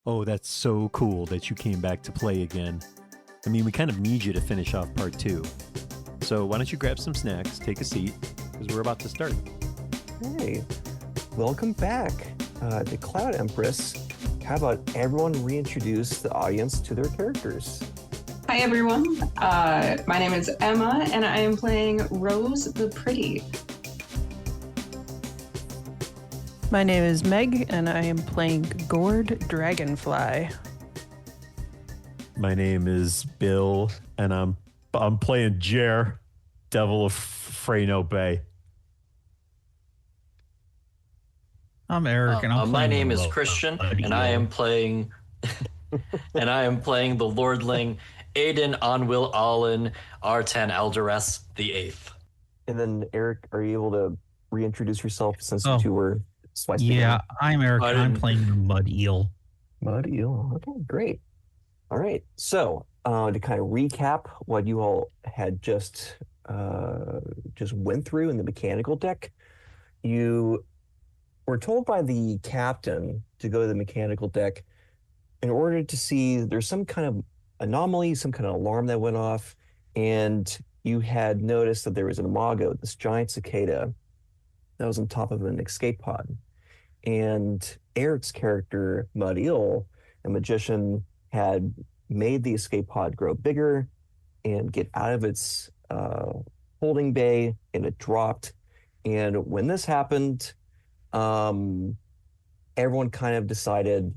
Oh, that's so cool that you came back to play again. I mean, we kind of need you to finish off part two. So why don't you grab some snacks, take a seat, because we're about to start. Hey, welcome back to Cloud Empress. How about everyone reintroduce the audience to their characters? Hi everyone, my name is Emma and I am playing Rose the Pretty. My name is Meg and I am playing Gord Dragonfly. My name is Bill, and I'm playing Jer, Devil of Freno Bay. I'm Eric, and my name is Christian, and I am playing, the Lordling, Aiden Onwill Allen, Artan Eldoras the Eighth. And then Eric, are you able to reintroduce yourself since you two were spliced together? Yeah, I'm Eric, and I'm playing the Mud Eel. Mud Eel, okay, great. All right, so to kind of recap what you all had just went through in the mechanical deck, you were told by the captain to go to the mechanical deck in order to see there's some kind of anomaly, some kind of alarm that went off, and you had noticed that there was an imago, this giant cicada, that was on top of an escape pod. And Eric's character, Mud Eel, a magician, had made the escape pod grow bigger and get out of its holding bay, and it dropped. And when this happened, everyone kind of decided,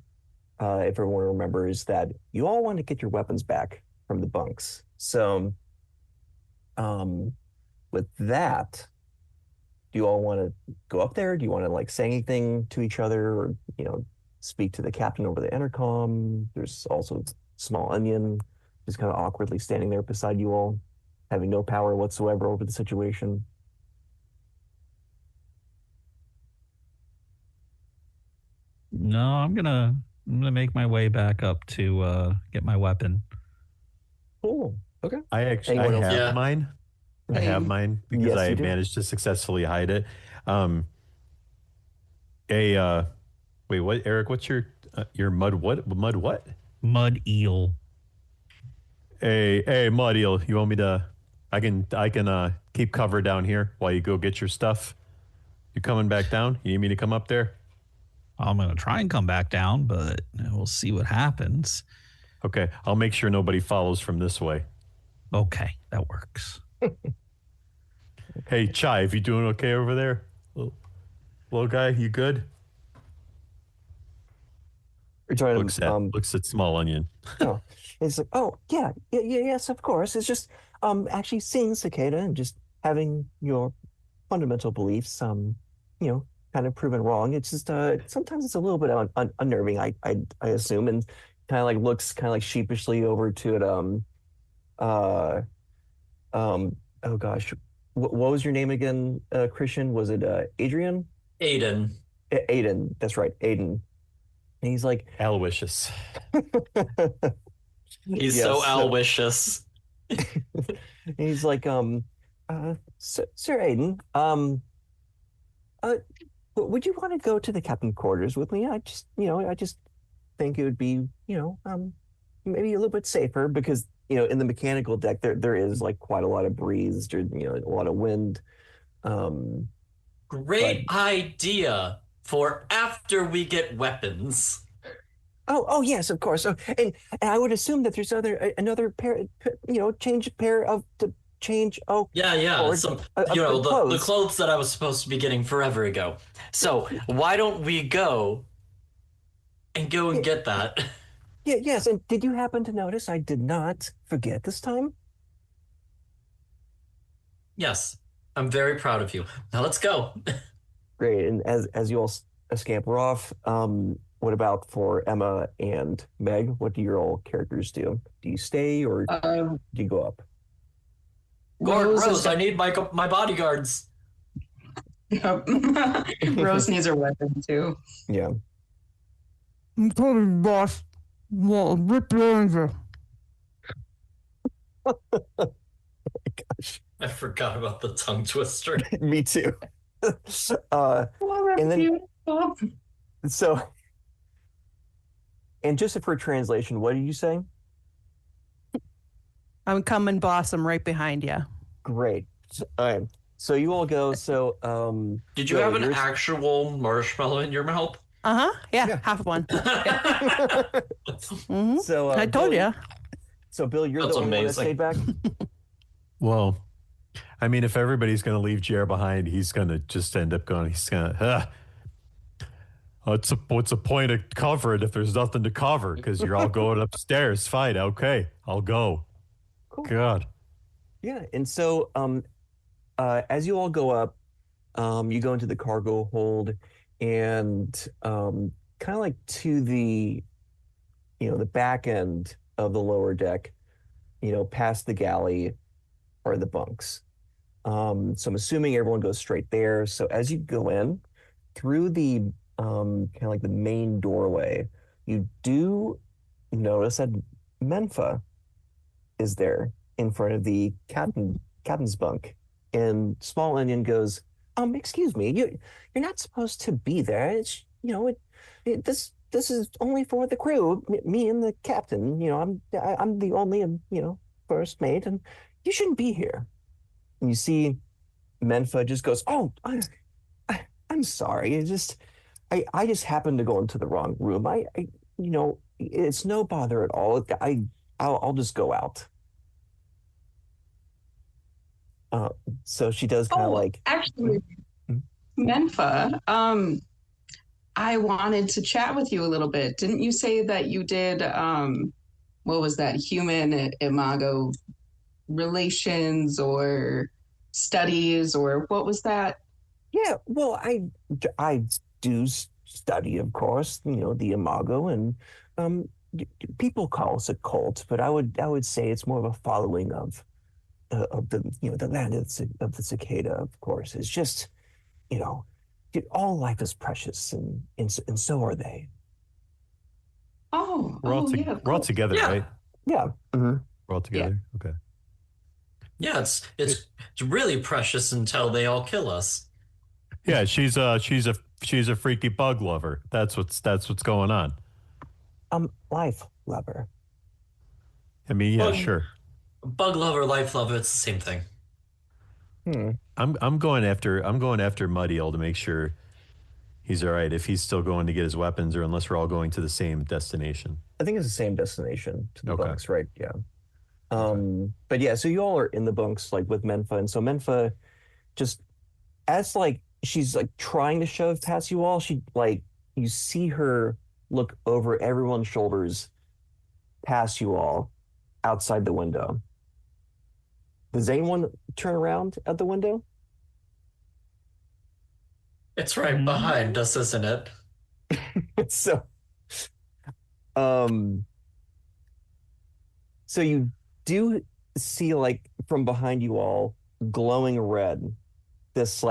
if everyone remembers, that you all want to get your weapons back from the bunks. So with that, do you all want to go up there? Do you want to say anything to each other, or speak to the captain over the intercom? There's also Small Onion just kind of awkwardly standing there beside you all, having no power whatsoever over the situation. No, I'm gonna make my way back up to get my weapon. Cool. Okay. I have mine. I have mine because Yes, I do. managed to successfully hide it. Wait, what, Eric? What's your mud? What mud? What? Mud Eel. Hey, Mud Eel. You want me to? I can keep cover down here while you go get your stuff. You coming back down? You need me to come up there? I'm gonna try and come back down, but we'll see what happens. Okay, I'll make sure nobody follows from this way. Okay, that works. Hey, Chive, you doing okay over there? Little guy, you good? You're trying Looks at Small Onion. Oh, it's like, oh yeah, yes, of course. It's just actually seeing cicada and just having your fundamental beliefs kind of proven wrong. It's just sometimes it's a little bit unnerving, I assume, and kind of looks kind of sheepishly over to it. Oh gosh, what was your name again, Christian? Was it Adrian? Aiden. Aiden, that's right, Aiden. And he's like, Aloysius. He's so Aloysius. He's like, Sir Aiden, would you want to go to the captain's quarters with me? I just think it would be, maybe a little bit safer because, in the mechanical deck, there is quite a lot of breeze, or, a lot of wind. Great idea for after we get weapons. Oh yes, of course. Oh, and I would assume that there's another pair, change of. Yeah. Some, the clothes that I was supposed to be getting forever ago. So why don't we go and get that? Yeah, yes. And did you happen to notice I did not forget this time? Yes, I'm very proud of you. Now let's go. Great. And as you all scamper off, what about for Emma and Meg? What do your all characters do? Do you stay or do you go up? Rose, I need my bodyguards. Yep. Rose needs her weapon too. Yeah. I'm coming, boss. Well, rip your anger. Oh my gosh. I forgot about the tongue twister. Me too. And then, so And just for translation, what did you say? I'm coming, boss. I'm right behind you. Great. So you all go. So did you have an actual marshmallow in your mouth? Yeah, half of one. Mm-hmm. So I told you. So Bill, you're the only one that stayed back. Well, I mean, if everybody's going to leave Jer behind, he's going to just end up going. He's going to. What's the point of covering if there's nothing to cover? Because you're all going upstairs. Fine, okay, I'll go. Cool. God. Yeah, and so as you all go up, you go into the cargo hold, and kind of like to the, the back end of the lower deck, past the galley are the bunks. So I'm assuming everyone goes straight there. So as you go in through the kind of like the main doorway, you do notice that Menfa is there in front of the captain's bunk, and Small Onion goes, excuse me, you're not supposed to be there. It's this is only for the crew, me and the captain. I'm the only first mate, and you shouldn't be here. And you see Menfa just goes, I'm sorry. I just happened to go into the wrong room. It's no bother at all. I'll just go out. So she does kind of actually, Menfa, I wanted to chat with you a little bit. Didn't you say that you did, what was that, human imago relations or studies, or what was that? Yeah, well, I do study, of course, the imago, and people call us a cult, but I would say it's more of a following of the the land of the cicada. Of course, it's just all life is precious, and so are they. We're all together, right? Yeah. Mm-hmm. We're all together. Yeah. Okay. Yeah, it's really precious until they all kill us. Yeah, she's a freaky bug lover. That's what's going on. Life lover. I mean, yeah, sure. Bug lover, life lover, it's the same thing. I'm going after Muddy-Eel to make sure he's all right. If he's still going to get his weapons, or unless we're all going to the same destination. I think it's the same destination to the bunks, right? Yeah. But yeah, so you all are in the bunks with Menfa, and so Menfa just as she's trying to shove past you all, she you see her look over everyone's shoulders past you all outside the window. Does anyone turn around at the window? It's right behind us, isn't it? So you do see from behind you all, glowing red, this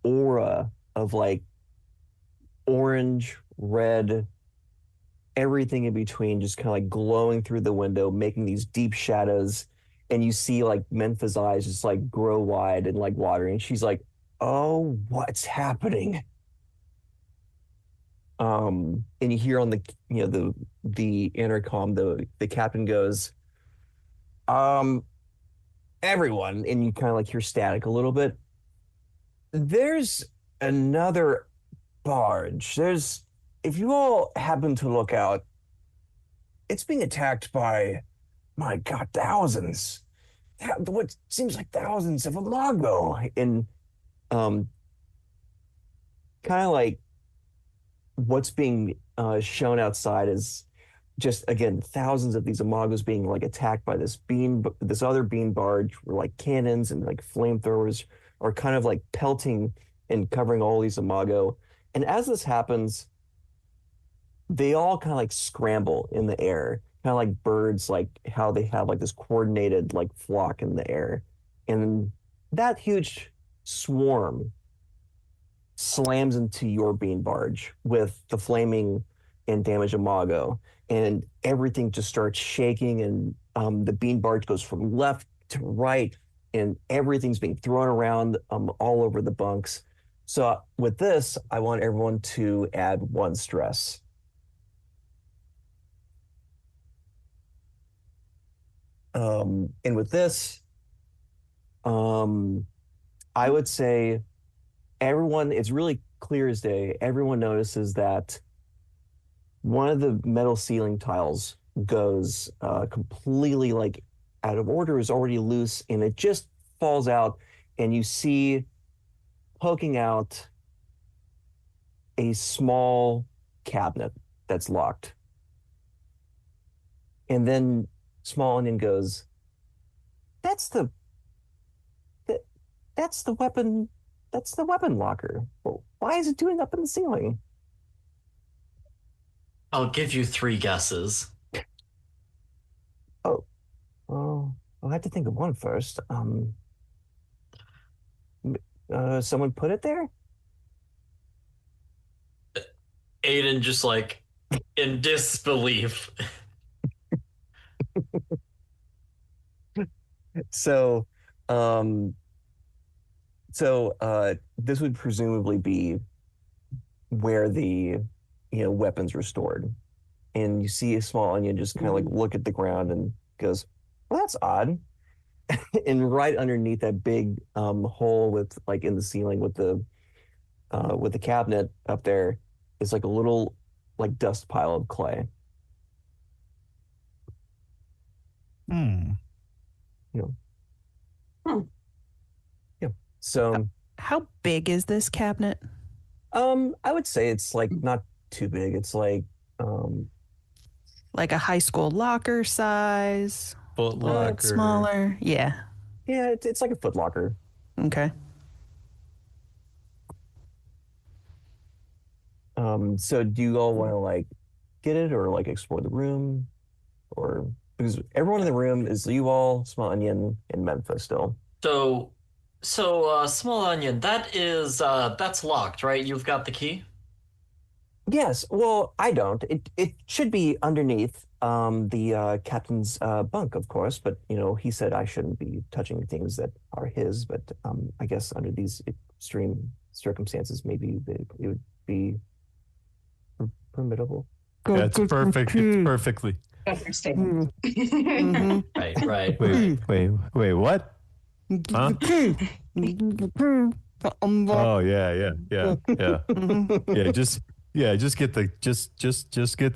aura of orange, red, everything in between, just kind of glowing through the window, making these deep shadows. And you see Menfa's eyes just grow wide and watering. She's like, "Oh, what's happening?" And you hear on the intercom, the captain goes, "Everyone," and you kind of hear static a little bit. "There's another barge. If you all happen to look out, it's being attacked by, my God, thousands. What seems like thousands of imago." And kind of what's being shown outside is just, again, thousands of these imagos being attacked by this other bean barge, where cannons and flamethrowers are kind of pelting and covering all these imago. And as this happens, they all kind of scramble in the air, kind of like birds, how they have this coordinated flock in the air. And that huge swarm slams into your bean barge with the flaming and damaged imago, and everything just starts shaking, and the bean barge goes from left to right, and everything's being thrown around all over the bunks. So with this, I want everyone to add 1 stress. And with this, I would say everyone, it's really clear as day. Everyone notices that one of the metal ceiling tiles goes completely like out of order, is already loose, and it just falls out, and you see poking out a small cabinet that's locked. And then Small Onion goes, that's the weapon locker. Well, why is it doing up in the ceiling? I'll give you 3 guesses. Oh, well, I'll have to think of one first. Someone put it there? Aiden just like in disbelief. So this would presumably be where the weapons were stored. And you see a Small Onion just kind of like look at the ground and goes, well, that's odd. And right underneath that big hole with like in the ceiling with the cabinet up there is like a little like dust pile of clay. Yeah. So how big is this cabinet? I would say it's like not too big. It's like a high school locker size. Foot locker. Smaller. Yeah. Yeah, it's like a foot locker. Okay. So do you all want to like get it or like explore the room, or because everyone in the room is you all, Small Onion, and Memphis still. So Small Onion, that's locked, right? You've got the key? Yes. Well, I don't. It should be underneath the captain's bunk, of course. But he said I shouldn't be touching things that are his. But I guess under these extreme circumstances, maybe it would be permittable. That's perfect. It's perfectly. Right. Wait, what? Huh? Oh yeah. Just get the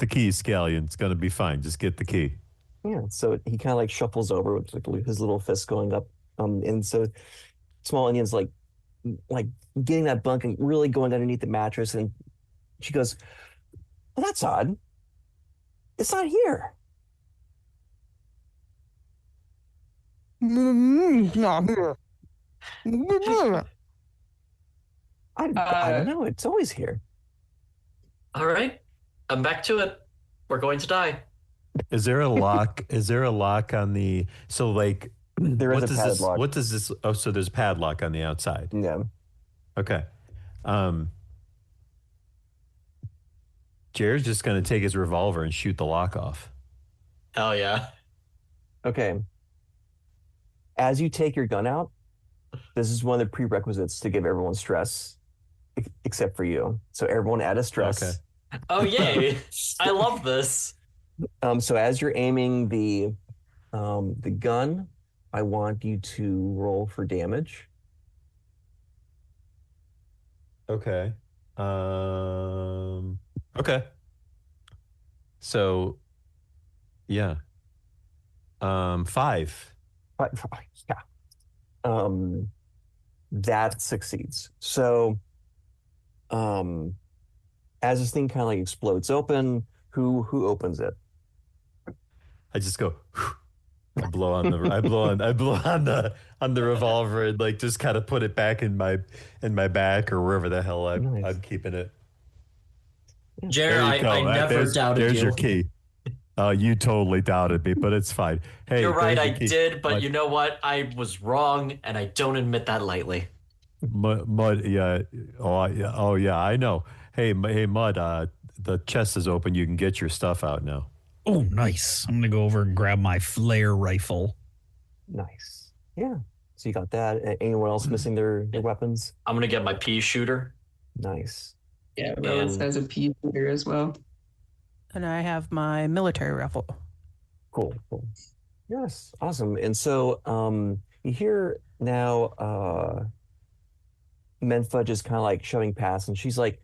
key, Scallion. It's gonna be fine. Just get the key. Yeah. So he kind of like shuffles over with like his little fist going up. And so Small Onion's like getting that bunk and really going underneath the mattress, and she goes, well, that's odd. It's not here. Not here. I don't know. It's always here. All right. I'm back to it. We're going to die. Is there a lock? Is there a lock on the? So like, there is a padlock. What does this? Oh, so there's a padlock on the outside. Yeah. Okay. Jared's just gonna take his revolver and shoot the lock off. Hell yeah. Okay. As you take your gun out, this is one of the prerequisites to give everyone stress, except for you. So everyone add a stress. Okay. Oh yay! I love this. So as you're aiming the gun, I want you to roll for damage. Okay. Okay. So, yeah. 5. Yeah. That succeeds. So, as this thing kind of like explodes open, who opens it? I just go. I blow on the revolver and like just kind of put it back in my back or wherever the hell I'm keeping it. Jared, I never doubted you. There's your key. You totally doubted me, but it's fine. Hey, you're right, I did, but you know what? I was wrong, and I don't admit that lightly. Mud, yeah. Oh, yeah. I know. Hey, Mud. The chest is open. You can get your stuff out now. Oh, nice. I'm gonna go over and grab my flare rifle. Nice. Yeah. So you got that. Anyone else missing their weapons? I'm gonna get my pea shooter. Nice. Yeah, Rose has a pea shooter as well. And I have my military rifle. Cool. Yes, awesome. And so you hear now Menfa just kind of like shoving past, and she's like,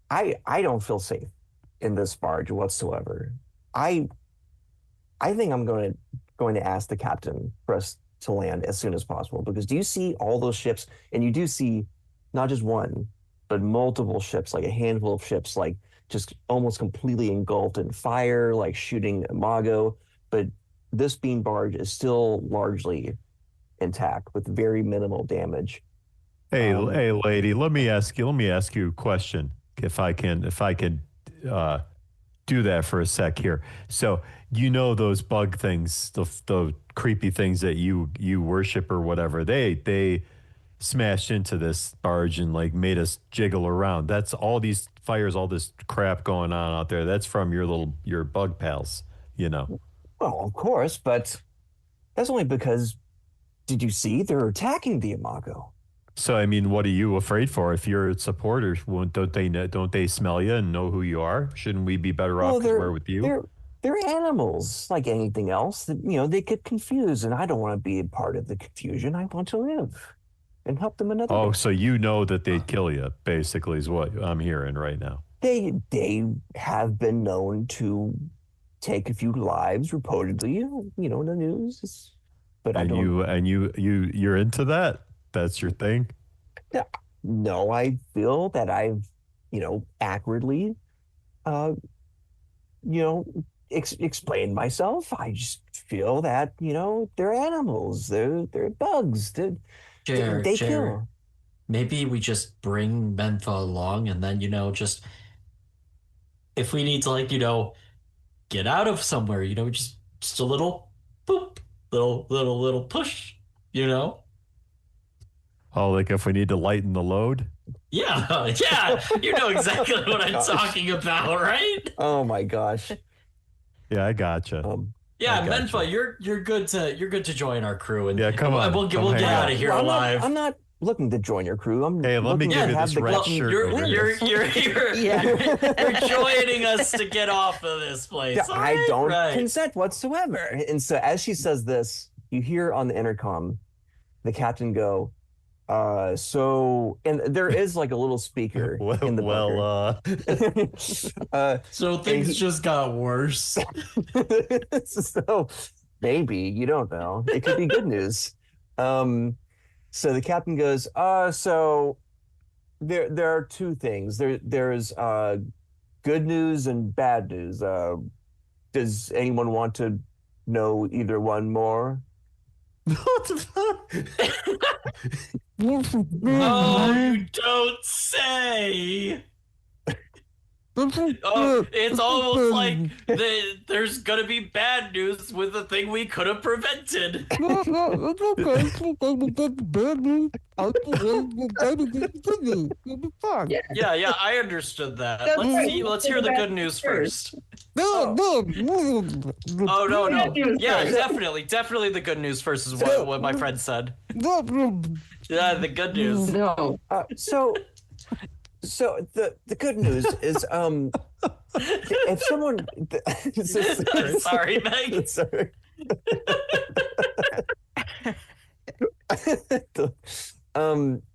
I don't feel safe in this barge whatsoever. I I think I'm going to ask the captain for us to land as soon as possible, because do you see all those ships? And you do see not just one, but multiple ships, like a handful of ships, like just almost completely engulfed in fire, like shooting Imago. But this beam barge is still largely intact with very minimal damage. Hey, hey, lady, let me ask you a question, if I can do that for a sec here. So you know those bug things, the creepy things that you worship or whatever, they smashed into this barge and like made us jiggle around. That's all these fires, all this crap going on out there. That's from your bug pals, you know. Well, of course, but that's only because, did you see they're attacking the Imago? So I mean, what are you afraid for? If you're a supporter, don't they smell you and know who you are? Shouldn't we be better off because we're with you? They're animals like anything else that, they get confused, and I don't want to be a part of the confusion. I want to live and help them another day. So you know that they'd kill you, basically, is what I'm hearing right now. They have been known to take a few lives, reportedly, in the news. But you're into that? That's your thing? No, I feel that I've, accurately, explained myself. I just feel that, they're animals, they're bugs, they kill. Maybe we just bring Mentha along, and then, just if we need to, get out of somewhere, just a little boop, little push, Oh, like if we need to lighten the load? Yeah, you know exactly what I'm talking about, right? Oh my gosh. Yeah, I gotcha. Mentha, you're good to join our crew, and yeah, come on, we'll get out of here alive. I'm not looking to join your crew. Let me give you this red shirt. You're joining us to get off of this place. I don't consent whatsoever. And so as she says this, you hear on the intercom the captain go, and there is like a little speaker in the bunker. So things just got worse. So maybe, you don't know. It could be good news. So the captain goes, so there are two things. There's good news and bad news. Does anyone want to know either one more? What the fuck? Oh, you don't say. Oh, it's almost like there's gonna be bad news with the thing we could have prevented. Yeah, I understood that. Let's hear the good news first. Oh no. Yeah, definitely the good news first is what my friend said. Yeah, the good news. No. So the good news is if someone sorry, Meg. Sorry.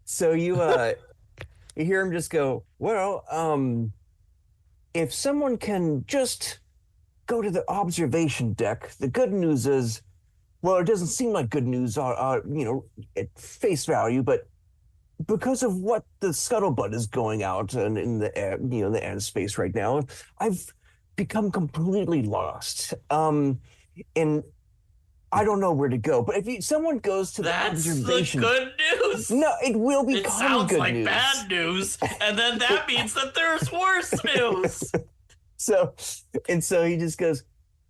So you hear him just go, well, if someone can just go to the observation deck, the good news is, well, it doesn't seem like good news at face value, but because of what the scuttlebutt is going out and in the air, in the air space right now, I've become completely lost. And I don't know where to go. But if someone goes to the observation, the good news. No, it will become good news. It sounds like bad news, and then that means that there's worse news. So he just goes,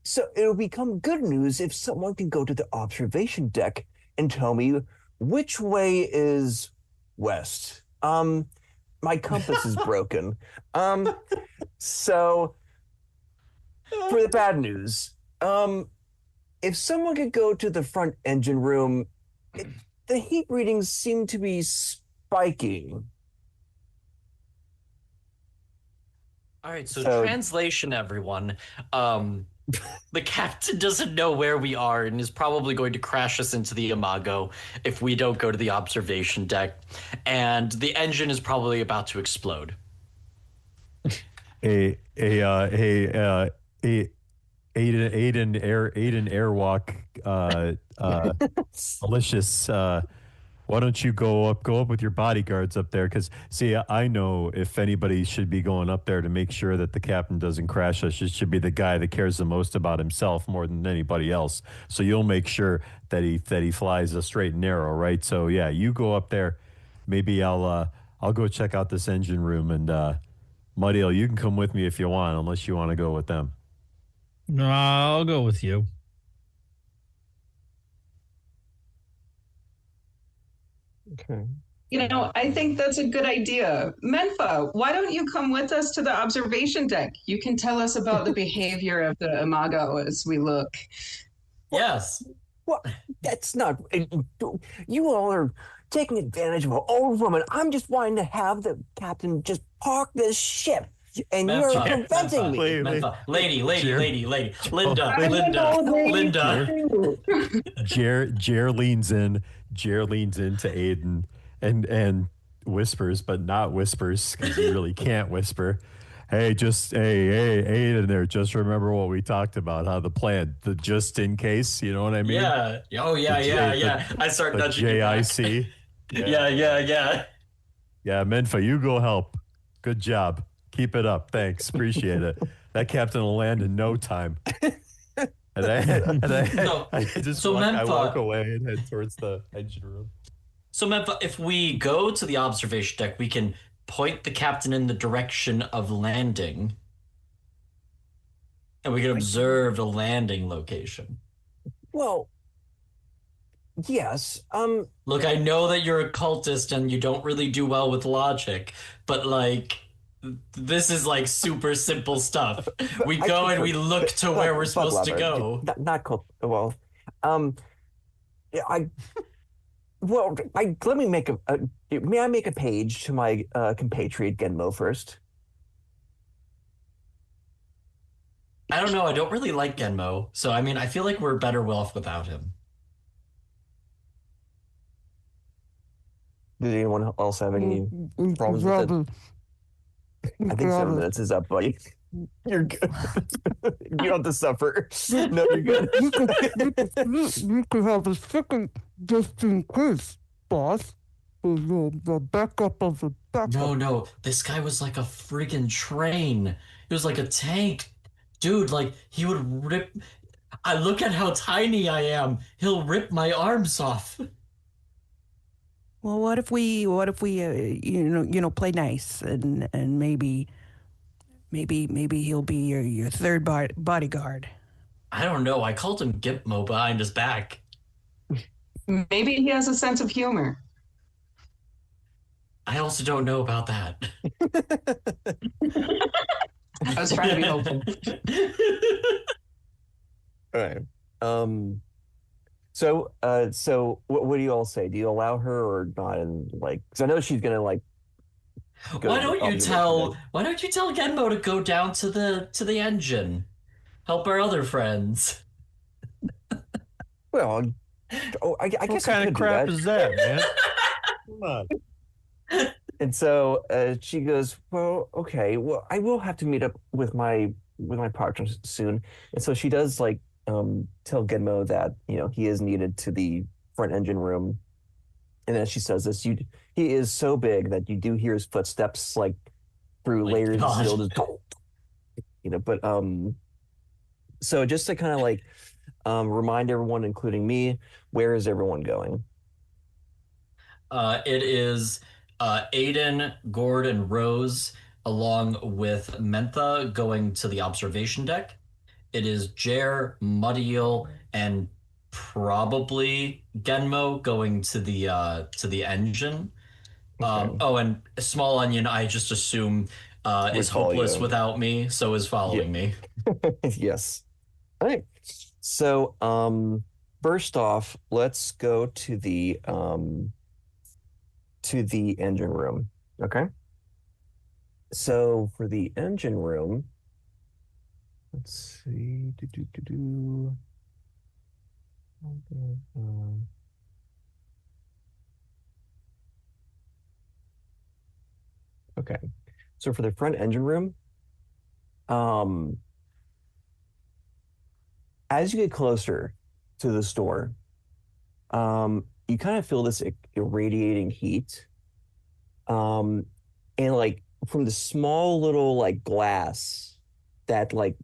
so it'll become good news if someone can go to the observation deck and tell me which way is west. My compass is broken. So for the bad news, if someone could go to the front engine room, the heat readings seem to be spiking. All right, so translation, everyone. The captain doesn't know where we are and is probably going to crash us into the Imago if we don't go to the observation deck. And the engine is probably about to explode. a Aiden Airwalk malicious. Why don't you go up with your bodyguards up there? Because see, I know if anybody should be going up there to make sure that the captain doesn't crash us, it should be the guy that cares the most about himself more than anybody else. So you'll make sure that he flies a straight and narrow, right? So yeah, you go up there. Maybe I'll go check out this engine room, and Muddiel, you can come with me if you want, unless you want to go with them. No, I'll go with you. Okay. I think that's a good idea. Menfa, why don't you come with us to the observation deck? You can tell us about the behavior of the Imago as we look. Yes. Well, that's not. You all are taking advantage of an old woman. I'm just wanting to have the captain just park this ship, and you're preventing me. Lady, Linda. Jer leans in. Jer leans into Aiden and whispers, but not whispers because he really can't whisper. Hey, Aiden there. Just remember what we talked about, how the plan, the just in case, you know what I mean? Yeah. Oh, yeah. I start nudging you back. JIC. Yeah. Yeah, Menfa, you go help. Good job. Keep it up. Thanks. Appreciate it. That captain will land in no time. And I just I walk away and head towards the engine room. So, Menfa, if we go to the observation deck, we can point the captain in the direction of landing. And we can observe the landing location. Well, yes. Look, I know that you're a cultist and you don't really do well with logic, but this is super simple stuff. We go and we look to where we're supposed to go. Not cult. Well, let me make may I make a page to my compatriot Genmo first? I don't know. I don't really like Genmo. So, I feel like we're better off without him. Did anyone else have any problems with it? I think 7 minutes is up, buddy. You're good. You don't have to suffer. No, you're good. You could have a second just in case, boss. The backup of the backup. No. This guy was like a friggin' train. He was like a tank. Dude, he would rip... I look at how tiny I am. He'll rip my arms off. Well, what if we play nice and maybe he'll be your third bodyguard. I don't know. I called him Gipmo behind his back. Maybe he has a sense of humor. I also don't know about that. I was trying to be hopeful. All right. So what do you all say? Do you allow her or not? And because I know she's gonna Why don't you tell Genmo to go down to the engine, help our other friends? Well, I guess what kind of crap is that, man? Come on. And so she goes, well, okay, well, I will have to meet up with my partners soon. And so she does tell Genmo that he is needed to the front engine room. And as she says this, he is so big that you do hear his footsteps through layers of steel, just But so just to kind of remind everyone, including me, where is everyone going? It is Aiden, Gord, and Rose, along with Mentha, going to the observation deck. It is Jer, Muddiel, and probably Genmo going to the engine. Okay. And Small Onion, I just assume is hopeless without me, so is following me. Yes. All right. So first off, let's go to the engine room. Okay. So for the engine room, Let's see. Okay. So for the front engine room, um, as you get closer to the store, you kind of feel this irradiating heat. And like from the small little like glass that like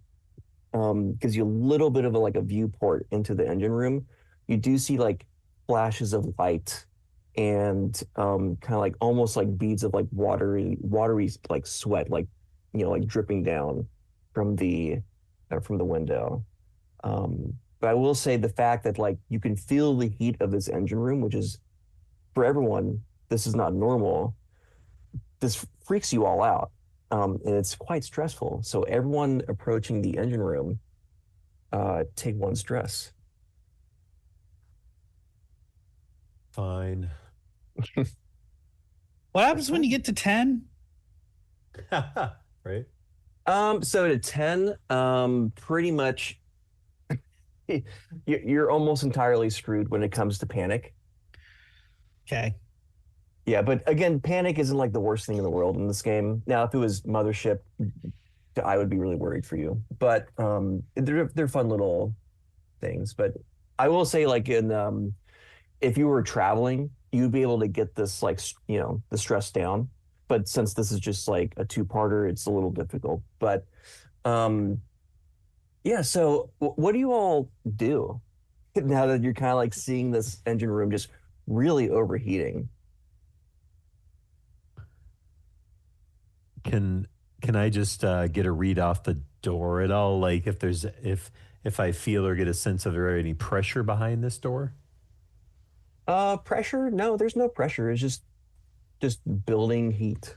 gives you a little bit of a viewport into the engine room, you do see like flashes of light and kind of like almost like beads of like watery like sweat, like like dripping down from the window. But I will say the fact that like you can feel the heat of this engine room, which is for everyone, this is not normal. This freaks you all out. And it's quite stressful. So everyone approaching the engine room, take one stress. Fine. What happens when you get to 10? Right. So to 10, pretty much you're almost entirely screwed when it comes to panic. Okay. Yeah, but again, panic isn't like the worst thing in the world in this game. Now, if it was Mothership, I would be really worried for you. But they're fun little things. But I will say, like if you were traveling, you'd be able to get this like the stress down. But since this is just like a two-parter, it's a little difficult. But yeah. So what do you all do now that you're kind of like seeing this engine room just really overheating? Can I just get a read off the door at all? Like if I feel or get a sense of there any pressure behind this door? Pressure? No, there's no pressure. It's just building heat.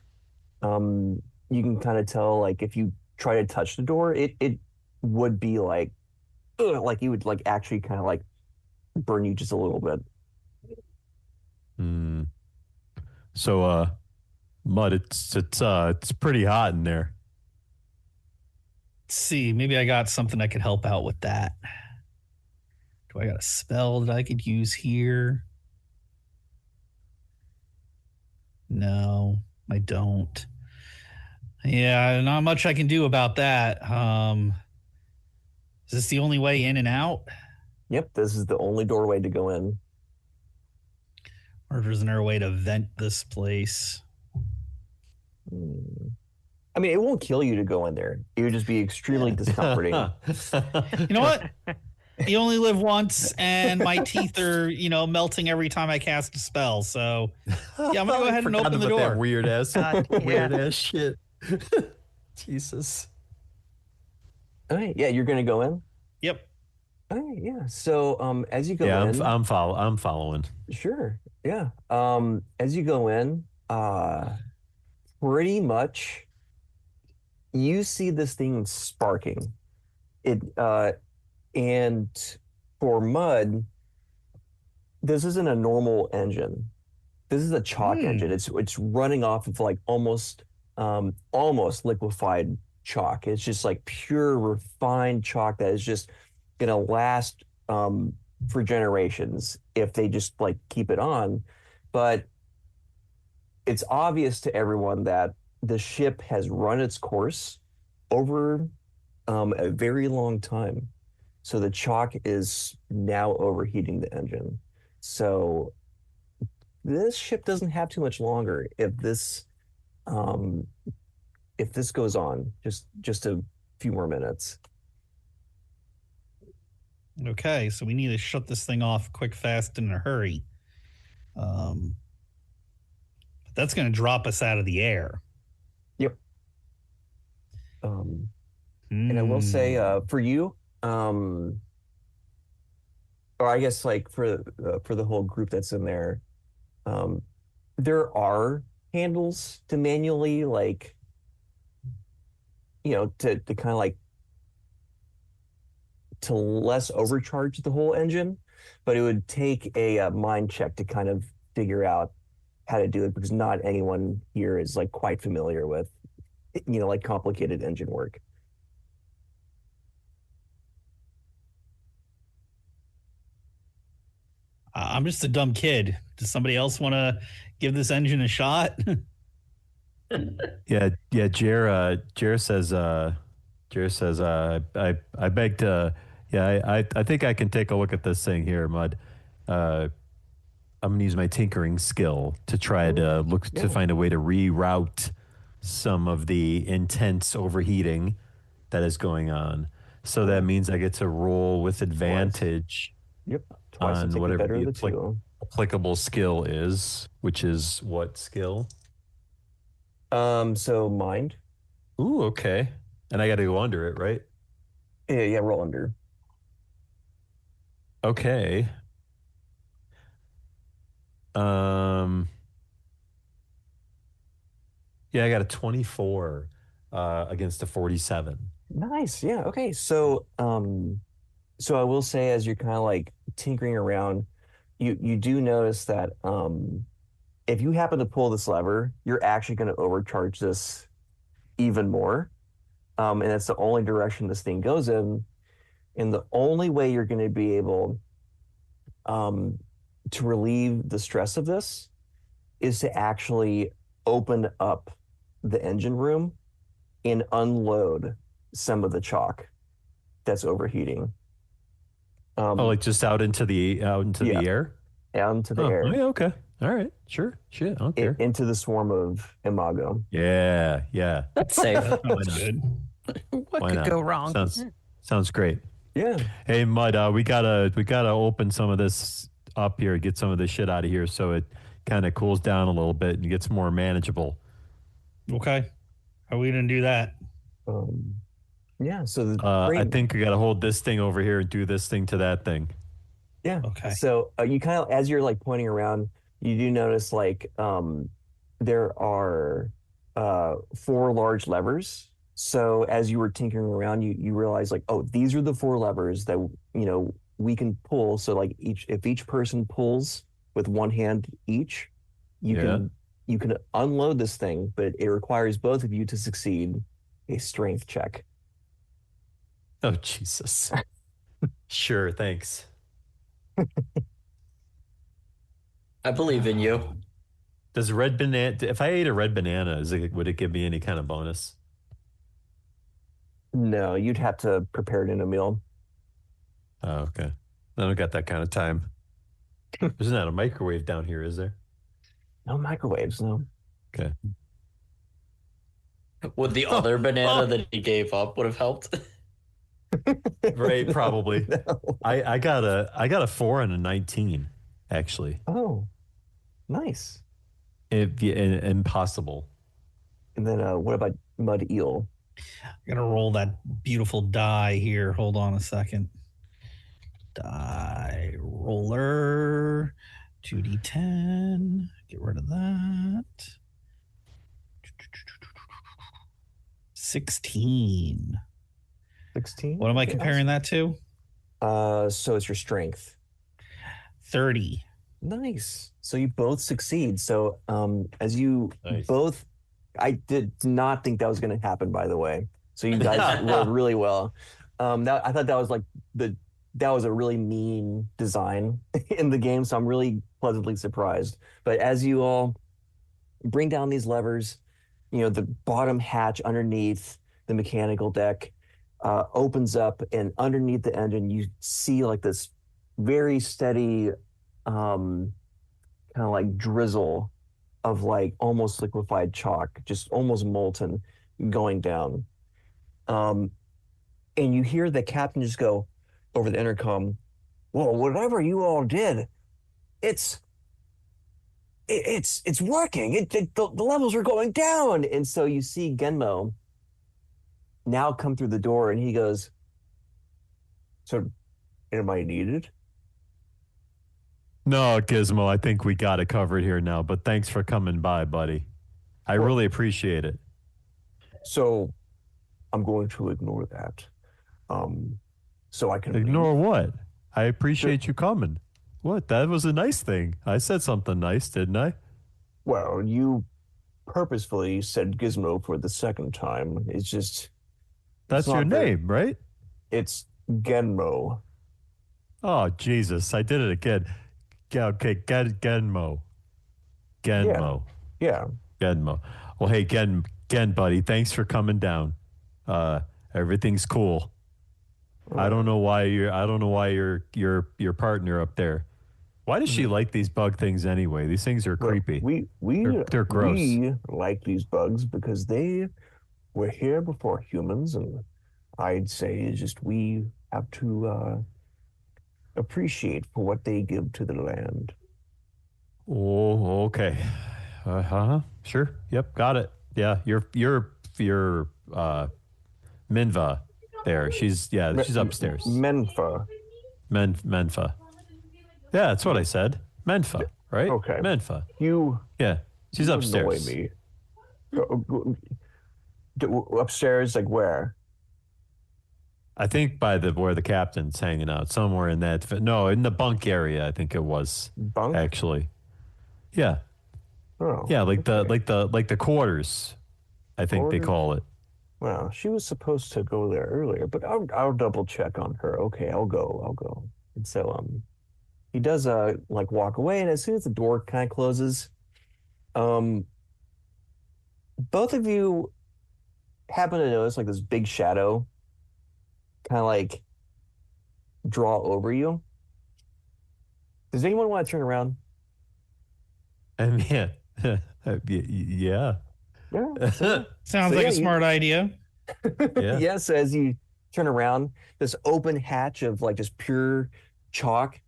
You can kind of tell like if you try to touch the door, it would be like you would like actually kind of like burn you just a little bit. So Mud, it's pretty hot in there. Let's see. Maybe I got something that could help out with that. Do I got a spell that I could use here? No, I don't. Yeah, not much I can do about that. Is this the only way in and out? Yep, this is the only doorway to go in. Or is there a way to vent this place? I mean, it won't kill you to go in there. It would just be extremely discomforting. You know what? You only live once, and my teeth are, melting every time I cast a spell. So, yeah, I'm gonna go ahead and open the door. That weird ass shit. Jesus. All right, yeah, you're gonna go in. Yep. All right, yeah. So, as you go in, I'm following. Sure, yeah. As you go in, pretty much, you see this thing sparking. And for Mud, this isn't a normal engine. This is a chalk engine. It's running off of like almost liquefied chalk. It's just like pure refined chalk that is just gonna last for generations if they just like keep it on. But it's obvious to everyone that the ship has run its course over a very long time. So the chalk is now overheating the engine. So this ship doesn't have too much longer if this goes on just a few more minutes. Okay, so we need to shut this thing off quick, fast, in a hurry. That's going to drop us out of the air. Yep. And I will say, for you, or I guess like for the whole group that's in there, there are handles to manually like, to kind of like to less overcharge the whole engine, but it would take a mind check to kind of figure out how to do it because not anyone here is like quite familiar with, like complicated engine work. I'm just a dumb kid. Does somebody else want to give this engine a shot? Yeah. Jer says. Jer says. I beg to. Yeah. I think I can take a look at this thing here, Mud. I'm gonna use my tinkering skill to try to look to find a way to reroute some of the intense overheating that is going on. So that means I get to roll with advantage Yep. Twice on to take the whatever better the of the two. applicable skill is, which is what skill? So mind. Ooh, okay. And I got to go under it, right? Yeah, roll under. Okay. Yeah, I got a 24 against a 47. Nice. Yeah. Okay. So so I will say, as you're kind of like tinkering around, you do notice that if you happen to pull this lever, you're actually going to overcharge this even more. And that's the only direction this thing goes in. And the only way you're going to be able to relieve the stress of this is to actually open up the engine room and unload some of the chalk that's overheating. Like just out into the yeah. the air? Out into the air. Yeah, okay. All right. Sure. Shit. I don't care. Into the swarm of Imago. Yeah. That's safe. That's good. What Why could not? go wrong? Sounds great. Yeah. Hey, Mud, we gotta open some of this up here, get some of this shit out of here so it kind of cools down a little bit and gets more manageable. Okay. How are we going to do that? Yeah. So I think we got to hold this thing over here and do this thing to that thing. Yeah. Okay. So you kind of, as you're like pointing around, you do notice like there are 4 large levers. So as you were tinkering around, you realize like, oh, these are the 4 levers that we can pull. So like if each person pulls with one hand each, you can unload this thing, but it requires both of you to succeed a strength check. Oh, Jesus. Sure, thanks. I believe in you. Does red banana, if I ate a red banana, would it give me any kind of bonus? No, you'd have to prepare it in a meal. Oh, okay. I don't got that kind of time. There's not a microwave down here, is there? No microwaves, no. Okay. Would the other banana that he gave up would have helped? Right, probably. No. I got a 4 and a 19, actually. Oh, nice. Impossible. And then what about mud eel? I'm going to roll that beautiful die here. Hold on a second. Die roller. 2d10. Get rid of that. 16. 16. What am I comparing that to? So it's your strength. 30. Nice. So you both succeed. So as you Nice. both, I did not think that was going to happen, by the way. So you guys rolled really well. I thought that was like that was a really mean design in the game. So I'm really pleasantly surprised. But as you all bring down these levers, the bottom hatch underneath the mechanical deck opens up, and underneath the engine, you see like this very steady kind of like drizzle of like almost liquefied chalk, just almost molten, going down. And you hear the captain just go over the intercom, "Well, whatever you all did, it's working. The levels are going down." And so you see Genmo now come through the door, and he goes, "So, am I needed?" No, Gizmo, I think we got it covered here now, but thanks for coming by, buddy. I really appreciate it. So, I'm going to ignore that. So I can Ignore leave. what? I appreciate you coming. What? That was a nice thing. I said something nice, didn't I? Well, you purposefully said Gizmo for the second time. It's just That's not your very- name, right? It's Genmo. Oh, Jesus. I did it again. okay, Genmo. Genmo. Yeah. Genmo. Well, hey, Gen, buddy, thanks for coming down. Everything's cool. I don't know why your partner up there. Why does she like these bug things anyway? These things are creepy. They're gross. We like these bugs because they were here before humans, and I'd say just we have to appreciate for what they give to the land. Oh, okay. Sure. Yep, got it. Yeah, you're Minva there. She's upstairs. Menfa. Menfa. Yeah, that's what I said. Menfa, right? Okay. Menfa. Yeah, she's upstairs. Annoy me. Upstairs, like where? I think by where the captain's hanging out, somewhere in that. No, in the bunk area. I think it was bunk. Actually, yeah. Oh, yeah, like the quarters. I think they call it. Well, she was supposed to go there earlier, but I'll double check on her. Okay, I'll go. And so he does like walk away, and as soon as the door kind of closes, both of you happen to notice like this big shadow kind of like draw over you. Does anyone want to turn around? I mean, yeah. Sounds like a smart idea. Yeah. Yeah, so as you turn around, this open hatch of like just pure chalk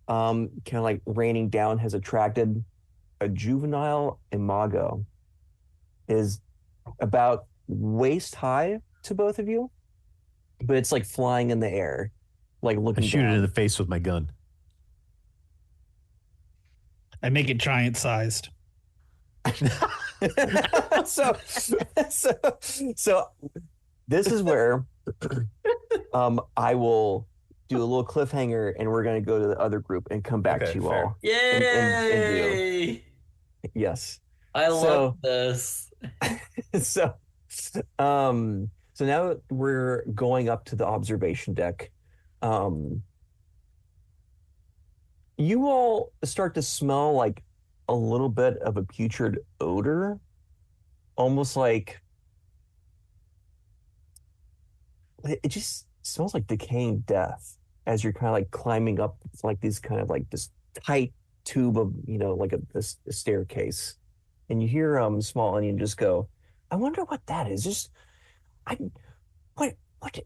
kind of like raining down has attracted a juvenile imago. Is about waist high to both of you, but it's like flying in the air, like looking I shoot down. it in the face with my gun. I make it giant sized. so this is where I will do a little cliffhanger, and we're going to go to the other group and come back to you fair. all. Yay! Yes. I love this. So now we're going up to the observation deck. You all start to smell like a little bit of a putrid odor, almost like it just smells like decaying death as you're kind of like climbing up like these kind of like this tight tube of, like a staircase. And you hear Small Onion just go, I wonder what that is. What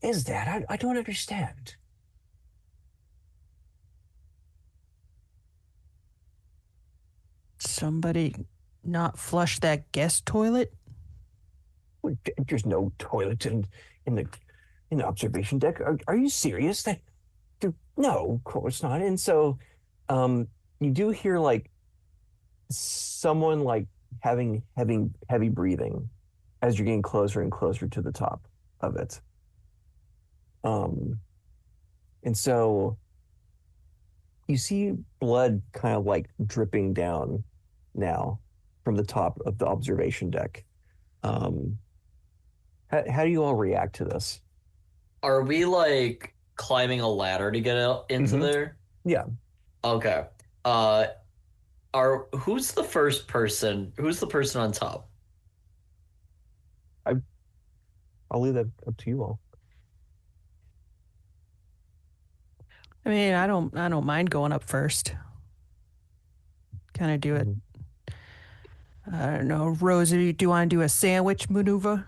is that? I don't understand. Somebody not flush that guest toilet? There's no toilet in the observation deck. Are you serious? No, of course not. And so you do hear like someone like having heavy breathing as you're getting closer and closer to the top of it. And so you see blood kind of like dripping down now from the top of the observation deck. How do you all react to this? Are we like climbing a ladder to get out into there? Yeah. Okay. Who's the first person? Who's the person on top? I'll leave that up to you all. I mean, I don't mind going up first. Kind of do it. I don't know, Rosie, do you want to do a sandwich maneuver?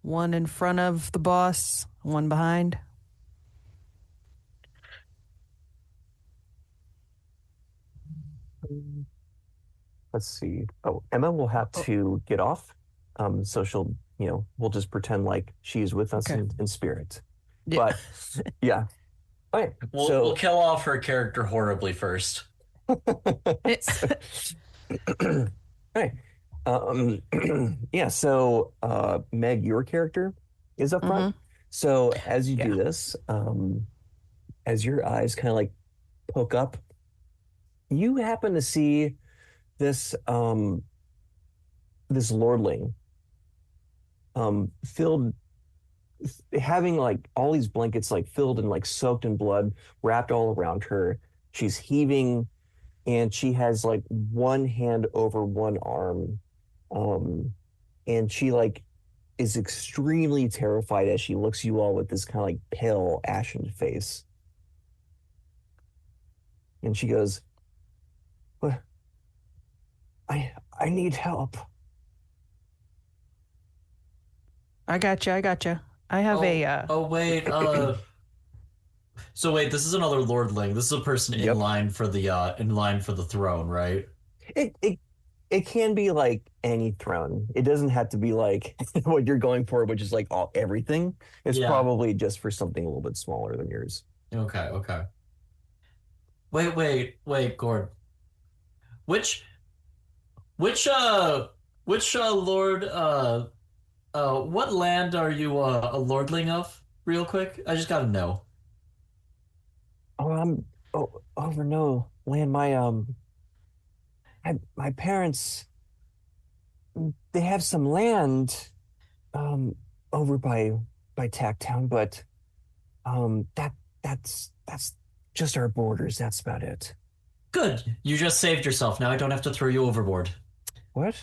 One in front of the boss, one behind. Let's see. Oh, Emma will have to get off. So she'll, we'll just pretend like she is with us in spirit. Yeah. But yeah. All right. We'll kill off her character horribly first. Right. Yeah, so Meg, your character is up front. So as you do this, as your eyes kind of like poke up, you happen to see this this lordling filled, having like all these blankets like filled and like soaked in blood wrapped all around her. She's heaving. and she has like one hand over one arm, and she like is extremely terrified as she looks you all with this kind of like pale, ashen face. And she goes, "But I need help." I got you. I got you. I have a. Oh wait. So wait, this is another lordling. This is a person Yep. in line for the throne, right? It can be like any throne. It doesn't have to be like what you're going for, which is like everything. It's Yeah. probably just for something a little bit smaller than yours. Okay. Wait, Gord. Which which lord what land are you a lordling of? Real quick, I just gotta know. Over no land. My parents, they have some land over by Tacktown, but that's just our borders. That's about it. Good. You just saved yourself. Now I don't have to throw you overboard. What?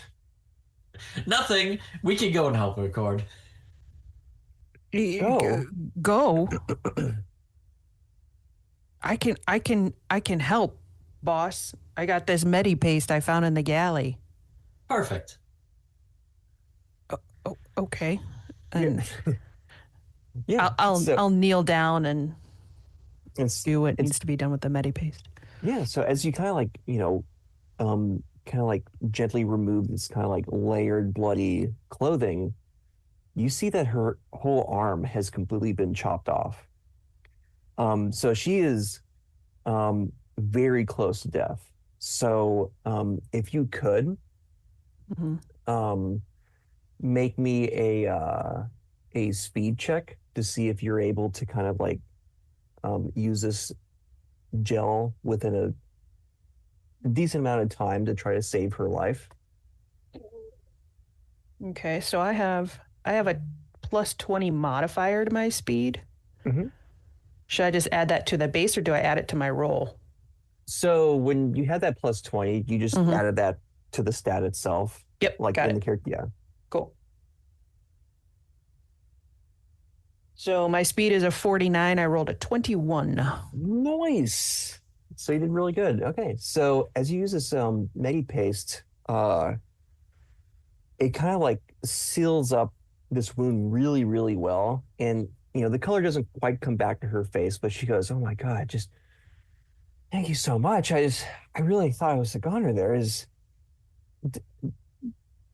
Nothing. We can go and help her, Cord. Go. Go. I can help, boss. I got this medi paste I found in the galley. Perfect. Oh, okay. And Yeah. I'll kneel down and It's do what needs to be done with the medi paste. Yeah, so as you kind of like, kind of like gently remove this kind of like layered bloody clothing, you see that her whole arm has completely been chopped off. So she is very close to death. So if you could make me a speed check to see if you're able to kind of like use this gel within a decent amount of time to try to save her life. Okay, so I have a plus 20 modifier to my speed. Mm-hmm. Should I just add that to the base, or do I add it to my roll? So when you had that plus 20, you just added that to the stat itself. Yep, like got in it. the character. Yeah. Cool. So my speed is a 49. I rolled a 21. Nice. So you did really good. Okay. So as you use this medi paste, it kind of like seals up this wound really, really well. And the color doesn't quite come back to her face, but she goes, "Oh my God, just thank you so much. I really thought I was a goner there."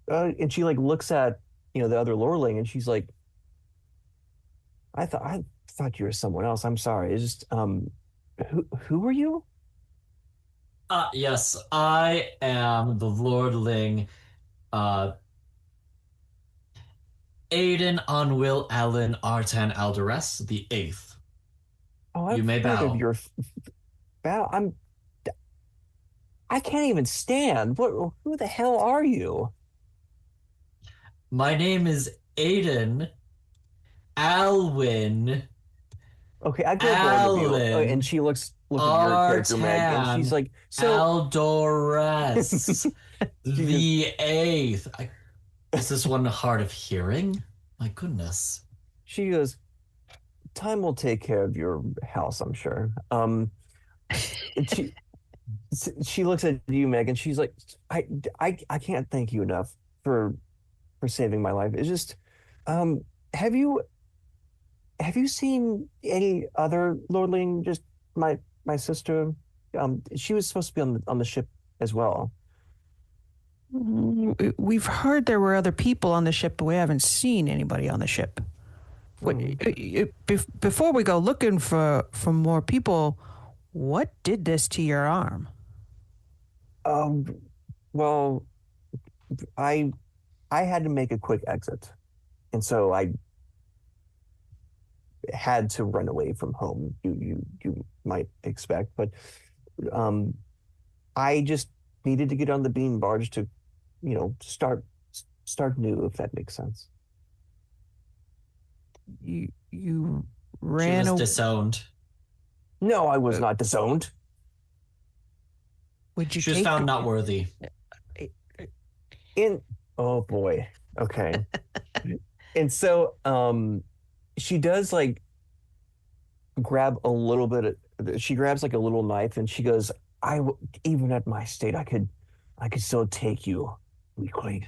And she like looks at the other lordling, and she's like, I thought you were someone else. I'm sorry. It's just who were you?" Yes, I am the lordling Aiden Onwill Allen Artan Alderess the Eighth. Oh, I've You may heard bow. of your bow. I can't even stand. Who the hell are you? My name is Aiden Alwyn. Okay, I go both of you. Alan And she looks at your character, Meg, and she's like, "So Aldores the Eighth. Is this one hard of hearing? My goodness." She goes, "Time will take care of your house, I'm sure." And she looks at you, Meg, and she's like, I can't thank you enough for saving my life. It's just, have you seen any other lordling? Just my sister. She was supposed to be on the ship as well. We've heard there were other people on the ship, but we haven't seen anybody on the ship. Before we go looking for more people, what did this to your arm? Well, I had to make a quick exit, and so I had to run away from home. You might expect, but I just needed to get on the bean barge to, start new, if that makes sense. You ran She was away. disowned. No, I was not disowned. Would you She was take found not worthy. Oh boy. Okay. And so she does like grab a little bit she grabs like a little knife and she goes, even at my state I could still take you, weakling.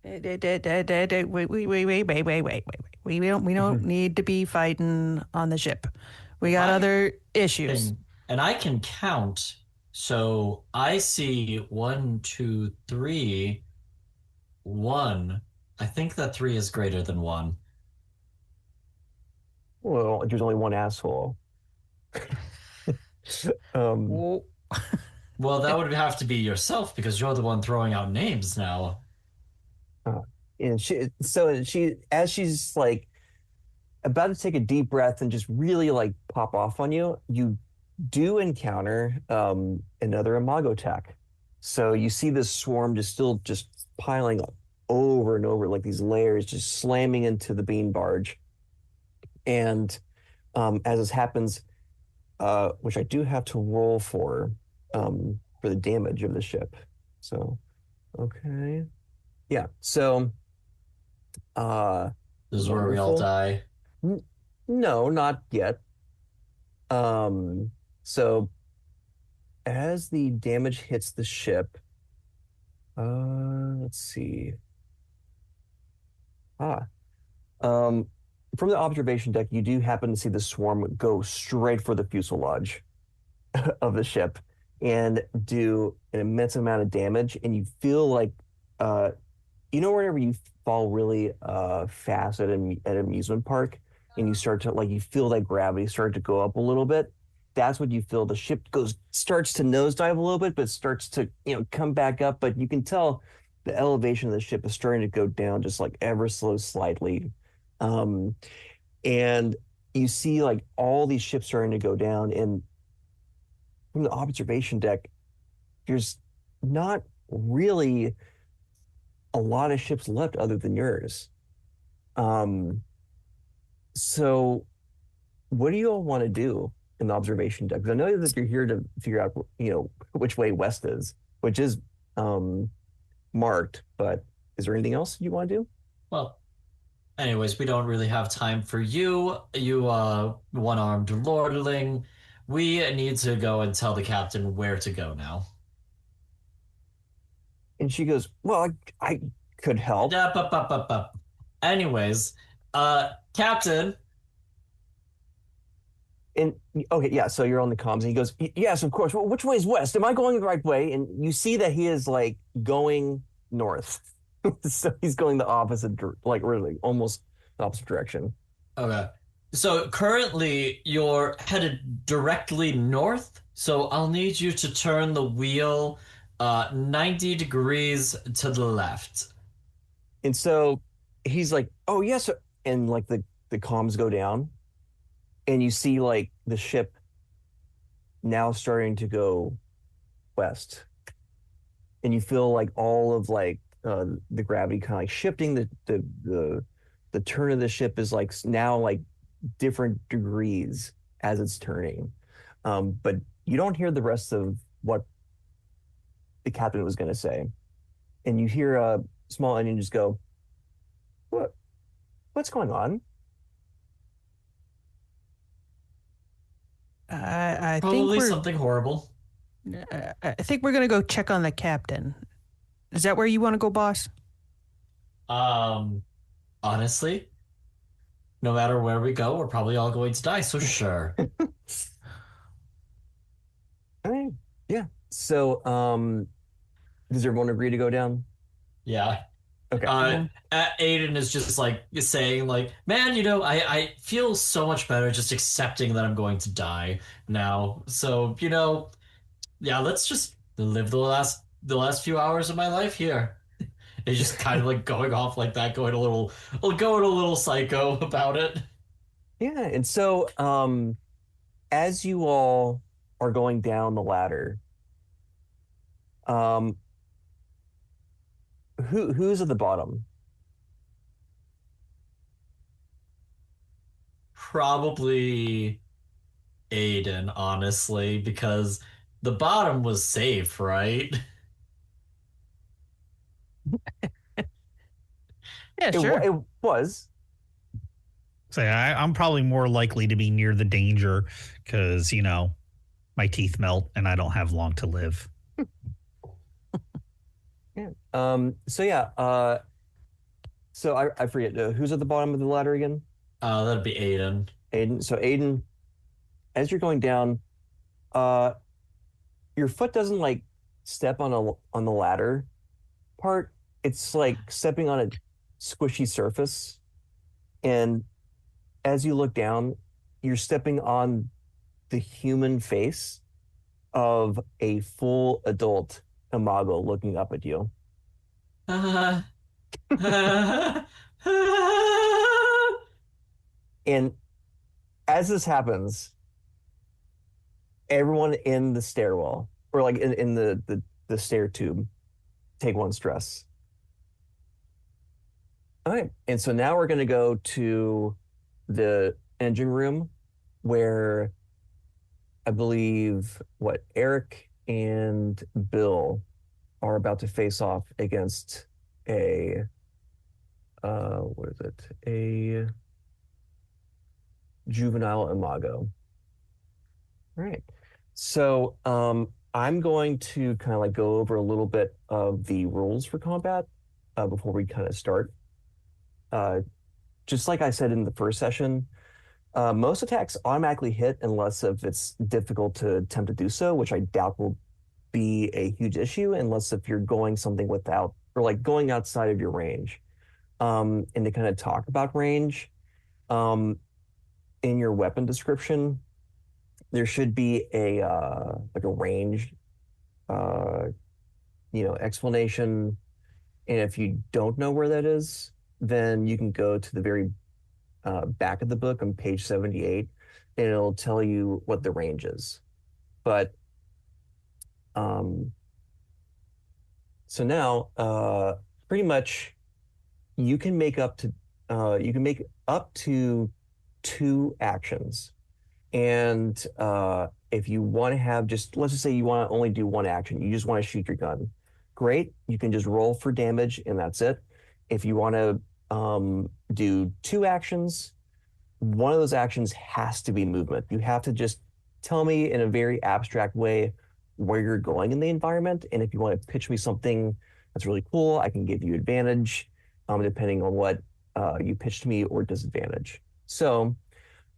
Wait. We don't need to be fighting on the ship. We got other issues. And I can count. So I see 1, 2, 3, 1. I think that 3 is greater than 1. Well, there's only one asshole. Whoa. Well, that would have to be yourself because you're the one throwing out names now. And as she's like about to take a deep breath and just really like pop off on you, you do encounter another imago attack. So you see this swarm just piling up over and over, like these layers just slamming into the bean barge. And as this happens, which I do have to roll for the damage of the ship. So, okay. Yeah, so this is where we all die. No, not yet. So as the damage hits the ship, let's see. From the observation deck, you do happen to see the swarm go straight for the fuselage of the ship and do an immense amount of damage. And you feel like, whenever you fall really fast at an amusement park and you start to you feel that gravity start to go up a little bit. That's what you feel. The ship starts to nosedive a little bit, but starts to come back up. But you can tell the elevation of the ship is starting to go down just like ever so slightly. And you see like all these ships starting to go down, and from the observation deck, there's not really a lot of ships left other than yours. So what do you all want to do in the observation deck? Because I know that you're here to figure out, which way west is, which is marked, but is there anything else you want to do? Well, anyways, we don't really have time for you one-armed lordling. We need to go and tell the captain where to go now. And she goes, well, I could help. Anyways, Captain. And okay, yeah, so you're on the comms, and he goes, yes, of course. Well, which way is west? Am I going the right way? And you see that he is like going north. So he's going the opposite, like really almost the opposite direction. Okay. So currently you're headed directly north. So I'll need you to turn the wheel 90 degrees to the left. And so he's like, oh, yes. And like the comms go down, and you see like the ship now starting to go west. And you feel like all of like the gravity kind of like shifting. The turn of the ship is like now like different degrees as it's turning. But you don't hear the rest of what the captain was going to say. And you hear a small onion just go, what's going on? I Probably think something horrible. I think we're gonna go check on the captain. Is that where you want to go, boss? Honestly, no matter where we go, we're probably all going to die. So sure. All right. Yeah. So, does everyone agree to go down? Yeah. Okay. Aiden is just like saying like, man, I feel so much better just accepting that I'm going to die now. So, yeah, let's just live the last few hours of my life here. It's just kind of like going off like that, going a little psycho about it. Yeah. And so, as you all are going down the ladder, who's at the bottom? Probably Aiden, honestly, because the bottom was safe, right? Yeah, sure. It was. Say, I'm probably more likely to be near the danger because, my teeth melt and I don't have long to live. Yeah. So yeah. So I forget who's at the bottom of the ladder again. That'd be Aiden. Aiden. So Aiden, as you're going down, uh, your foot doesn't like step on the ladder part. It's like stepping on a squishy surface, and as you look down, you're stepping on the human face of a full adult imago looking up at you. Uh, And as this happens, everyone in the stairwell, or like in the stair tube, take one stress. All right. And so now we're going to go to the engine room where I believe Eric and Bill are about to face off against a what is it? A juvenile imago. All right. So I'm going to kind of like go over a little bit of the rules for combat before we kind of start. Just like I said in the first session, most attacks automatically hit unless if it's difficult to attempt to do so, which I doubt will be a huge issue unless if you're going something without or like going outside of your range. And to kind of talk about range, in your weapon description, there should be a like a range, explanation. And if you don't know where that is, then you can go to the very back of the book on page 78, and it'll tell you what the range is. But so now, pretty much, you can make up to 2 actions. And if you want to have let's just say you want to only do 1 action, you just want to shoot your gun. Great, you can just roll for damage and that's it. If you want to do 2 actions, one of those actions has to be movement. You have to just tell me in a very abstract way where you're going in the environment. And if you want to pitch me something that's really cool, I can give you advantage depending on what you pitched me or disadvantage. So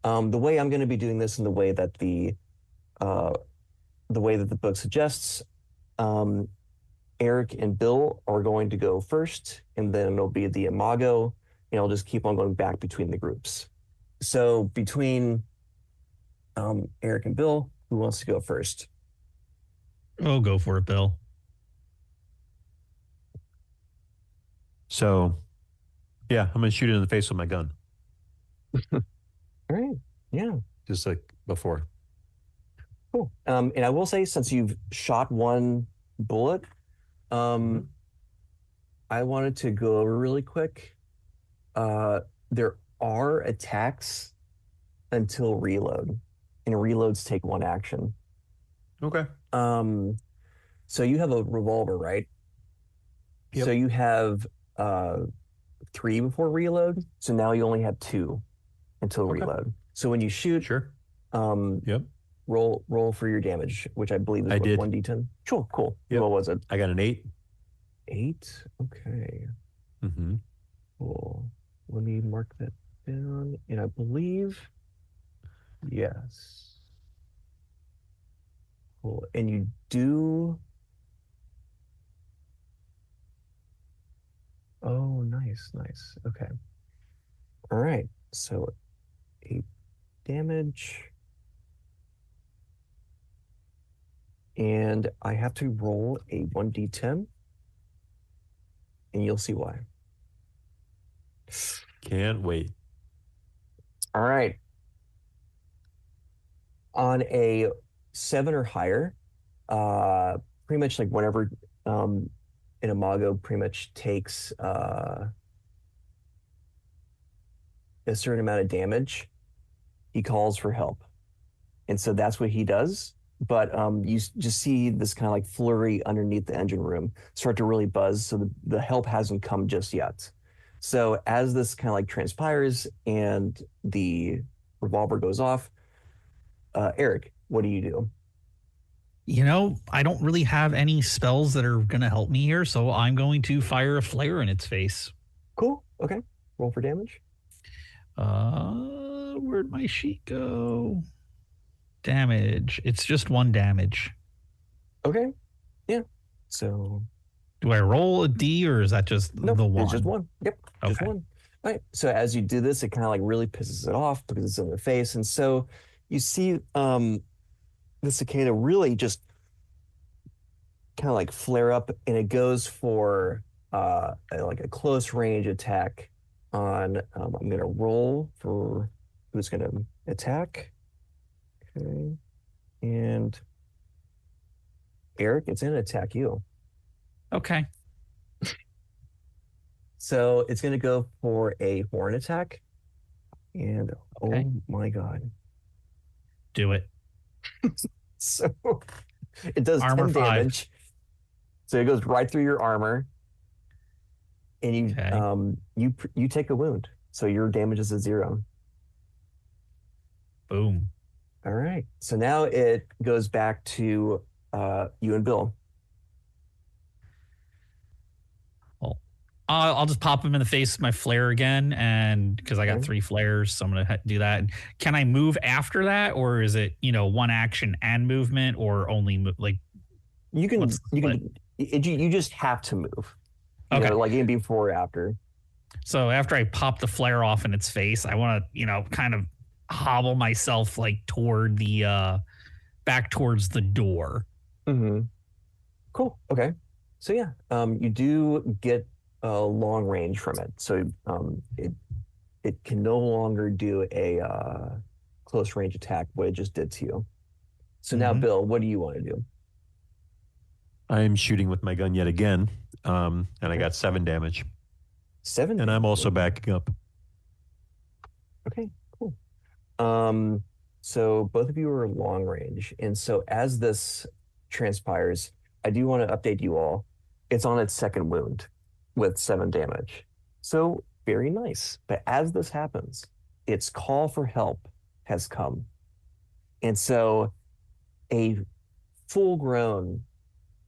the way I'm going to be doing this in the way that the book suggests, Eric and Bill are going to go first, and then it'll be the imago, and I'll just keep on going back between the groups. So between Eric and Bill, who wants to go first? Oh, go for it, Bill. So, yeah, I'm going to shoot it in the face with my gun. All right. Yeah. Just like before. Cool. And I will say, since you've shot 1 bullet, I wanted to go over really quick. There are attacks until reload, and reloads take 1 action. Okay. So you have a revolver, right? Yep. So you have 3 before reload. So now you only have 2 until reload. So when you shoot, Sure. Yep. roll for your damage, which I believe is I did. 1d10. Sure, cool. Yep. What was it? I got an 8. 8? Okay. Mm-hmm. Cool. Let me mark that down. And I believe, yes. Cool. And you do. Oh, nice. Okay. All right. So 8 damage. And I have to roll a 1d10. And you'll see why. Can't wait. All right. On a 7 or higher, pretty much like whenever an imago pretty much takes a certain amount of damage, he calls for help. And so that's what he does. But just see this kind of like flurry underneath the engine room start to really buzz. So the help hasn't come just yet. So as this kind of like transpires and the revolver goes off, Eric, what do you do? I don't really have any spells that are going to help me here, so I'm going to fire a flare in its face. Cool. Okay. Roll for damage. Where'd my sheet go? Damage. It's just 1 damage. Okay. Yeah. So do I roll a D or is that just the one? It's just 1. Yep. Okay. Just 1. All right. So as you do this, it kind of like really pisses it off because it's in the face. And so you see the cicada really just kind of like flare up, and it goes for like a close range attack on I'm gonna roll for who's gonna attack. Okay. And Eric, it's gonna attack you. Okay. So it's gonna go for a horn attack. And okay. Oh my god. Do it. So it does armor 10 damage. 5. So it goes right through your armor. And you take a wound. So your damage is a 0. Boom. All right. So now it goes back to you and Bill. Well, I'll just pop him in the face with my flare again, and because I got 3 flares, so I'm gonna do that. Can I move after that, or is it 1 action and movement, or only you just have to move. Okay. Like even before or after. So after I pop the flare off in its face, I want to kind of hobble myself toward the back towards the door. Mm-hmm. Cool. Okay. So yeah, you do get a long range from it. So it can no longer do a close range attack what it just did to you. So now, Bill, what do you want to do? I'm shooting with my gun yet again, and I got 7 damage. 7, and I'm also backing up. Okay, cool. So both of you are long range, and so as this transpires, I do want to update you all. It's on its 2nd wound with 7 damage. So very nice. But as this happens, its call for help has come, and so a full-grown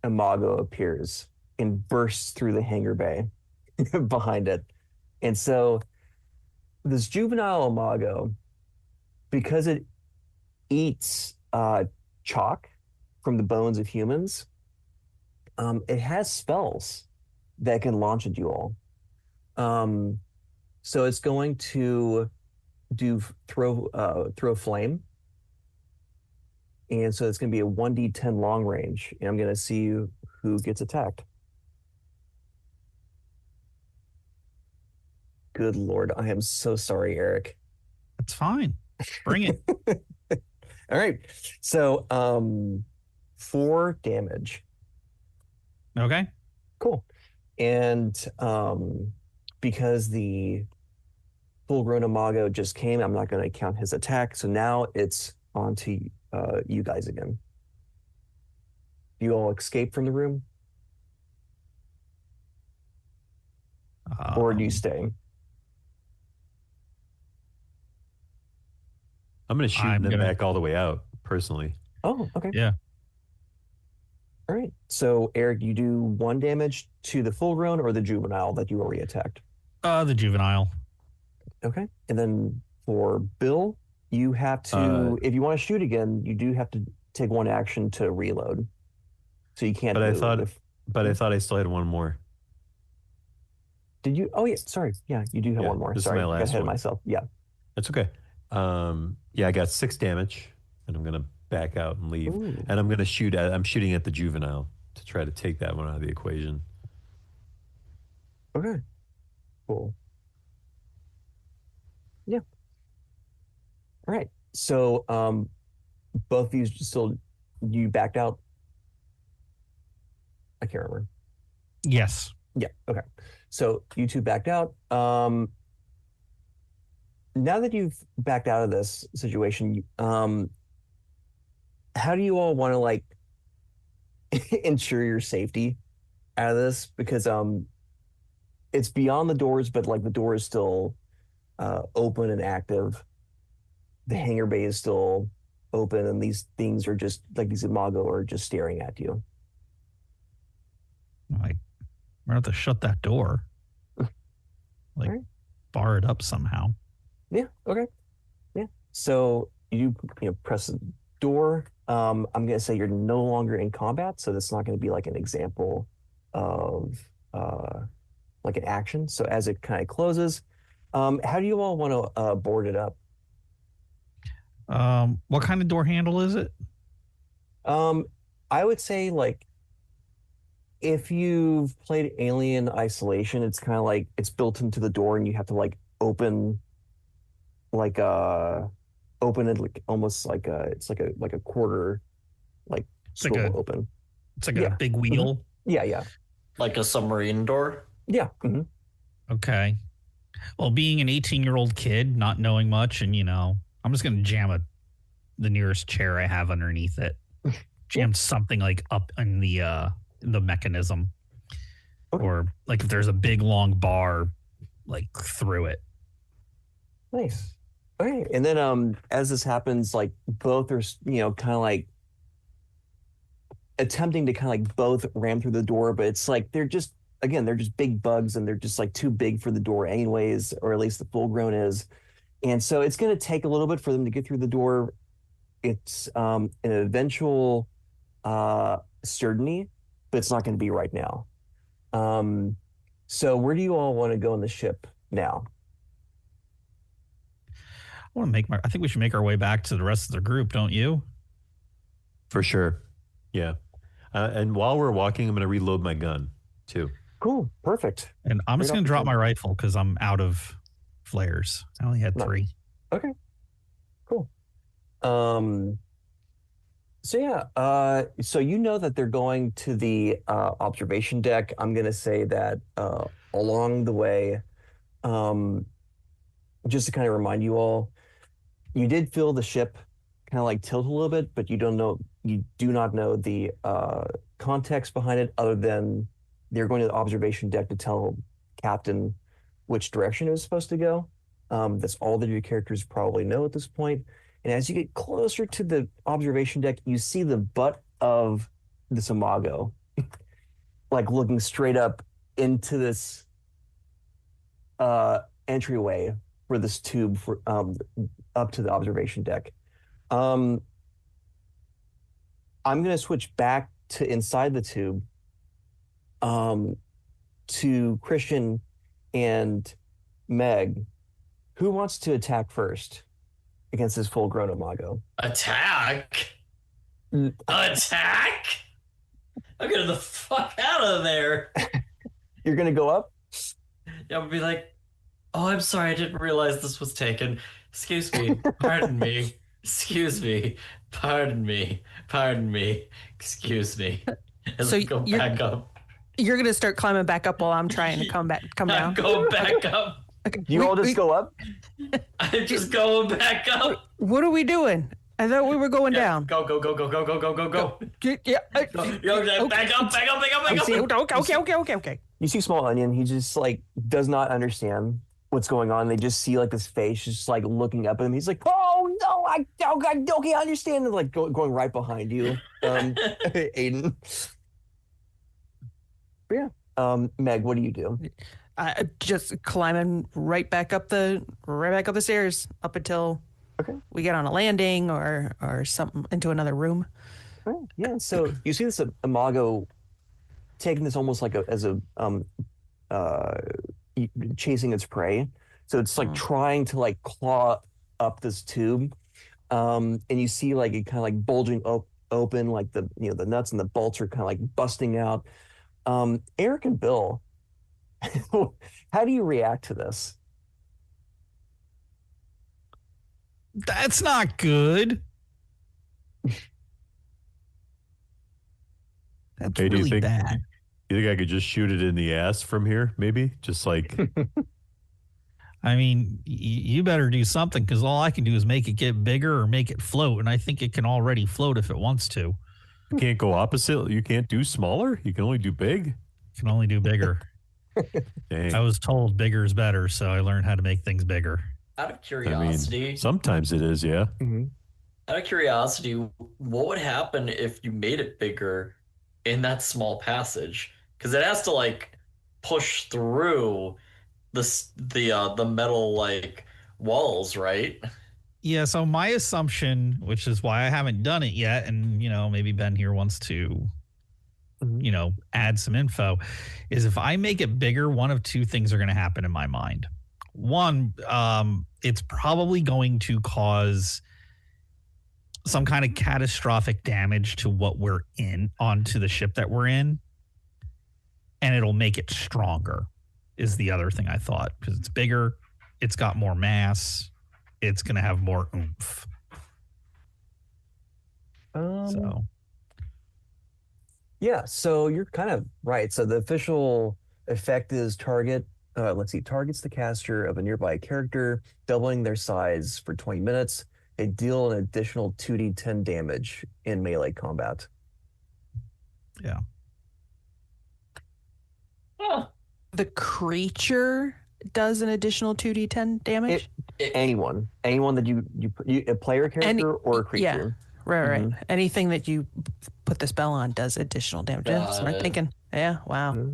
imago appears and bursts through the hangar bay behind it. And so this juvenile imago, because it eats chalk from the bones of humans, it has spells that can launch at you all. So it's going to do throw flame. And so it's going to be a 1d10 long range. And I'm going to see who gets attacked. Good Lord. I am so sorry, Eric. It's fine. Bring it. All right. So 4 damage. Okay. Cool. And because the full-grown imago just came, I'm not going to count his attack. So now it's on to you guys again. You all escape from the room? Or do you stay? I'm going to shoot them back all the way out, personally. Oh, okay. Yeah. All right. So, Eric, you do 1 damage to the full-grown or the juvenile that you already attacked? The juvenile. Okay. And then for Bill, you have to, if you want to shoot again, you do have to take 1 action to reload. So you can't. But I thought I still had 1 more. Did you? Oh yeah, sorry. Yeah, you do have 1 more. Sorry, I got ahead of myself. Yeah. That's okay. Yeah, I got 6 damage, and I'm gonna back out and leave. Ooh. And I'm shooting at the juvenile to try to take that one out of the equation. Okay. Cool. Yeah. All right. So both of you backed out? I can't remember. Yes. Yeah. Okay. So you 2 backed out. Now that you've backed out of this situation, how do you all want to like ensure your safety out of this? Because it's beyond the doors, but like the door is still open and active. The hangar bay is still open, and these things are just like these imago are just staring at you. Like, we're going to have to shut that door. Like, Right. bar it up somehow. Yeah. Okay. Yeah. So you press the door. I'm gonna say you're no longer in combat, so that's not gonna be like an example of like an action. So as it kind of closes, how do you all want to board it up? What kind of door handle is it? I would say like if you've played Alien Isolation, it's kind of like it's built into the door, and you have to like like open it like almost like it's like a quarter like It's like swivel open. It's like Yeah. a big wheel. Yeah. Like a submarine door. Yeah. Mhm. Okay. Well, being an 18-year-old kid, not knowing much, and I'm just gonna jam the nearest chair I have underneath it. Jam something like up in the mechanism, Okay. or like if there's a big long bar, like through it. Nice. Okay. And then as this happens, like both are kind of like attempting to kind of like both ram through the door, but it's like they're just big bugs, and they're just like too big for the door anyways, or at least the full grown is. And so it's going to take a little bit for them to get through the door. It's an eventual certainty, but it's not going to be right now. So where do you all want to go in the ship now? I think we should make our way back to the rest of the group, don't you? For sure. Yeah. And while we're walking, I'm going to reload my gun too. Cool. Perfect. And I'm just Right going off to the drop top. my rifle because I'm out of flares. I only had Nice. 3. Okay. Cool. So yeah, so you know that they're going to the observation deck. I'm gonna say that along the way, just to kind of remind you all, you did feel the ship kind of like tilt a little bit, but you do not know the context behind it, other than they're going to the observation deck to tell Captain which direction it was supposed to go. That's all that your characters probably know at this point. And as you get closer to the observation deck, you see the butt of this imago, like looking straight up into this entryway for this tube for up to the observation deck. I'm gonna switch back to inside the tube, to Christian and Meg. Who wants to attack first against this full-grown imago? Attack? Mm. Attack? I'm getting the fuck out of there. You're gonna go up? Yeah, I would be like, oh, I'm sorry, I didn't realize this was taken. Excuse me, pardon me. Excuse me, pardon me, pardon me, excuse me. And So let's go back up. You're gonna start climbing back up while I'm trying to come down. Go back up. Okay. You all just go up? I'm just going back up. What are we doing? I thought we were going down. Go. Yeah. Yo, back up. Okay. You see Small Onion, he just like does not understand what's going on. They just see like this face just like looking up at him. He's like, oh no, I understand. And like going right behind you, Aiden. But yeah, Meg, what do you do? Just climbing right back up the stairs up until we get on a landing or something into another room. Oh, yeah, so you see this imago taking this almost like chasing its prey. So it's like trying to like claw up this tube, and you see like it kind of like bulging open, like the nuts and the bolts are kind of like busting out. Eric and Bill, how do you react to this? That's not good. That's Hey, really bad. You think I could just shoot it in the ass from here? Maybe just like I mean, you better do something because all I can do is make it get bigger or make it float, and I think it can already float if it wants to. You can't go opposite. You can't do smaller. You can only do big. You can only do bigger. Dang. I was told bigger is better, so I learned how to make things bigger. Out of curiosity, I mean, sometimes it is, yeah. Mm-hmm. Out of curiosity, what would happen if you made it bigger in that small passage? Because it has to like push through the metal like walls, right? Yeah, so my assumption, which is why I haven't done it yet, and maybe Ben here wants to add some info, is if I make it bigger, one of two things are going to happen in my mind. One, it's probably going to cause some kind of catastrophic damage to what we're in, onto the ship that we're in, and it'll make it stronger, is the other thing I thought, because it's bigger, it's got more mass, it's going to have more oomph. Yeah, so you're kind of right. So the official effect is targets the caster of a nearby character, doubling their size for 20 minutes. They deal an additional 2d10 damage in melee combat. Yeah. Huh. The creature does an additional 2d10 damage? Anyone that you a player character or a creature. Yeah. Right. Anything that you put the spell on does additional damage. That's what I'm thinking. Yeah, wow.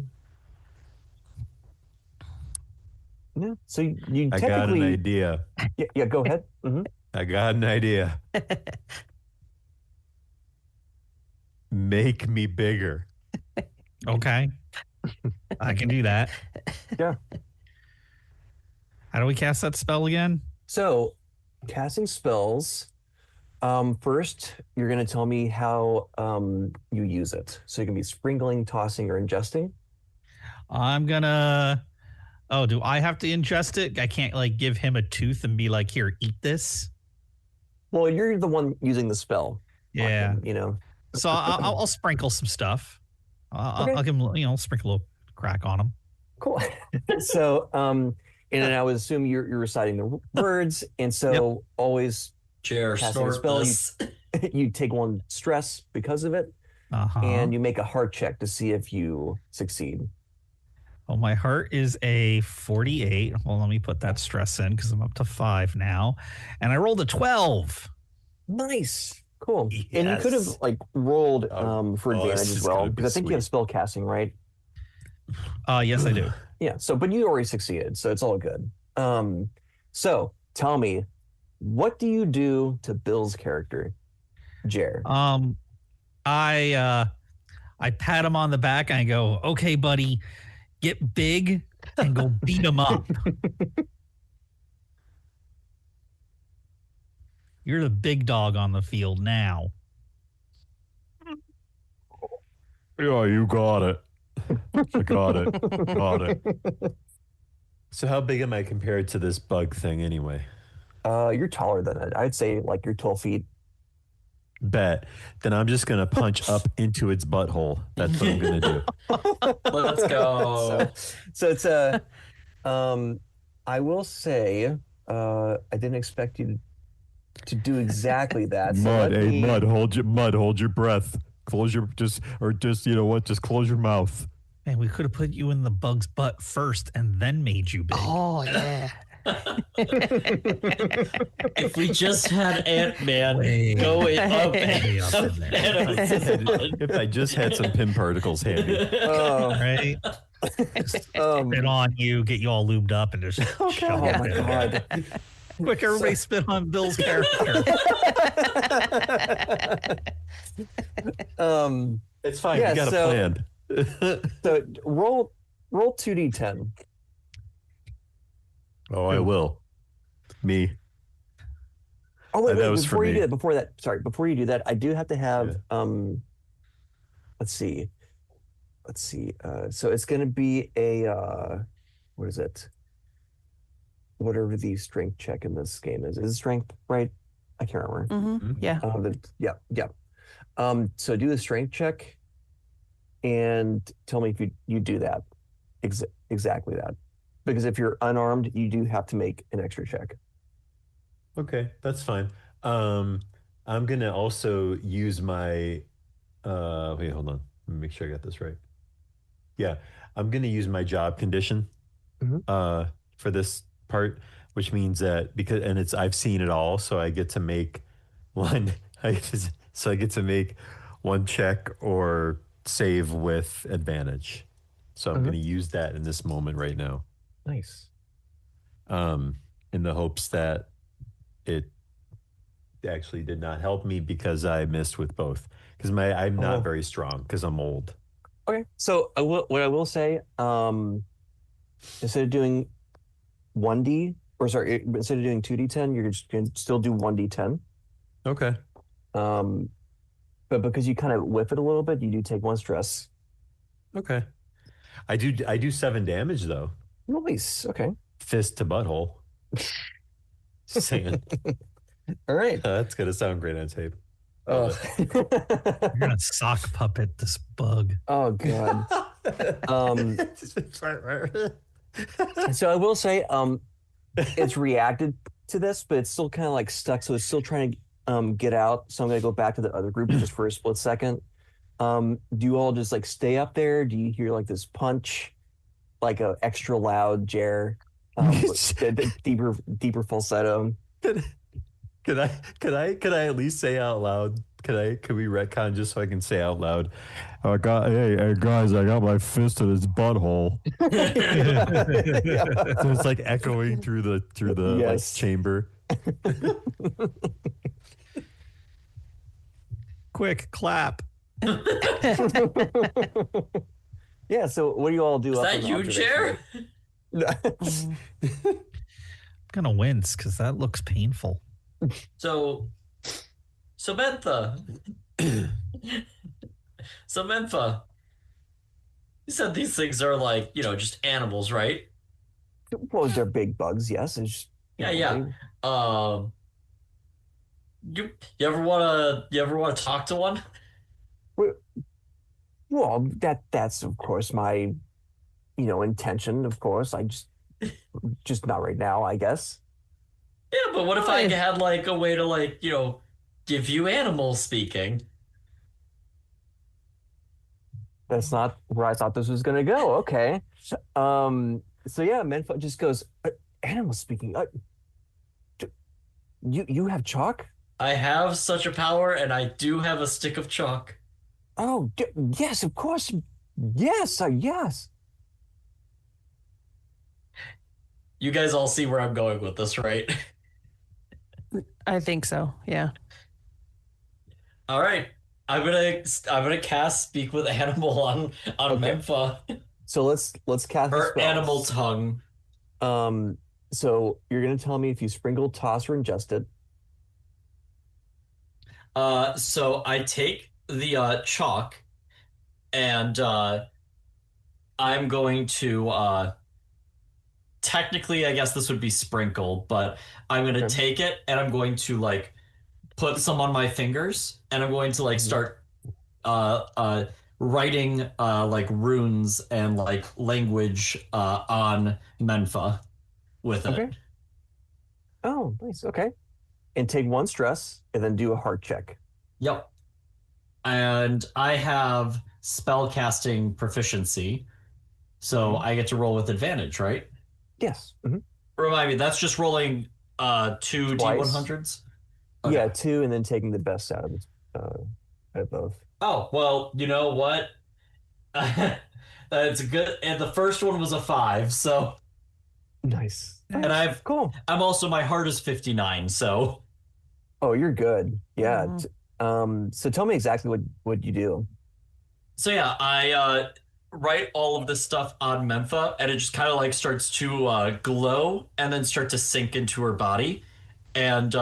Yeah. So you I technically... got an idea. Yeah, go ahead. I got an idea. Make me bigger. Okay. I can do that. Yeah. How do we cast that spell again? So, casting spells, first, you're going to tell me how you use it. So you can be sprinkling, tossing, or ingesting. I'm going to... Oh, do I have to ingest it? I can't, give him a tooth and be like, here, eat this? Well, you're the one using the spell. Yeah. Often, So I'll sprinkle some stuff. Okay. I'll give him, sprinkle a little crack on him. Cool. So, and then I would assume you're reciting the words, and so always Chair, casting a spell, you take one stress because of it, and you make a heart check to see if you succeed. Oh, my heart is a 48. Well, let me put that stress in because I'm up to 5 now. And I rolled a 12. Nice. Cool. Yes. And you could have rolled for advantage this as is well, gonna be because I think you have spell casting, right? Yes, I do. Yeah. So, but you already succeeded, so it's all good. So tell me, what do you do to Bill's character, Jer? I pat him on the back and I go, okay, buddy, get big and go beat him up. You're the big dog on the field now. Yeah, you got it. I got it. Got it. So how big am I compared to this bug thing anyway? You're taller than it. I'd say you're 12 feet. Bet. Then I'm just going to punch up into its butthole. That's what I'm going to do. Let's go. So it's I will say, I didn't expect you to do exactly that. Mud, hold your breath. Close your, just close your mouth. Man, we could have put you in the bug's butt first and then made you big. Oh, yeah. If we just had Ant-Man going up and If I just had some pin particles handy. Right? Spit on you, get you all lubed up, and just shove it Oh my in. god. Quick, everybody spit on Bill's character. It's fine. Yeah, We got a plan. So roll 2d10. Oh, I will. Me. Oh wait, That was for before you me. do that, before you do that, I do have to have let's see. So it's gonna be a what is it? Whatever the strength check in this game is. Is it strength, right? I can't remember. Mm-hmm. Yeah. Yeah. So do the strength check and tell me if you do that. Exactly that. because if you're unarmed, you do have to make an extra check. Okay, that's fine. I'm gonna also use my wait, hold on. Let me make sure I got this right. Yeah, I'm gonna use my job condition for this part, which means that I've seen it all, so I get to make one so I get to make one check or save with advantage. So I'm gonna use that in this moment right now. Nice. In the hopes that it actually did not help me because I missed with both. Because I'm not very strong because I'm old. Okay, so what I will say, instead of doing 1D, instead of doing 2d10, you're just going to still do 1d10. Okay. But because you kind of whiff it a little bit, you do take 1 stress. Okay. I do 7 damage though. Nice. Okay. Fist to butthole. Just saying. All right. That's gonna sound great on tape. You're gonna sock puppet this bug. Oh god. So I will say, it's reacted to this, but it's still kind of like stuck. So it's still trying to get out. So I'm gonna go back to the other group just for a split second. Do you all just like stay up there? Do you hear like this punch, like a extra loud Jer, deeper falsetto? Could I at least say out loud? Could we retcon just so I can say out loud? Hey guys, I got my fist in his butthole. So it's like echoing through the like chamber. Quick clap. Yeah, so what do you all do? Is up that in the you, Jer? observation? I'm gonna wince because that looks painful. So Mentha. So Mentha, you said these things are like, just animals, right? Well, they're big bugs, yes. It's just, Yeah. You ever wanna talk to one? Well, that's of course my, intention. Of course, I just not right now, I guess. Yeah, but what if I had like a way to like, give you animal speaking? That's not where I thought this was gonna go. Okay. So yeah, Menfa just goes, animal speaking. You have chalk? I have such a power, and I do have a stick of chalk. Oh, yes, of course. Yes, yes. You guys all see where I'm going with this, right? I think so. Yeah. All right. I'm gonna cast Speak with Animal on Mempha. So let's cast the Or spell. Animal Tongue. So you're gonna tell me if you sprinkle, toss, or ingest it. So I take the chalk, and I'm going to technically, I guess this would be sprinkle, but I'm gonna take it and I'm going to like put some on my fingers, and I'm going to like start writing like runes and like language on Menfa with it. Okay. Oh, nice. Okay. And take 1 stress and then do a heart check. Yep. And I have spell casting proficiency, so I get to roll with advantage, right? Yes. Mm-hmm. Remind me, that's just rolling 2 D100s? Okay. Yeah, 2 and then taking the best out of both. Oh, well, you know what? It's good. And the first one was a 5, so. Nice. And I'm also, my heart is 59, so. Oh, you're good. Yeah. So tell me exactly what you do. So yeah, I write all of this stuff on Mempha, and it just kind of like starts to glow and then start to sink into her body. And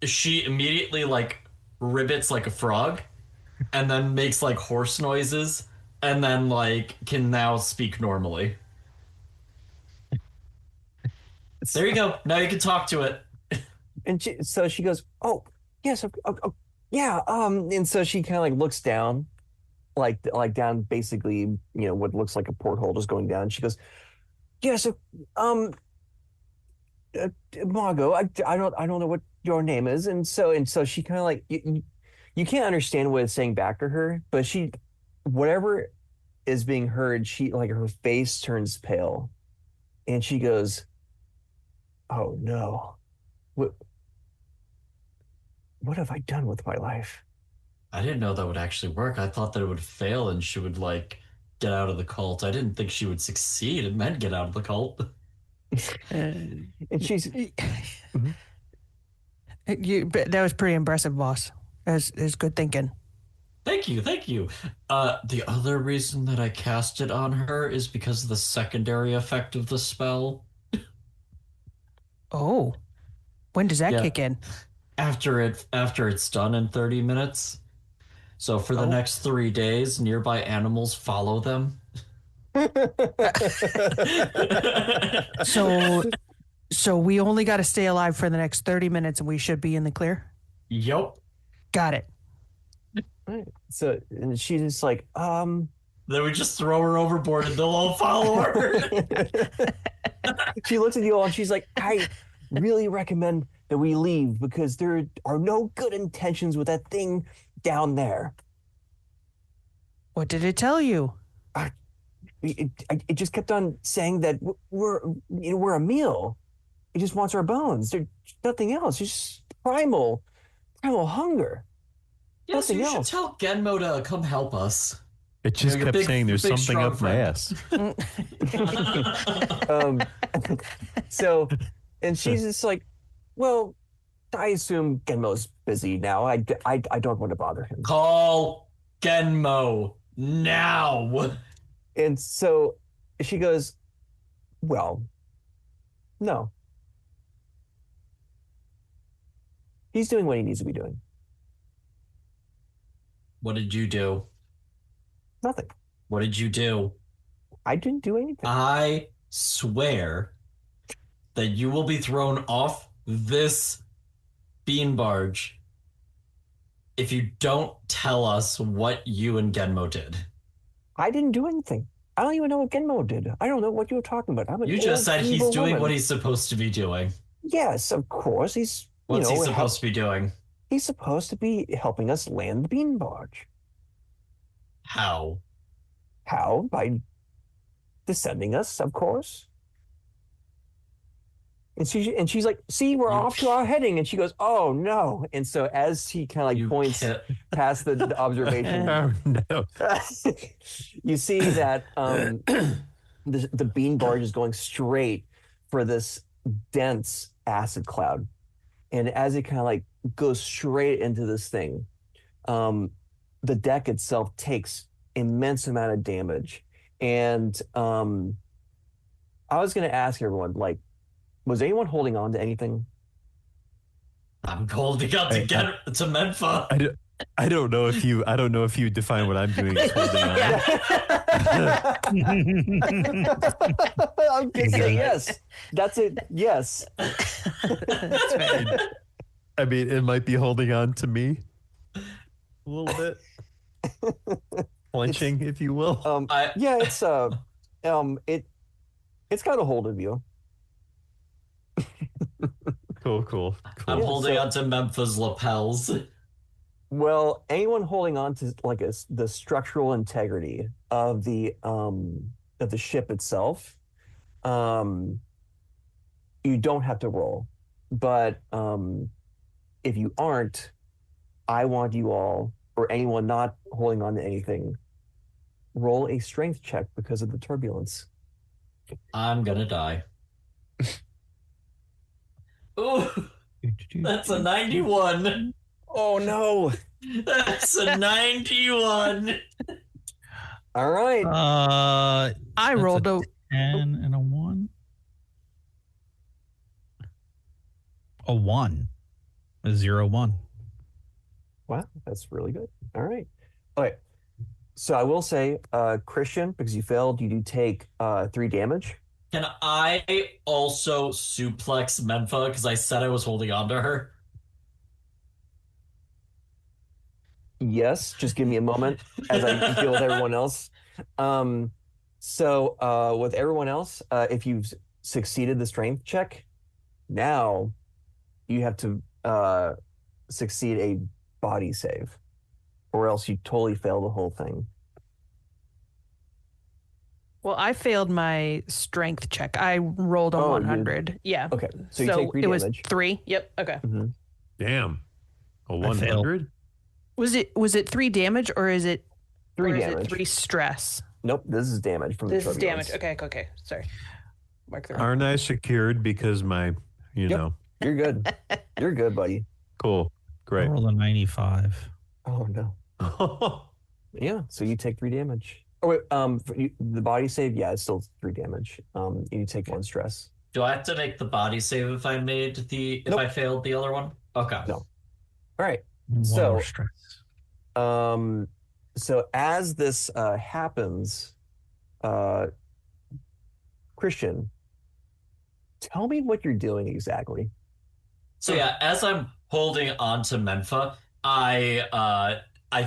she immediately like ribbits like a frog and then makes like horse noises and then like can now speak normally. There you go. Now you can talk to it. And so she goes, oh, yes, yeah. And so she kind of like looks down, like down basically, what looks like a porthole just going down. She goes, Yeah, so Margot, I don't know what your name is, and so she kind of like you can't understand what it's saying back to her, but she whatever is being heard, she like her face turns pale, and she goes, "Oh no, what what have I done with my life?" I didn't know that would actually work. I thought that it would fail and she would like get out of the cult. I didn't think she would succeed and then get out of the cult. And she's Mhm. But that was pretty impressive, boss. That's good thinking. Thank you, thank you. The other reason that I cast it on her is because of the secondary effect of the spell. Oh, when does that Yeah. kick in? After it's done in 30 minutes. So for the next 3 days, nearby animals follow them. So we only got to stay alive for the next 30 minutes, and we should be in the clear. Yup. Got it. Right. So and she's just like, Then we just throw her overboard and they'll all follow her. she looks at you all and she's like, I really recommend that we leave because there are no good intentions with that thing down there. What did it tell you? It just kept on saying that we're a meal. It just wants our bones. There's nothing else. It's just primal hunger. Yeah, so Nothing you should else. tell Genmo to come help us. It just You're a kept big- saying there's big, something strong up my friend. ass. Um, so, and she's just like, well, I assume Genmo's busy now. I don't want to bother him. Call Genmo now. And so she goes, well, no. He's doing what he needs to be doing. What did you do? Nothing. What did you do? I didn't do anything. I swear that you will be thrown off this bean barge if you don't tell us what you and Genmo did. I didn't do anything. I don't even know what Genmo did. I don't know what you were talking about. I'm an You just old, said he's evil doing woman. what he's supposed to be doing. Yes, of course. He's What's he help- supposed to be doing? He's supposed to be helping us land the bean barge. How? How? By descending us, of course. And she's like, see, we're off to our heading. And she goes, oh no. And so as he kind of like You points can't- past the observation, Oh no. you see that the bean barge is going straight for this dense acid cloud. And as it kind of like goes straight into this thing, the deck itself takes immense amount of damage. And I was going to ask everyone, like, was anyone holding on to anything? I'm holding out to get to Menfa. I don't know if you define what I'm doing as holding on. I'm gonna say yes. That's it. Yes. That's right. I mean, it might be holding on to me a little bit, clenching, if you will. Yeah, it's it's got a hold of you. Cool. I'm Yeah, holding so- on to Mempha's lapels. Well, anyone holding on to like the structural integrity of the ship itself, you don't have to roll. But if you aren't, I want you all, or anyone not holding on to anything, roll a strength check because of the turbulence. I'm gonna die. Ooh, that's a 91. Oh no! That's a 91. All right. I That's rolled a 10 and a 1. A 1. A 0-1. Wow, that's really good. All right. Okay. So I will say, Christian, because you failed, you do take 3 damage. Can I also suplex Menfa because I said I was holding on to her? Yes, just give me a moment as I deal with everyone else. So with everyone else, if you've succeeded the strength check, now you have to succeed a body save, or else you totally fail the whole thing. Well, I failed my strength check. I rolled a 100. Yeah. Okay, so you take 3 it was damage. 3. Yep. Okay. Damn. A I failed. 100? Was it 3 damage or is it 3 damage. Is it 3 stress? Nope, this is damage from the This is turbulence. damage. Okay. Sorry. Mark the Aren't I secured because my, you Yep. know. You're good. You're good, buddy. Cool. I Great. rolled a 95. Oh no. Yeah, so you take 3 damage. Oh wait, the body save, yeah, it's still 3 damage. You take 1 stress. Do I have to make the body save if I failed the other one? Okay. No. All right. One So, more stress. So as this happens, Christian, tell me what you're doing exactly. So yeah, as I'm holding on to Menfa, I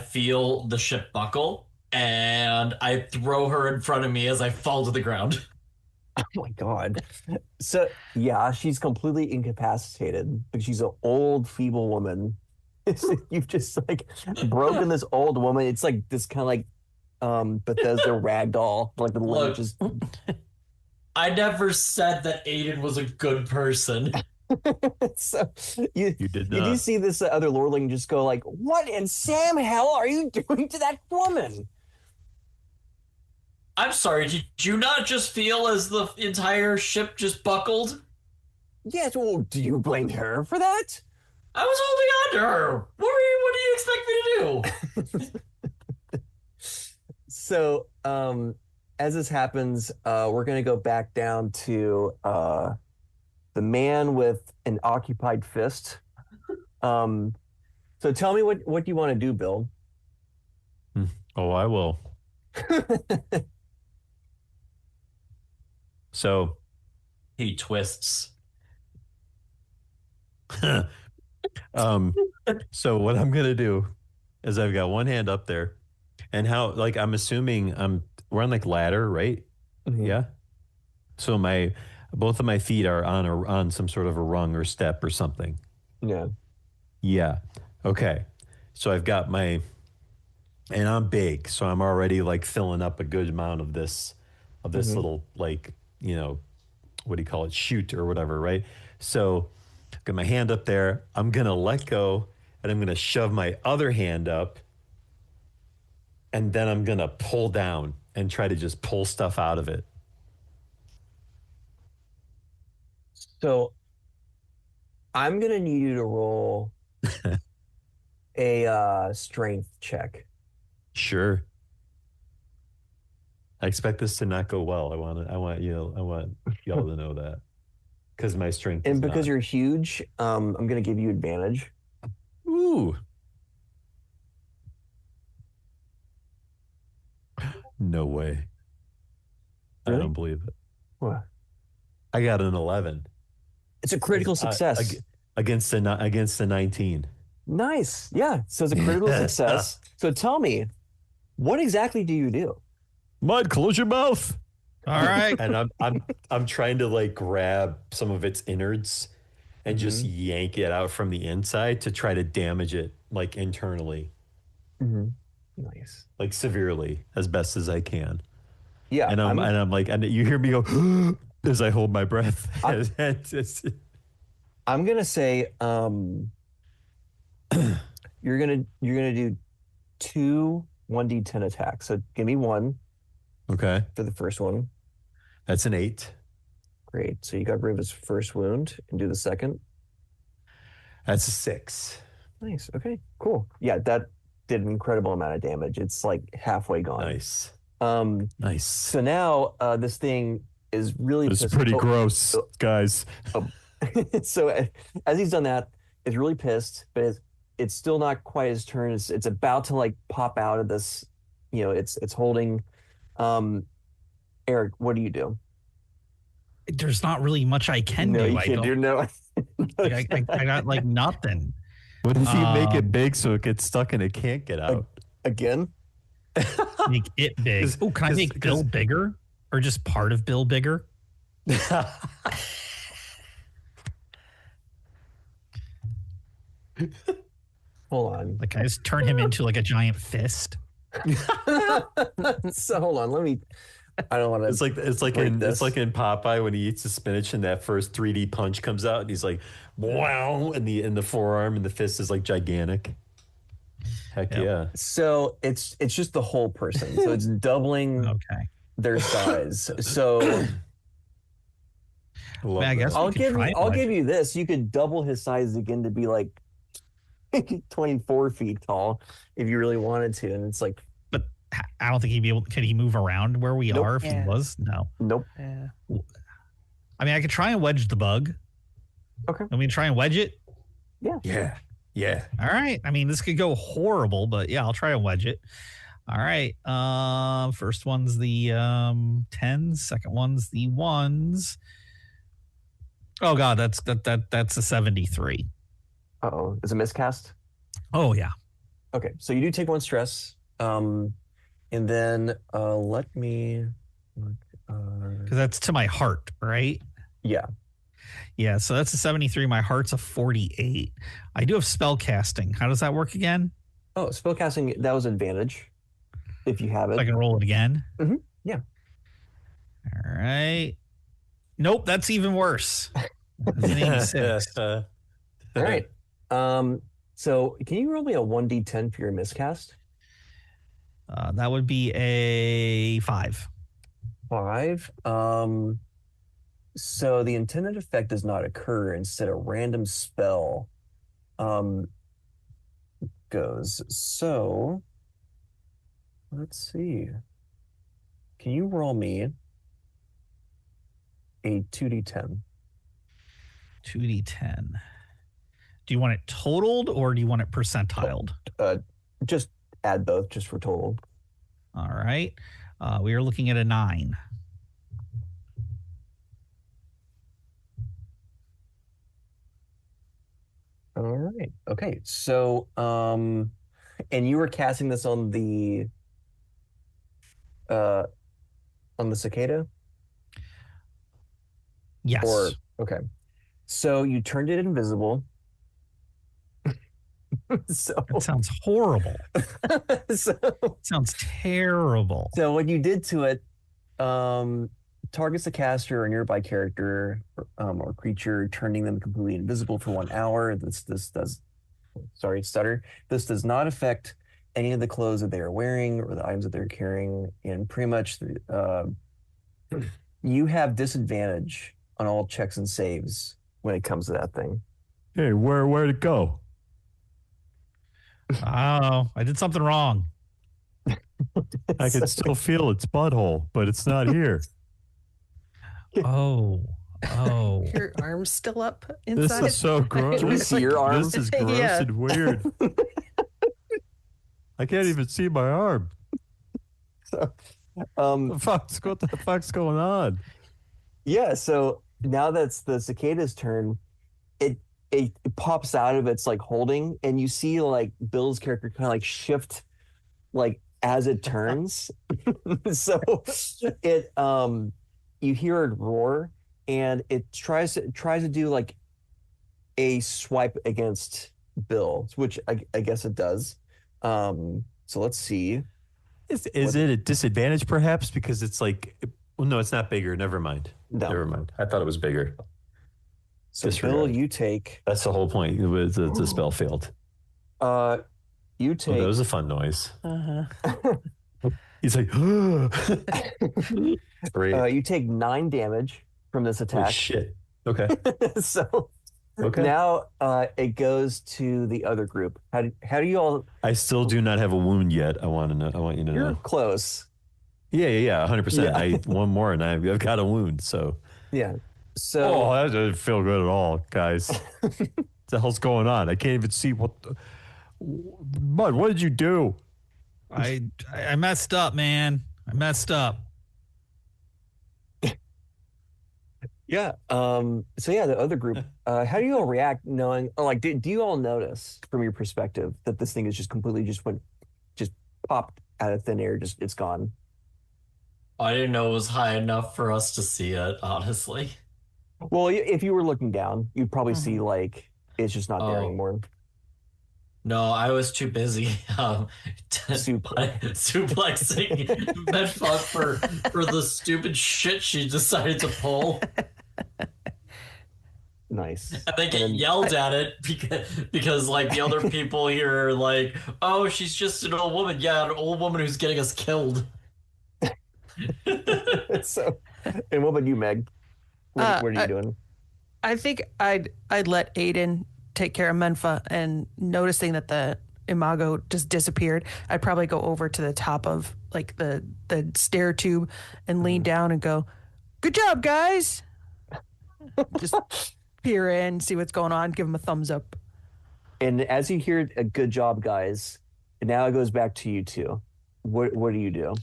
feel the ship buckle and I throw her in front of me as I fall to the ground. Oh my God. So yeah, she's completely incapacitated, but she's an old, feeble woman. You've just like broken this old woman. It's like this kind of like Bethesda ragdoll, like the leg Look, just. I never said that Aiden was a good person. So you did you not. do see this other lordling just go like, "What in Sam hell are you doing to that woman?" I'm sorry, did you not just feel as the entire ship just buckled? Yes. Well, do you blame her for that? I was holding on to her. What do you expect me to do? So, as this happens, we're gonna go back down to the man with an occupied fist. So tell me what you want to do, Bill. Oh, I will. So, He twists. so what I'm gonna do is I've got one hand up there, and how like I'm assuming we're on like ladder, right? Mhm. Yeah. So both of my feet are on some sort of a rung or step or something. Yeah. Yeah. Okay. So I've got and I'm big, so I'm already like filling up a good amount of this Mhm. little like, what do you call it? Chute or whatever, right? So got my hand up there. I'm going to let go and I'm going to shove my other hand up, and then I'm going to pull down and try to just pull stuff out of it. So I'm gonna need you to roll a strength check. Sure. I expect this to not go well. I want y'all to know that. Because my strength And is because not. you're huge, I'm gonna give you advantage. Ooh. No way. I Really? don't believe it. What? I got an 11 It's a critical success. against the 19. Nice. Yeah. So it's a critical success. So tell me, what exactly do you do? Mud, close your mouth. All right. And I'm trying to like grab some of its innards and just yank it out from the inside to try to damage it like internally, Nice. like severely as best as I can. Yeah. And I'm like, and you hear me go as I hold my breath. I'm gonna say you're gonna do 2 1d10 attacks. So give me 1 Okay, for the first one. that's an 8. Great. So you got rid of his first wound and do the second. That's a 6. Nice. Okay. Cool. Yeah, that did an incredible amount of damage. It's like halfway gone. Nice. Nice. So So now this thing is really it's pissed. pretty gross, guys. So as he's done that, it's really pissed, but it's still not quite his turn. It's about to like pop out of this. It's holding. Eric, what do you do? There's not really much I can No, do. you I can't don't. do no. Like, I got like nothing. What if you make it big so it gets stuck and it can't get out? Again? Make it big. Oh, can I make Bill bigger? or just part of Bill bigger? Hold on. Like I just turn him into like a giant fist. So hold on. Let me. I don't want to. It's like this. in Popeye when he eats the spinach and that first 3D punch comes out and he's like, wow, and the forearm and the fist is like gigantic. Heck yeah. So it's just the whole person. So it's doubling their size. So I guess I'll give you this. You could double his size again to be like 24 feet tall if you really wanted to. And it's like, but I don't think he'd be able. Could he move around where we are if he was? No. Nope. Yeah. I mean, I could try and wedge the bug. Okay. I mean, try and wedge it. Yeah. Yeah. All right. I mean, this could go horrible, but yeah, I'll try and wedge it. All right. First one's the 10s. Second one's the 1s. Oh God, that's a 73. Uh-oh. Is it miscast? Oh yeah. Okay. So you do take 1 stress. And then let me look. Because that's to my heart, right? Yeah. Yeah, so that's a 73. My heart's a 48. I do have spell casting. How does that work again? Oh, spellcasting, that was advantage if you have it. So I can roll it again? Mm-hmm. Yeah. All right. Nope, that's even worse. That's an 86. All right. So can you roll me a 1d10 for your miscast? That would be a 5. 5. So the intended effect does not occur. Instead, a random spell goes. So let's see. Can you roll me a 2d10? 2d10. Do you want it totaled or do you want it percentiled? Just add both, just for total. All right. We are looking at a 9. All right. Okay. So, and you were casting this on the cicada? Yes. Or okay. So you turned it invisible. So that sounds horrible. Sounds terrible. So what you did to it targets the caster or nearby character or creature, turning them completely invisible for 1 hour. This does not affect any of the clothes that they are wearing or the items that they're carrying, and pretty much you have disadvantage on all checks and saves when it comes to that thing. Hey, where'd it go? Oh, I did something wrong. I can still feel its butthole, but it's not here. Oh. Your arm's still up inside. This is so gross. Can we see your arm? This is gross and weird. I can't even see my arm. So, what the fuck's going on? Yeah, so now that's the cicada's turn, it pops out of its like holding, and you see like Bill's character kind of like shift like as it turns. So it you hear it roar, and it tries to do like a swipe against Bill, which I guess it does. So let's see. Is it a disadvantage perhaps because it's like, well, no, it's not bigger. Never mind. No. Never mind. I thought it was bigger. So Disregard. Bill, you take. That's the whole point. It was the spell failed. You take. Oh, that was a fun noise. Uh-huh. He's like, great. You take 9 damage from this attack. Oh, shit. Okay. So Okay. now it goes to the other group. How do you all? I still do not have a wound yet. I want you to You're know. close. Yeah, 100%. Yeah. I one more and I've got a wound. So. Yeah. So That doesn't feel good at all, guys. What the hell's going on? I can't even see what. Bud, what did you do? I messed up, man. I messed up. yeah. So yeah, the other group. How do you all react knowing? Or like, do you all notice from your perspective that this thing is just completely just popped out of thin air? Just it's gone. I didn't know it was high enough for us to see it, honestly. Well, if you were looking down, you'd probably see Mhm. like it's just not there Oh. anymore. No, I was too busy suplexing Medfuck for the stupid shit she decided to pull. Nice. And they get yelled at it because like the other people here are like, oh, she's just an old woman. Yeah, an old woman who's getting us killed. So, and what about you, Meg? What are you doing? I think I'd let Aiden take care of Menfa, and noticing that the imago just disappeared, I'd probably go over to the top of like the stair tube and lean down and go, "Good job, guys!" Just peer in, see what's going on, give him a thumbs up. And as you hear a good job, guys, and now it goes back to you two. What do you do?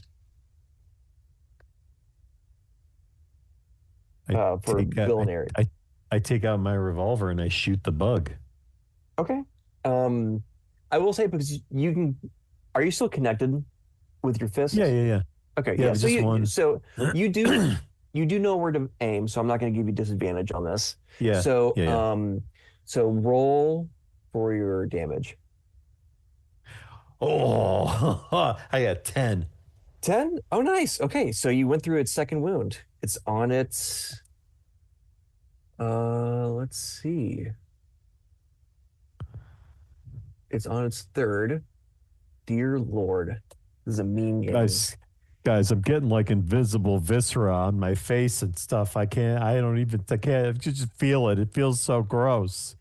For Bill and Eric. I take out my revolver and I shoot the bug. Okay. I will say, because you can. Are you still connected with your fist? Yeah. Okay. Yeah, Yeah. So just one. you do you do know where to aim. So I'm not going to give you disadvantage on this. Yeah. So yeah. So roll for your damage. Oh, I got 10. 10? Oh, nice. Okay, so you went through its second wound. It's on its let's see. It's on its third. Dear Lord. This is a mean game. Guys, I'm getting like invisible viscera on my face and stuff. I can't just feel it. It feels so gross.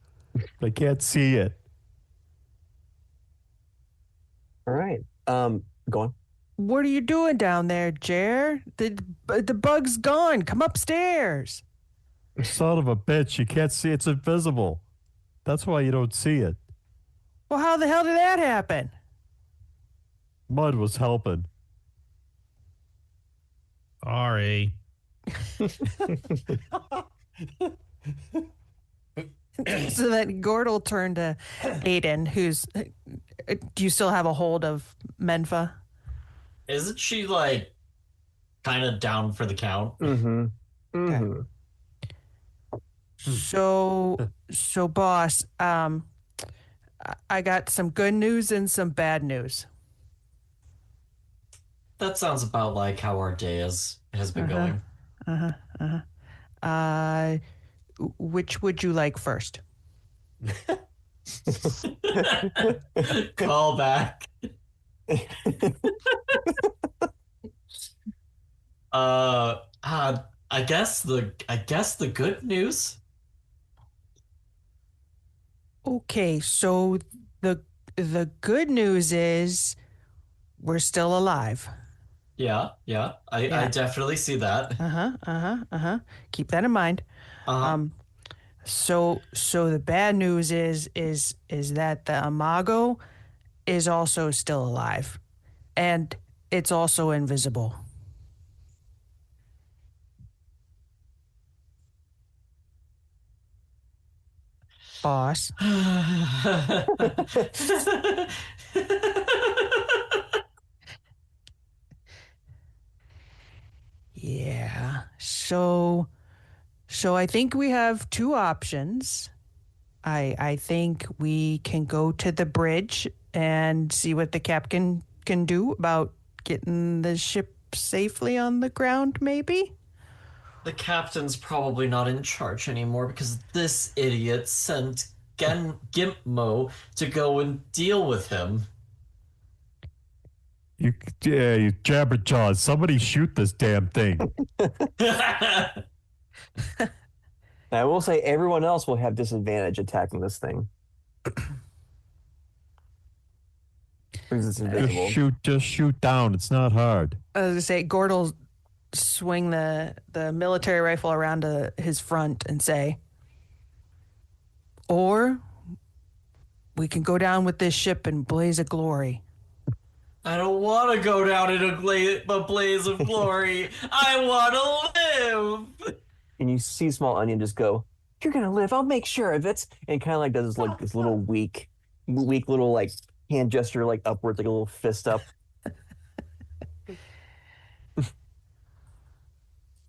I can't see it. All right. Go on. What are you doing down there, Jer? The bug's gone. Come upstairs. Son of a bitch, you can't see it's invisible. That's why you don't see it. Well, how the hell did that happen? Mud was helping. Sorry. So then Gord will turn to Aiden, who's. Do you still have a hold of Menfa? Isn't she like kind of down for the count? Mm-hmm. Mm-hmm. Okay. So boss, I got some good news and some bad news. That sounds about like how our day has been going. Which would you like first? Call back. I guess the good news. Okay, so the good news is we're still alive. Yeah. I definitely see that. Keep that in mind. So the bad news is that the imago is also still alive, and it's also invisible. Boss. Yeah. So I think we have two options. I think we can go to the bridge and see what the captain can do about getting the ship safely on the ground, maybe? The captain's probably not in charge anymore because this idiot sent Gimmo to go and deal with him. You jabberjaws. Somebody shoot this damn thing. I will say everyone else will have disadvantage attacking this thing. Because it's invisible. Just shoot down. It's not hard. I was gonna say, Gord will swing the military rifle around to his front and say, or we can go down with this ship and blaze of glory. I don't want to go down in a blaze of glory. I want to live. And you see Small Onion just go, "You're gonna live. I'll make sure of it." And kind of like does this little weak little like hand gesture like upwards, like a little fist up.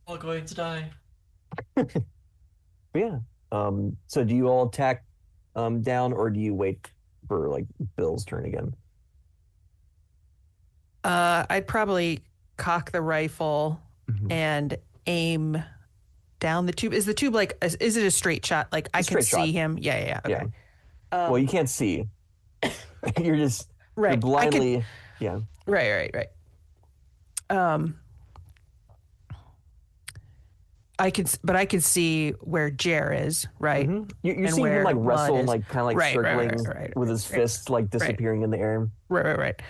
all going to die. Yeah. So do you all attack down, or do you wait for like Bill's turn again? I'd probably cock the rifle and aim down the tube. Is the tube like? Is it a straight shot? Like I can see him? Yeah. Okay. Well, you can't see. You're just right. You're blindly. Yeah. Right. I can see where Jer is, right? You're seeing him like wrestle, like kind of like circling with his fists, like disappearing in the air. Right.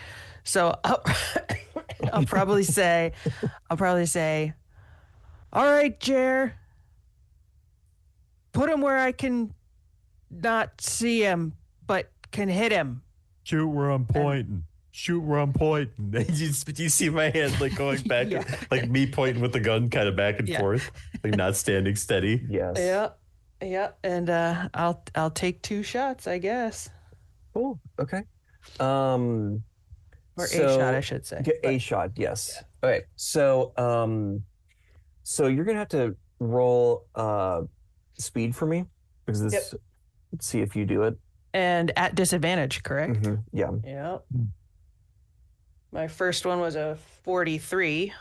So I'll probably say, all right, Jer, put him where I can not see him, but can hit him. Shoot where I'm pointing. Shoot where I'm pointing. You see my hand like going back, like me pointing with the gun kind of back and forth, like not standing steady. Yes. Yeah. And I'll take 2 shots, I guess. Cool. Okay. Or a shot, I should say. A shot, yes. All right. So so you're gonna have to roll speed for me because this. Let's see if you do it. And at disadvantage, correct? Yeah. Yep. My first one was a 43.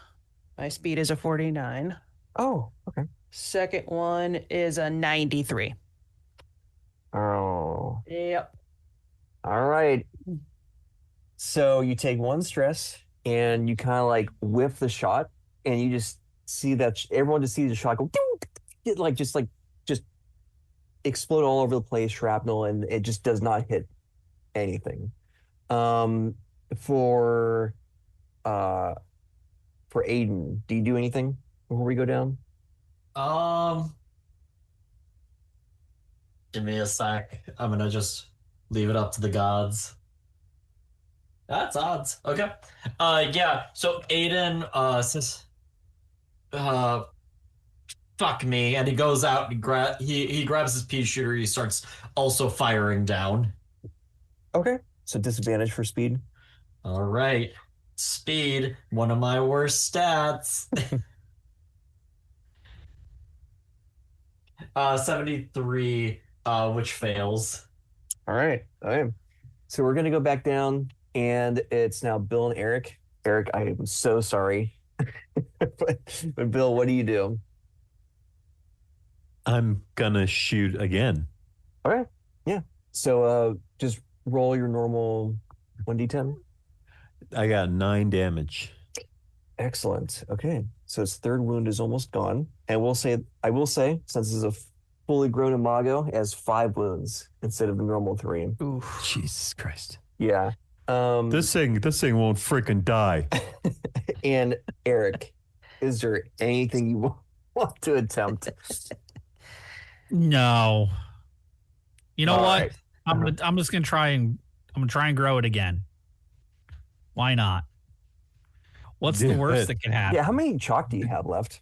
My speed is a 49. Oh, okay. Second one is a 93. Oh. Yep. All right. So you take 1 stress and you kind of like whiff the shot, and you just see that everyone just sees the shot go just explode all over the place, shrapnel, and it just does not hit anything. For Aiden, do you do anything before we go down? Give me a sec. I'm gonna just leave it up to the gods. That's odds. Okay. Yeah. So Aiden says, fuck me, and he goes out and he grabs his pea shooter. He starts also firing down. Okay. So disadvantage for speed. All right. Speed, one of my worst stats. 73, which fails. All right. So we're gonna go back down, and it's now Bill and Eric. Eric, I am so sorry. but Bill, what do you do? I'm gonna shoot again. All right. Yeah. So just roll your normal 1d10. I got 9 damage. Excellent. Okay. So his 3rd wound is almost gone. And I will say, since this is a fully grown imago, it has 5 wounds instead of the normal 3. Ooh, Jesus Christ. Yeah. This thing won't freaking die. And Eric, is there anything you want to attempt? No. You know what? Right. I'm just gonna try and grow it again. Why not? What's the worst that can happen? Yeah, how many chalk do you have left?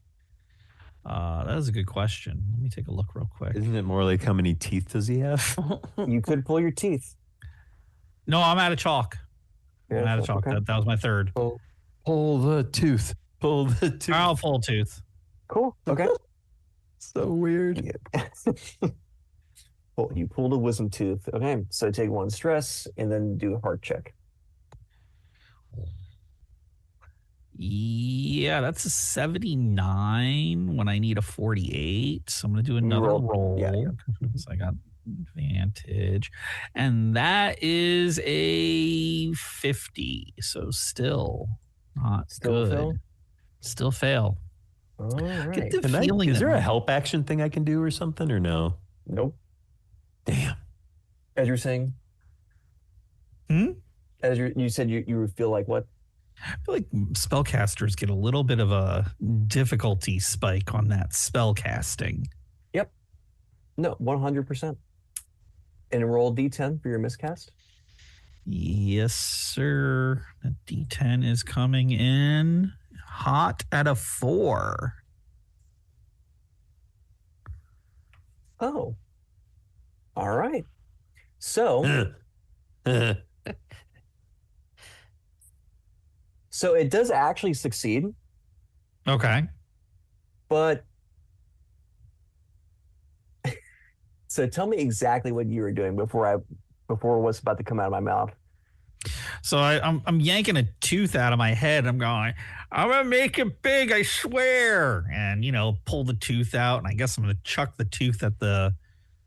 That is a good question. Let me take a look real quick. Isn't it more like how many teeth does he have? You could pull your teeth. No, I'm out of chalk. Yeah, I'm out of chalk. okay. That was my 3rd. Pull the tooth. Pull the tooth. I'll full tooth. Cool. Okay. So weird. Well, you pulled a wisdom tooth. Okay. So take 1 stress and then do a heart check. Yeah, that's a 79 when I need a 48. So I'm going to do another roll. Yeah. So I got advantage. And that is a 50. So still not good. Fail? Still fail. All right. Get the feeling. Is there a help action thing I can do or something or no? Nope. Damn. As you're saying? As you said you feel like what? I feel like spellcasters get a little bit of a difficulty spike on that spell casting. Yep. No, 100%. And roll D10 for your miscast. Yes, sir. The D10 is coming in hot at a 4. Oh. All right. So so it does actually succeed. Okay. But so tell me exactly what you were doing before what's about to come out of my mouth. So I'm yanking a tooth out of my head. I'm going, I'm gonna make it big, I swear. And pull the tooth out, and I guess I'm gonna chuck the tooth at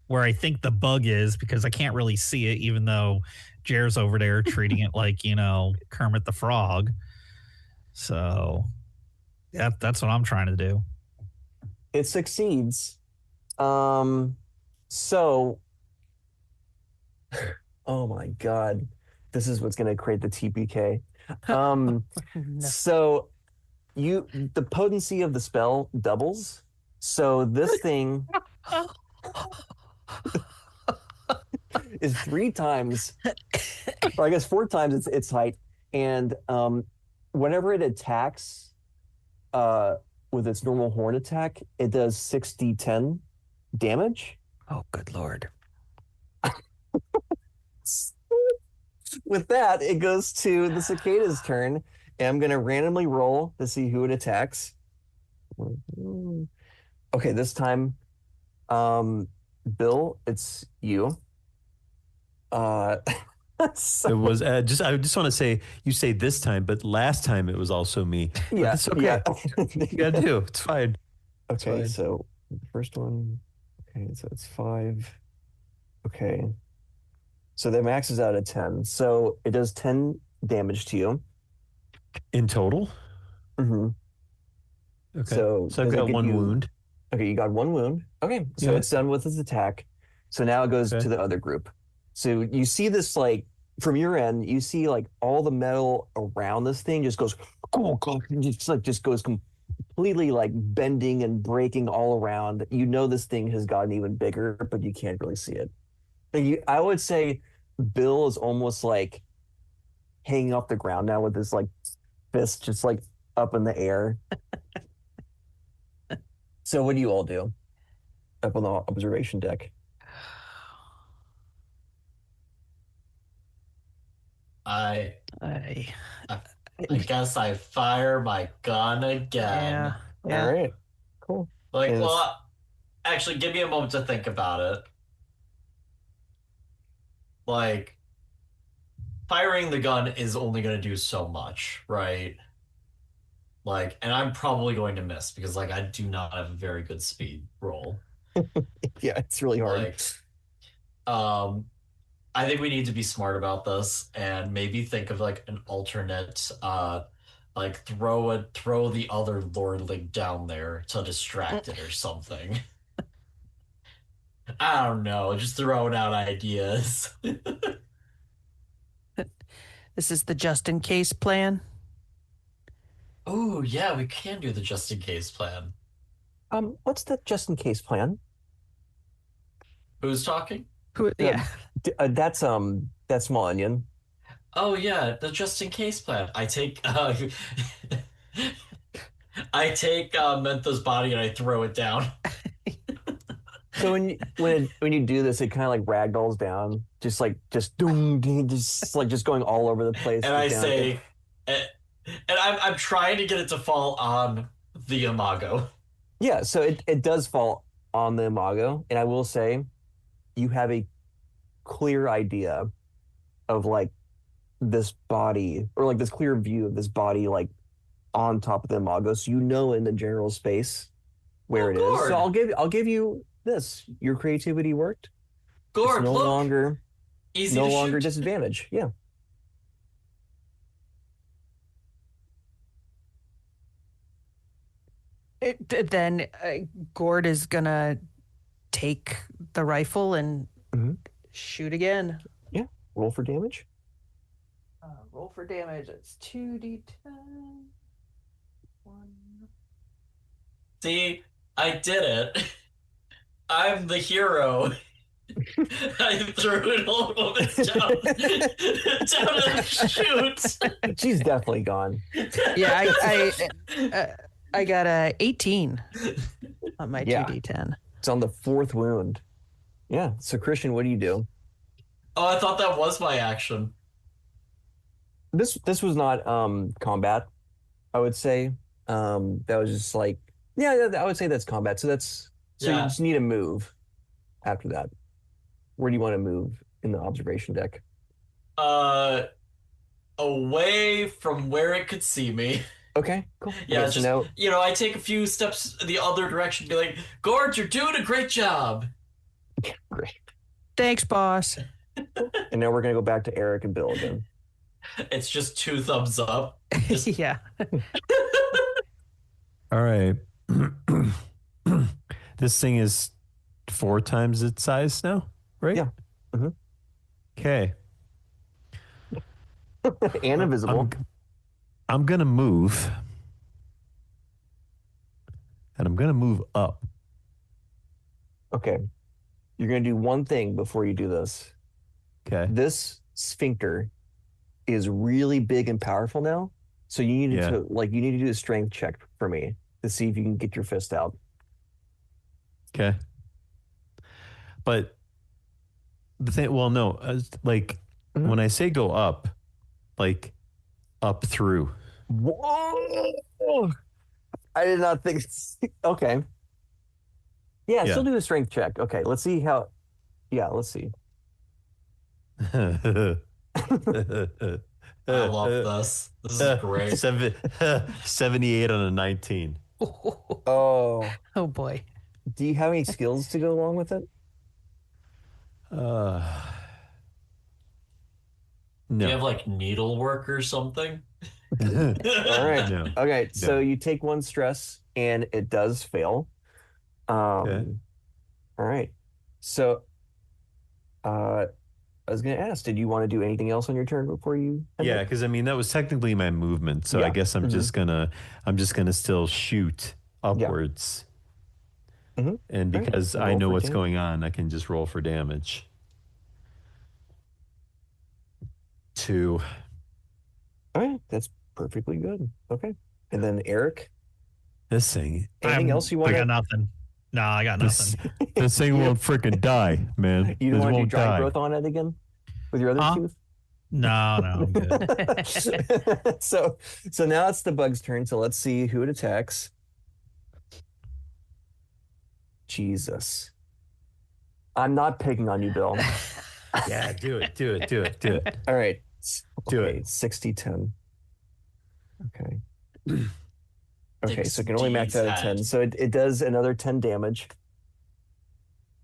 where I think the bug is, because I can't really see it, even though Jer's over there treating it like Kermit the Frog. So yeah, that's what I'm trying to do. It succeeds. So, oh my God, this is what's going to create the TPK. No. So the potency of the spell doubles. So this thing is 3 times, or I guess 4 times its height. And whenever it attacks with its normal horn attack, it does 6d10 damage. Oh, good Lord. With that, it goes to the cicada's turn, and I'm going to randomly roll to see who it attacks. Okay, this time, Bill, it's you. It was I just want to say, you say this time, but last time it was also me. But Yeah, it's okay. yeah. You gotta do. It's fine. Okay, fine. so the first one. Okay, so it's 5. Okay. So that maxes out at 10. So it does 10 damage to you. In total? Mm-hmm. Okay. So I've got one you, wound. Okay, you got 1 wound. Okay, so Yeah. it's done with its attack. So now it goes to the other group. So you see this, like, from your end, you see like all the metal around this thing just goes, just goes completely like bending and breaking all around. You know this thing has gotten even bigger, but you can't really see it. I would say Bill is almost like hanging off the ground now with his like fist just like up in the air. So what do you all do up on the observation deck? I guess I fire my gun again. Yeah. All right, cool. Like, Yes. well, actually, give me a moment to think about it. Like, firing the gun is only going to do so much, right? Like, and I'm probably going to miss because, like, I do not have a very good speed roll. Yeah, it's really hard. Like, I think we need to be smart about this and maybe think of like an alternate, like throw the other lordling down there to distract it or something. I don't know, just throwing out ideas. This is the just in case plan. Oh yeah, we can do the just in case plan. What's the just in case plan? Who's talking? Yeah. That's Small Onion. Oh yeah, the just in case plan. I take Mentha's body and I throw it down. So when you do this, it kind of like ragdolls down, just going all over the place. And I say, and I'm trying to get it to fall on the Imago. Yeah, so it does fall on the Imago, and I will say, you have a clear idea of like this body, or like this clear view of this body, like on top of the Imago, so you know in the general space where it is. Gord. So I'll give you this. Your creativity worked. Gord, It's no look, longer easy no to longer shoot. disadvantage. Yeah. Then Gord is gonna take the rifle and shoot again. Yeah. Roll for damage. Roll for damage. It's 2d10. 1. See, I did it. I'm the hero. I threw an old woman down the chute. She's definitely gone. Yeah, I got a 18 on my Yeah. 2d10. It's on the 4th wound. Yeah. So Christian, what do you do? Oh, I thought that was my action. This was not combat, I would say. That was just like Yeah, I would say that's combat. So you Yeah. just need a move after that. Where do you want to move in the observation deck? Away from where it could see me. Okay, cool. Yeah, Okay, so now, I take a few steps the other direction, be like, Gord, you're doing a great job. great. Thanks, boss. And now we're gonna go back to Eric and Bill again. It's just 2 thumbs up. Yeah. All right. This thing is 4 times its size now, right? Yeah. Mhm. Okay. And invisible. I'm gonna move, and I'm gonna move up. Okay. You're gonna do one thing before you do this. Okay. This sphincter is really big and powerful now. So you need Yeah. you need to do a strength check for me to see if you can get your fist out. Okay. But the thing, well, no, like Mhm. when I say go up, like up through. Whoa! I did not think. Okay. Yeah, Yeah. still do a strength check. Okay, let's see how. Yeah, let's see. I love this. This is great. 78 on a 19. Oh, Oh boy. do you have any skills to go along with it? No. Do you have like needlework or something? All right. No. Okay, so you take 1 stress and it does fail. Okay. All right. So, I was going to ask, did you want to do anything else on your turn before you? Yeah, because I mean that was technically my movement, so I Yeah. guess I'm just gonna still shoot upwards. Mhm. And Right. because I Roll know for what's damage. going on, I can just roll for damage. 2. All right, that's perfectly good. Okay, and then Eric, This thing, anything else you want I got to? nothing. No, I got this, nothing. this thing won't freaking die, man. You This don't want to do won't dry die. growth on it again with your other Huh? tooth? No, I'm good. So now it's the bug's turn. So let's see who it attacks. Jesus, I'm not picking on you, Bill. Yeah, do it. All right, Do okay, it. 60-10. Okay. Okay, so it can only max 60's out at 10. head. So it does another 10 damage.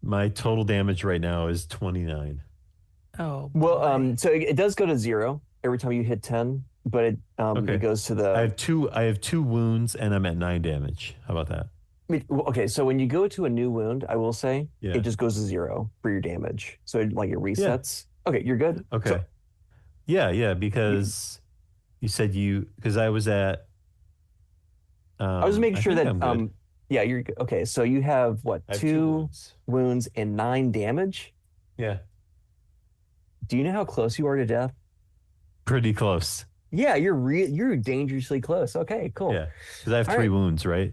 My total damage right now is 29. Oh. Well, boy. so it does go to 0 every time you hit 10, but Okay. it goes to I the. have two wounds, and I'm at 9 damage. How about that? Okay, so when you go to a new wound, I will say Yeah. it just goes to 0 for your damage. So it resets. Okay, you're good. Okay. So, Yeah, because you said because I was at. I was making sure think that I'm good. yeah, you're good. Okay. So you have what, I have 2 wounds. wounds and 9 damage. Yeah, Do you know how close you are to death? pretty close. Yeah, you're dangerously close. Okay, cool. Yeah, because I have All 3 right. wounds, right?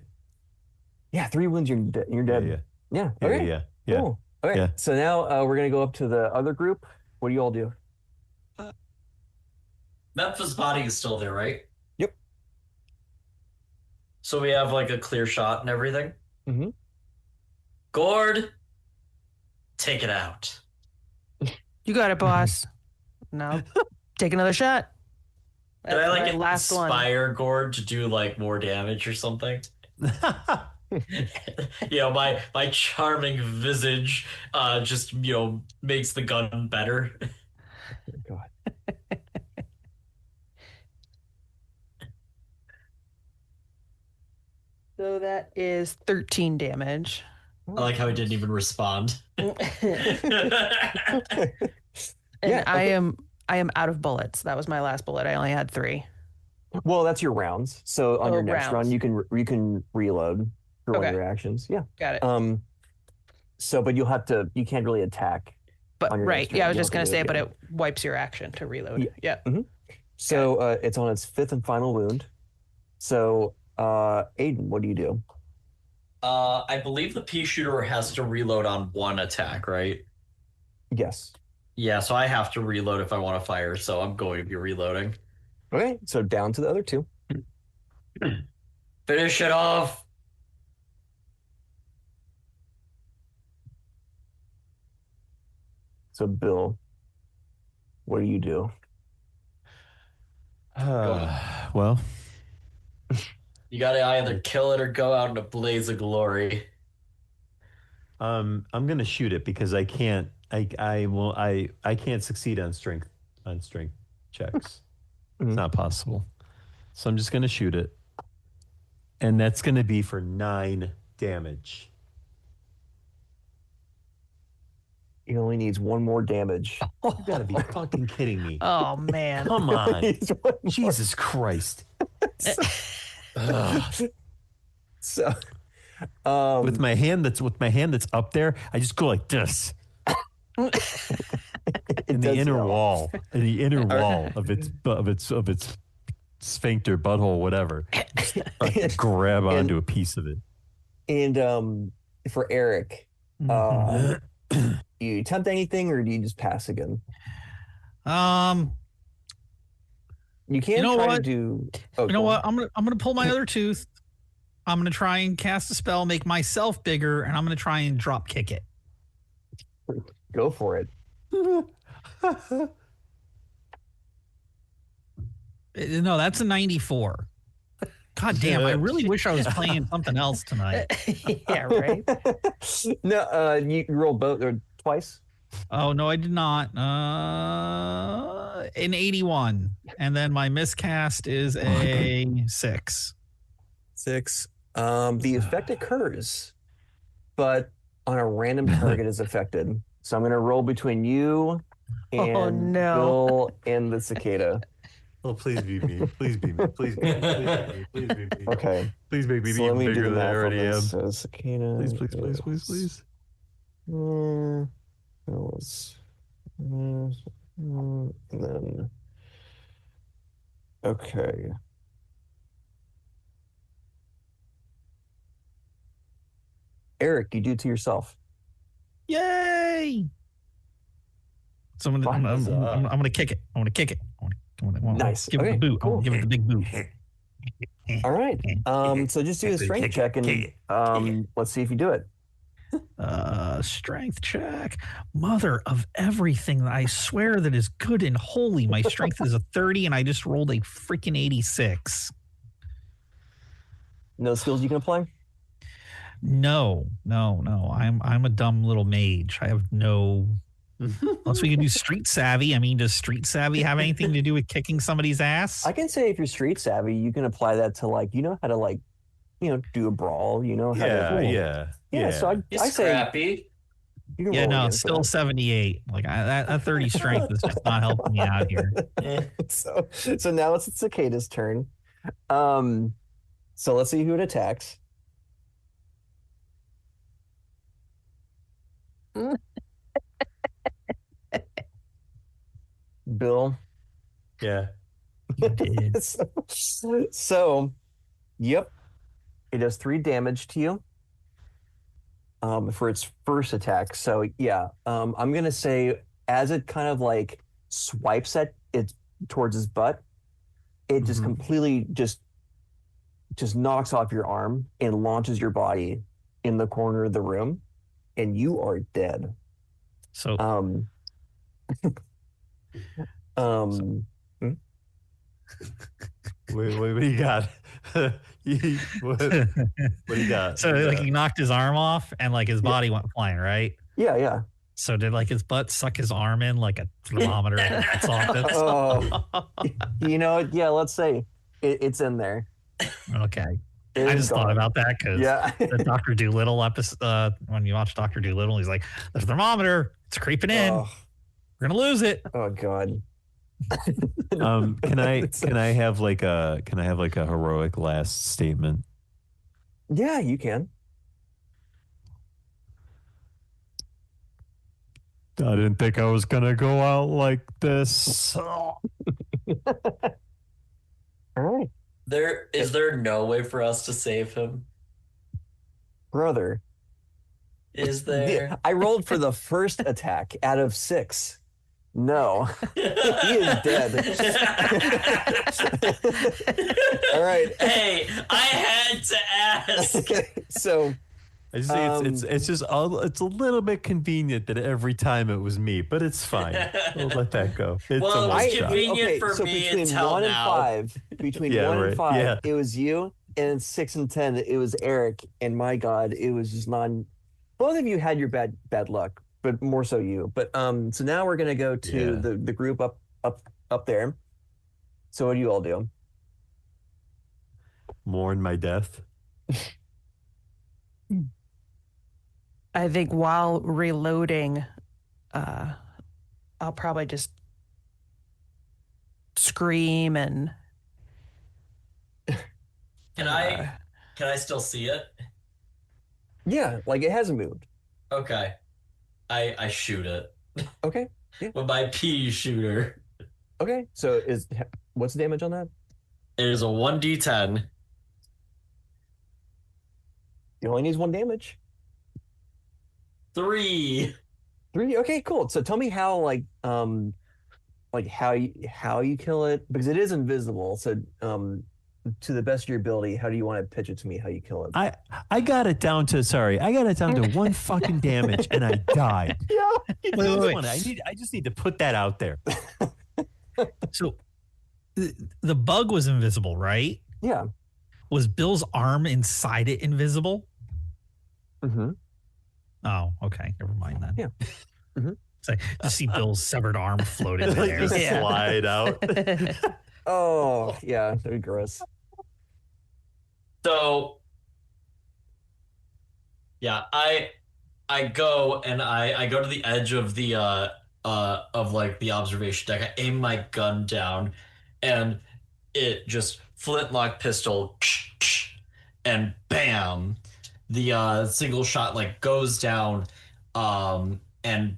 Yeah, 3 wounds, you're dead. Yeah. Yeah. Yeah. Okay. Yeah. Yeah. Cool. Okay. Yeah. So now we're gonna go up to the other group. What do you all do? Memphis' body is still there, right? Yep. So we have like a clear shot and everything? Mhm. Gord, take it out. You got it, boss. Now take another shot. Can I like my last one. inspire Gord to do like more damage or something? My charming visage just makes the gun better. Oh, God. So that is 13 damage. I like how he didn't even respond. And Yeah, I okay. am out of bullets. That was my last bullet. I only had 3. Well, that's your rounds. So on your next rounds. run, you can reload for one of Okay. your actions. Yeah. Got it. So, but you can't really attack. But on your right, next turn, yeah, I was you'll just gonna have to do say, it but again. it wipes your action to reload. Yeah. Yeah. So it's on its 5th and final wound. So Aiden, what do you do? I believe the pea shooter has to reload on one attack, right? Yes. Yeah, so I have to reload if I want to fire, so I'm going to be reloading. Okay. So down to the other 2. Finish it off. So, Bill, what do you do? Well, You gotta either kill it or go out in a blaze of glory. I'm gonna shoot it because I can't. I can't succeed on strength checks. It's not possible. So I'm just gonna shoot it, and that's gonna be for 9 damage. He only needs 1 more damage. You gotta be fucking kidding me! Oh man. Come on, Needs 1 more. Jesus Christ! So, With my hand that's up there, I just go like this. In the inner wall of its sphincter, butthole, whatever. I grab onto a piece of it. And for Eric, you attempt anything, or do you just pass again? You can try to do. Oh, you know what? I'm gonna pull my other tooth. I'm gonna try and cast a spell, make myself bigger, and I'm gonna try and drop kick it. Go for it. No, that's a 94. God damn! I really wish I was playing something else tonight. Yeah, right. No, you rolled both or twice. Oh no, I did not. An 81, and then my miscast is a 6. 6. The effect occurs, but on a random target is affected. So I'm going to roll between you and Bill and the cicada. Oh, please be me. Please be me. Please be me. Please be me. Okay. Please make me So let me even do bigger the than I math on already am. this. So cicada. Please. That was. And then. Okay. Eric, you do it to yourself. Yay! So I'm gonna kick it. I'm gonna kick it. Nice. Give it Okay, the boot. cool. I'll give it the big boot. All right. So just do a strength check and let's see if you do it. Strength check. Mother of everything I swear that is good and holy. My strength is a 30 and I just rolled a freaking 86. No skills you can apply? No. I'm a dumb little mage. I have no. Unless we can do street savvy. I mean, does street savvy have anything to do with kicking somebody's ass? I can say if you're street savvy, you can apply that to how to do a brawl. How to. Yeah. So I say. Scrappy. You can Yeah, roll no, again still for 78. Like that 30 strength is just not helping me out here. that. So now it's the cicada's turn. So let's see who it attacks. Bill. Yeah. You did. So, yep, it does 3 damage to you for its first attack. So yeah, I'm gonna say as it kind of swipes at it towards his butt, it just completely just knocks off your arm and launches your body in the corner of the room, and you are dead. So Wait, what do you got? What do you got? So he knocked his arm off and his body went flying, right? Yeah. So did his butt suck his arm in like a thermometer? That's all. Yeah, let's say it's in there. Okay. It I is just gone. thought about that because the Dr. Dolittle episode, when you watch Dr. Dolittle, he's like, the thermometer, it's creeping in. Oh, We're going to lose it. oh God. Can I have a heroic last statement? Yeah, you can. I didn't think I was gonna go out like this. All right, Is there no way for us to save him? brother. Is there? I rolled for the first attack out of 6. No, he is dead. All right. Hey, I had to ask. So I just think it's just it's a little bit convenient that every time it was me, but it's fine. We'll let that go. It's Well, a it one was shot. convenient for so me between until 1 and now. 5, between Yeah, 1 and right. 5, Yeah. it was you, and 6 and 10, it was Eric. And my God, it was just both of you had your bad luck, but more so you. But so now we're gonna go to Yeah. the group up there. So what do you all do? Mourn my death. I think while reloading, I'll probably just scream and. Can I still see it? Yeah, like it hasn't moved. Okay. I shoot it Okay. Yeah. with my pea shooter. Okay. So what's the damage on that? It is a 1d10. It only needs 1 damage. 3. 3. Okay, cool. So tell me how how you kill it, because it is invisible. So to the best of your ability, how do you want to pitch it to me how you kill it? I got it down to 1 fucking damage and I died. Yeah. Wait. I just need to put that out there. So the bug was invisible, right? Yeah. Was Bill's arm inside it invisible? Mm-hmm. Oh, okay. Never mind then. Yeah. Mm-hmm. So just see Bill's severed arm floating in the air. Just slide out. Oh, yeah. That'd be gross. So yeah, I go and I go to the edge of the of like the observation deck. I aim my gun down and it just flintlock pistol and bam, the single shot like goes down and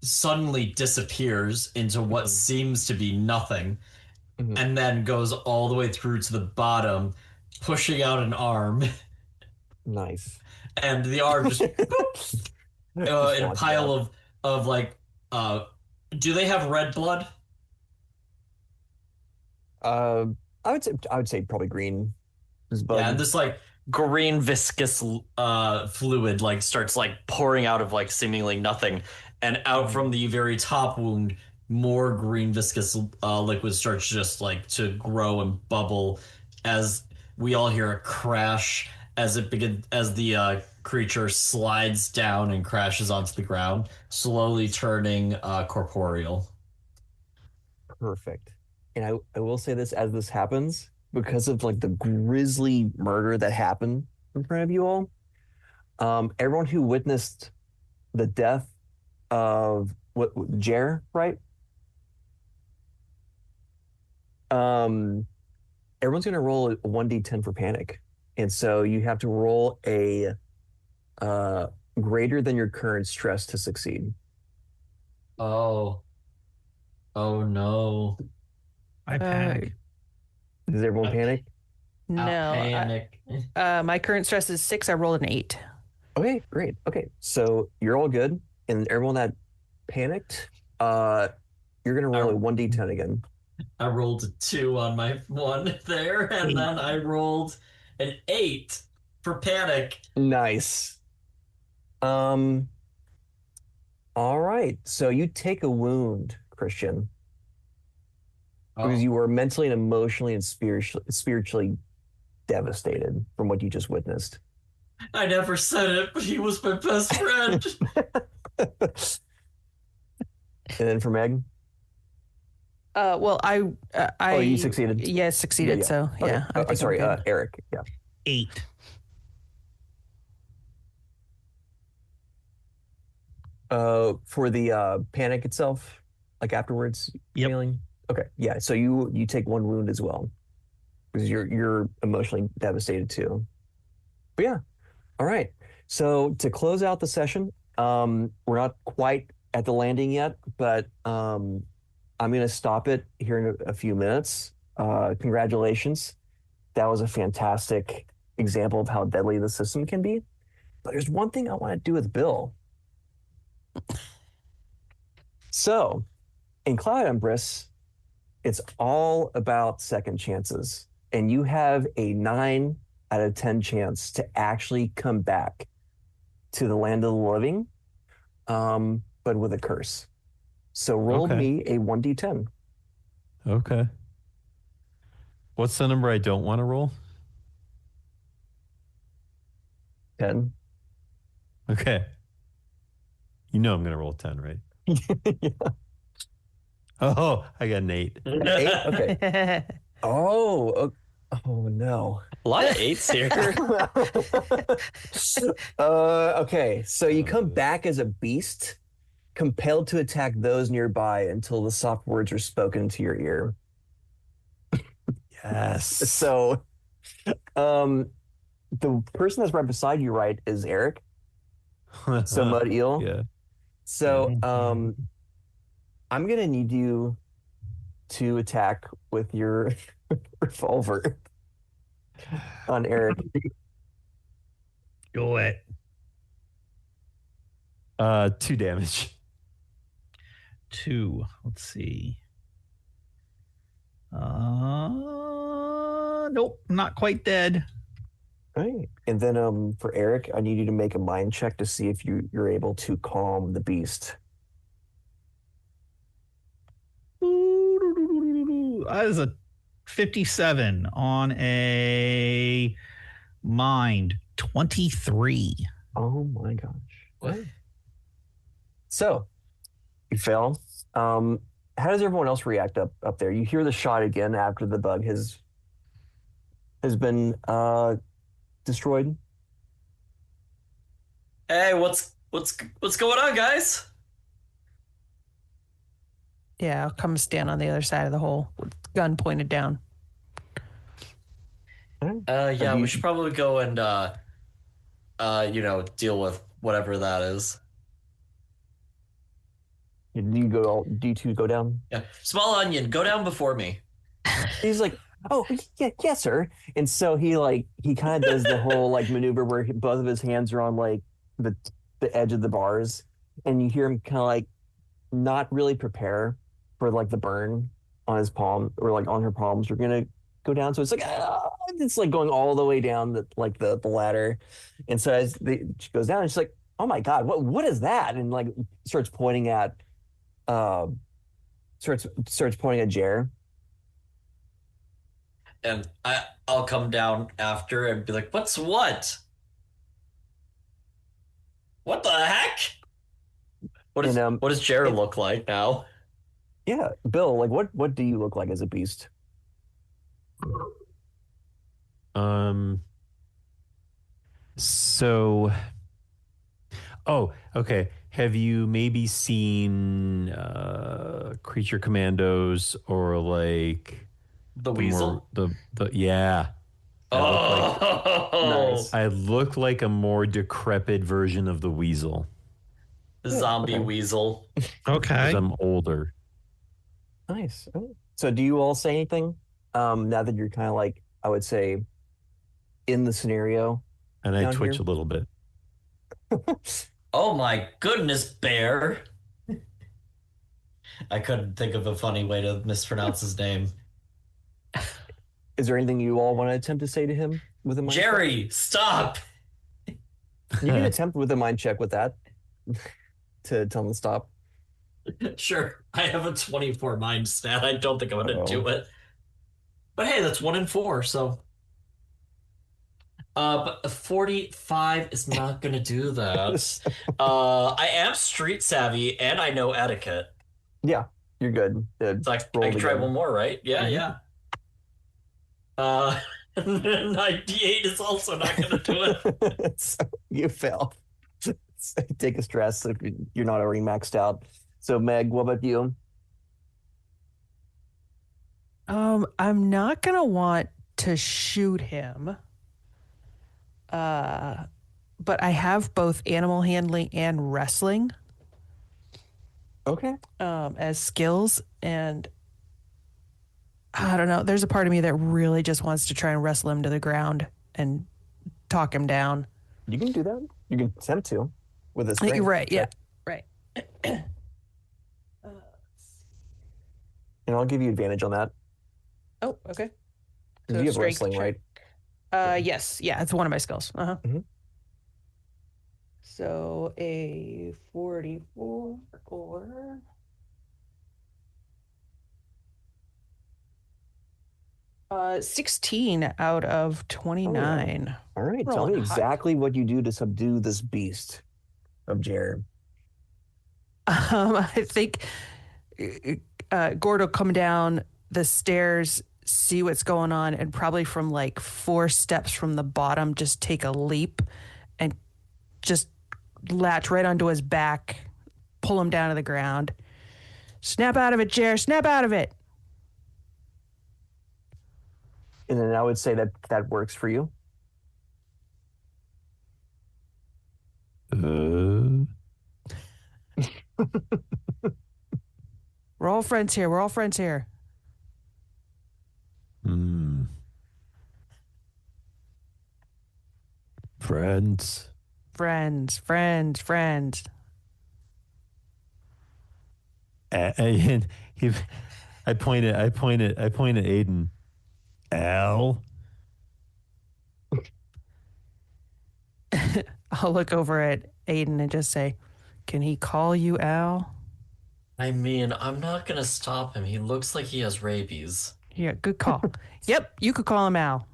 suddenly disappears into what seems to be nothing, and then goes all the way through to the bottom, pushing out an arm. Nice. And the arm just in a pile of like do they have red blood? I would say probably green. Yeah, and this like green viscous fluid like starts like pouring out of like seemingly nothing, and out from the very top wound more green viscous liquid starts just like to grow and bubble as we all hear a crash as the creature slides down and crashes onto the ground, slowly turning corporeal. Perfect. And I will say this as this happens, because of like the grisly murder that happened in front of you all, everyone who witnessed the death of Jer, right? Everyone's gonna roll a 1d10 for panic. And so you have to roll a greater than your current stress to succeed. Oh no. I panic. Does everyone panic? No. Panic. My current stress is 6. I rolled an 8. Okay, great. Okay, so you're all good, and everyone that panicked, you're gonna roll a 1d10 again. I rolled a 2 on my one there, and then I rolled an 8 for panic. Nice. All right. So you take a wound, Christian, because you were mentally and emotionally and spiritually devastated from what you just witnessed. I never said it, but he was my best friend. And then for Meg? Well, I Oh, you succeeded? Yeah, succeeded. Yeah. So Okay. yeah. I think I'm sorry, good. Eric. Yeah. 8. For the panic itself, like afterwards Yep. feeling? Okay. Yeah. So you take 1 wound as well, because you're emotionally devastated too. But yeah. All right. So to close out the session, we're not quite at the landing yet, but I'm going to stop it here in a few minutes. Congratulations. That was a fantastic example of how deadly the system can be. But there's one thing I want to do with Bill. So in Cloud Empress, it's all about second chances. And you have a 9 out of 10 chance to actually come back to the land of the living, but with a curse. So roll Okay. me a 1d10. Okay. What's the number I don't want to roll? 10. Okay. You know I'm going to roll 10, right? Yeah. Oh, I got an 8. 8? Okay. Oh no. A lot of 8s here. Okay, so you come back as a beast, compelled to attack those nearby until the soft words are spoken into your ear. Yes. So, the person that's right beside you, right, is Eric. So Mud Eel. Yeah. So, I'm gonna need you to attack with your revolver on Eric. Do it. 2 damage. 2. Let's see. Nope, not quite dead. All right. And then for Eric, I need you to make a mind check to see if you're able to calm the beast. That is a 57 on a mind 23. Oh my gosh. What? So you fail. How does everyone else react up there? You hear the shot again after the bug has been destroyed. Hey, what's going on, guys? Yeah, I'll come stand on the other side of the hole with gun pointed down. Yeah, we should probably go and deal with whatever that is. Do you two go down? Yeah. Small onion, go down before me. He's like, oh yeah, sir. And so he kind of does the whole maneuver where both of his hands are on the edge of the bars, and you hear him kind of not really prepare for the burn on his palm or on her palms. You're gonna go down, so it's it's going all the way down the ladder, and so as she goes down, and she's like, oh my god, what is that? And starts pointing at Jer. And I'll come down after and be like, what's what? What the heck? What does Jared look like now? Yeah, Bill, what do you look like as a beast? So, okay. Have you maybe seen Creature Commandos or the Weasel? Yeah. Nice. I look like a more decrepit version of the Weasel. The zombie Weasel. Okay. Because I'm older. Nice. So do you all say anything now that you're kind of I would say, in the scenario? And I twitch a little bit. Oh my goodness, Bear. I couldn't think of a funny way to mispronounce his name. Is there anything you all want to attempt to say to him with a mind Jerry, stop! check? You can attempt with a mind check with that to tell him to stop. Sure, I have a 24 mind stat. I don't think I'm going to do it. But hey, that's 1 in 4, so... but a 45 is not going to do that. I am street savvy, and I know etiquette. Yeah, you're good. So I can try one more, right? Yeah, yeah. 98 is also not going to do it. So you fail. Take a stress if you're not already maxed out. So Meg, what about you? I'm not gonna want to shoot him. But I have both animal handling and wrestling. Okay. As skills, and I don't know. There's a part of me that really just wants to try and wrestle him to the ground and talk him down. You can do that. You can attempt to with a strength. Right. Yeah. Right. And I'll give you advantage on that. Oh, okay. So you have wrestling, right? Yes. Yeah, it's one of my skills. Uh-huh. Mm-hmm. So a 44 or 16 out of 29. Yeah. All right, tell Rolling me high. exactly what you do to subdue this beast of Jared. I think Gord will come down the stairs, see what's going on, and probably from like 4 steps from the bottom, just take a leap and just latch right onto his back, pull him down to the ground. Snap out of it, Jer. Snap out of it. And then I would say that works for you. We're all friends here. We're all friends here. Friends. Friends. And I point at Aiden. Al. I'll look over at Aiden and just say, "Can he call you Al?" I mean, I'm not gonna stop him. He looks like he has rabies. Yeah, good call. Yep, you could call him Al.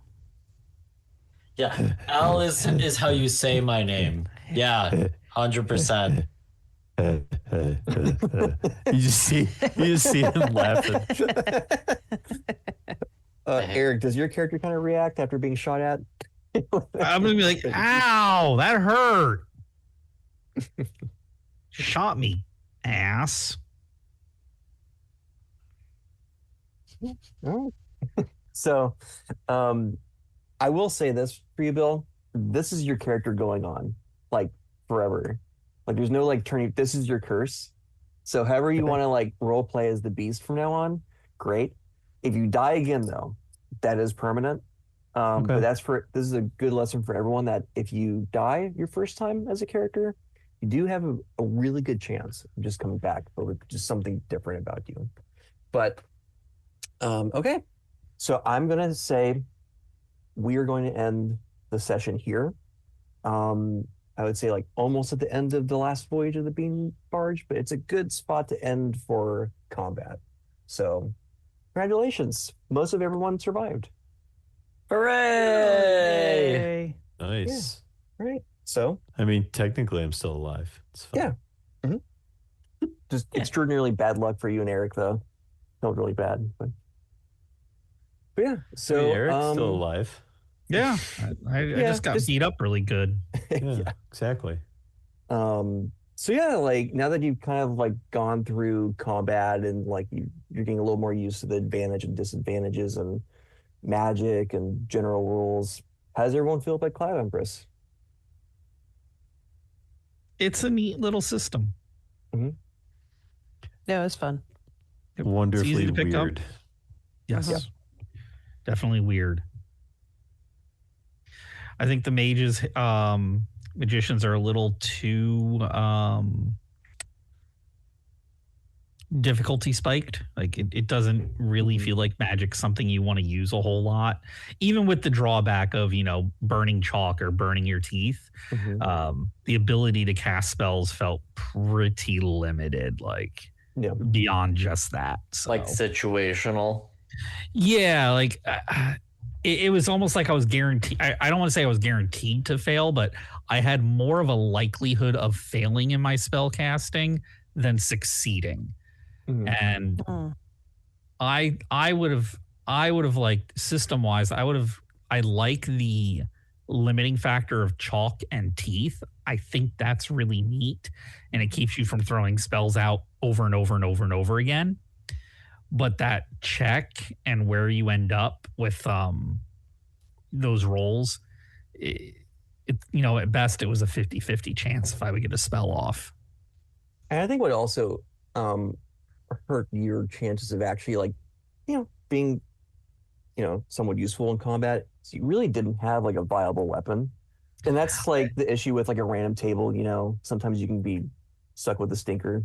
Yeah, Al is how you say my name. Yeah, 100%. You just see him laughing. Eric, does your character kind of react after being shot at? I'm gonna be like, ow, that hurt. Shot me, ass. So, I will say this for you, Bill. This is your character going on like forever. Like there's no like turning. This is your curse. So however you want to like role play as the beast from now on, great. If you die again though, that is permanent. But this is a good lesson for everyone that if you die your first time as a character, you do have a really good chance of just coming back, but with just something different about you. But okay. So I'm gonna say we are going to end the session here. I would say like almost at the end of the last voyage of the Bean Barge, but it's a good spot to end for combat. So congratulations. Most of everyone survived. Hooray! Nice. Yeah. Right. So I mean, technically, I'm still alive. It's fine. Yeah. Just extraordinarily bad luck for you and Eric, though. Felt really bad. But yeah. So Wait, Eric's still alive. Yeah, I just got beat up really good. Yeah, exactly. So yeah, like now that you've kind of like gone through combat and like you're getting a little more used to the advantage and disadvantages and magic and general rules, how does everyone feel about Cloud Empress? It's a neat little system. No, it's fun. Wonderfully It's easy to pick weird. up. Yes. Yeah. Definitely weird. I think the magicians are a little too difficulty spiked. Like it doesn't really feel like magic's something you want to use a whole lot, even with the drawback of, burning chalk or burning your teeth. The ability to cast spells felt pretty limited, like beyond just that. So. Like situational. Yeah, like it was almost like I was guaranteed. I don't want to say I was guaranteed to fail, but I had more of a likelihood of failing in my spell casting than succeeding. And I would have liked, system wise, I like the limiting factor of chalk and teeth. I think that's really neat, and it keeps you from throwing spells out over and over and over and over again. But that check and where you end up with those rolls, at best it was a 50-50 chance if I would get a spell off. And I think what also hurt your chances of actually being somewhat useful in combat is you really didn't have like a viable weapon. And that's like the issue with like a random table. Sometimes you can be stuck with a stinker.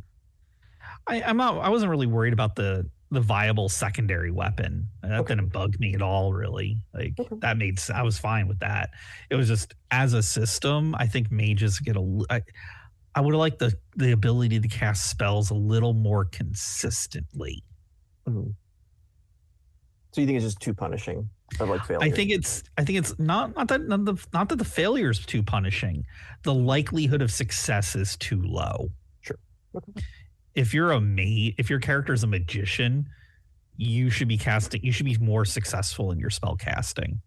I wasn't really worried about the the viable secondary weapon. And that didn't bug me at all, really. Like that made I was fine with that. It was just as a system, I think mages get I would have liked the ability to cast spells a little more consistently. Mm-hmm. So you think it's just too punishing of like failure? I think it's not that the failure is too punishing. The likelihood of success is too low. Sure. Okay. If your character is a magician, you should be more successful in your spell casting.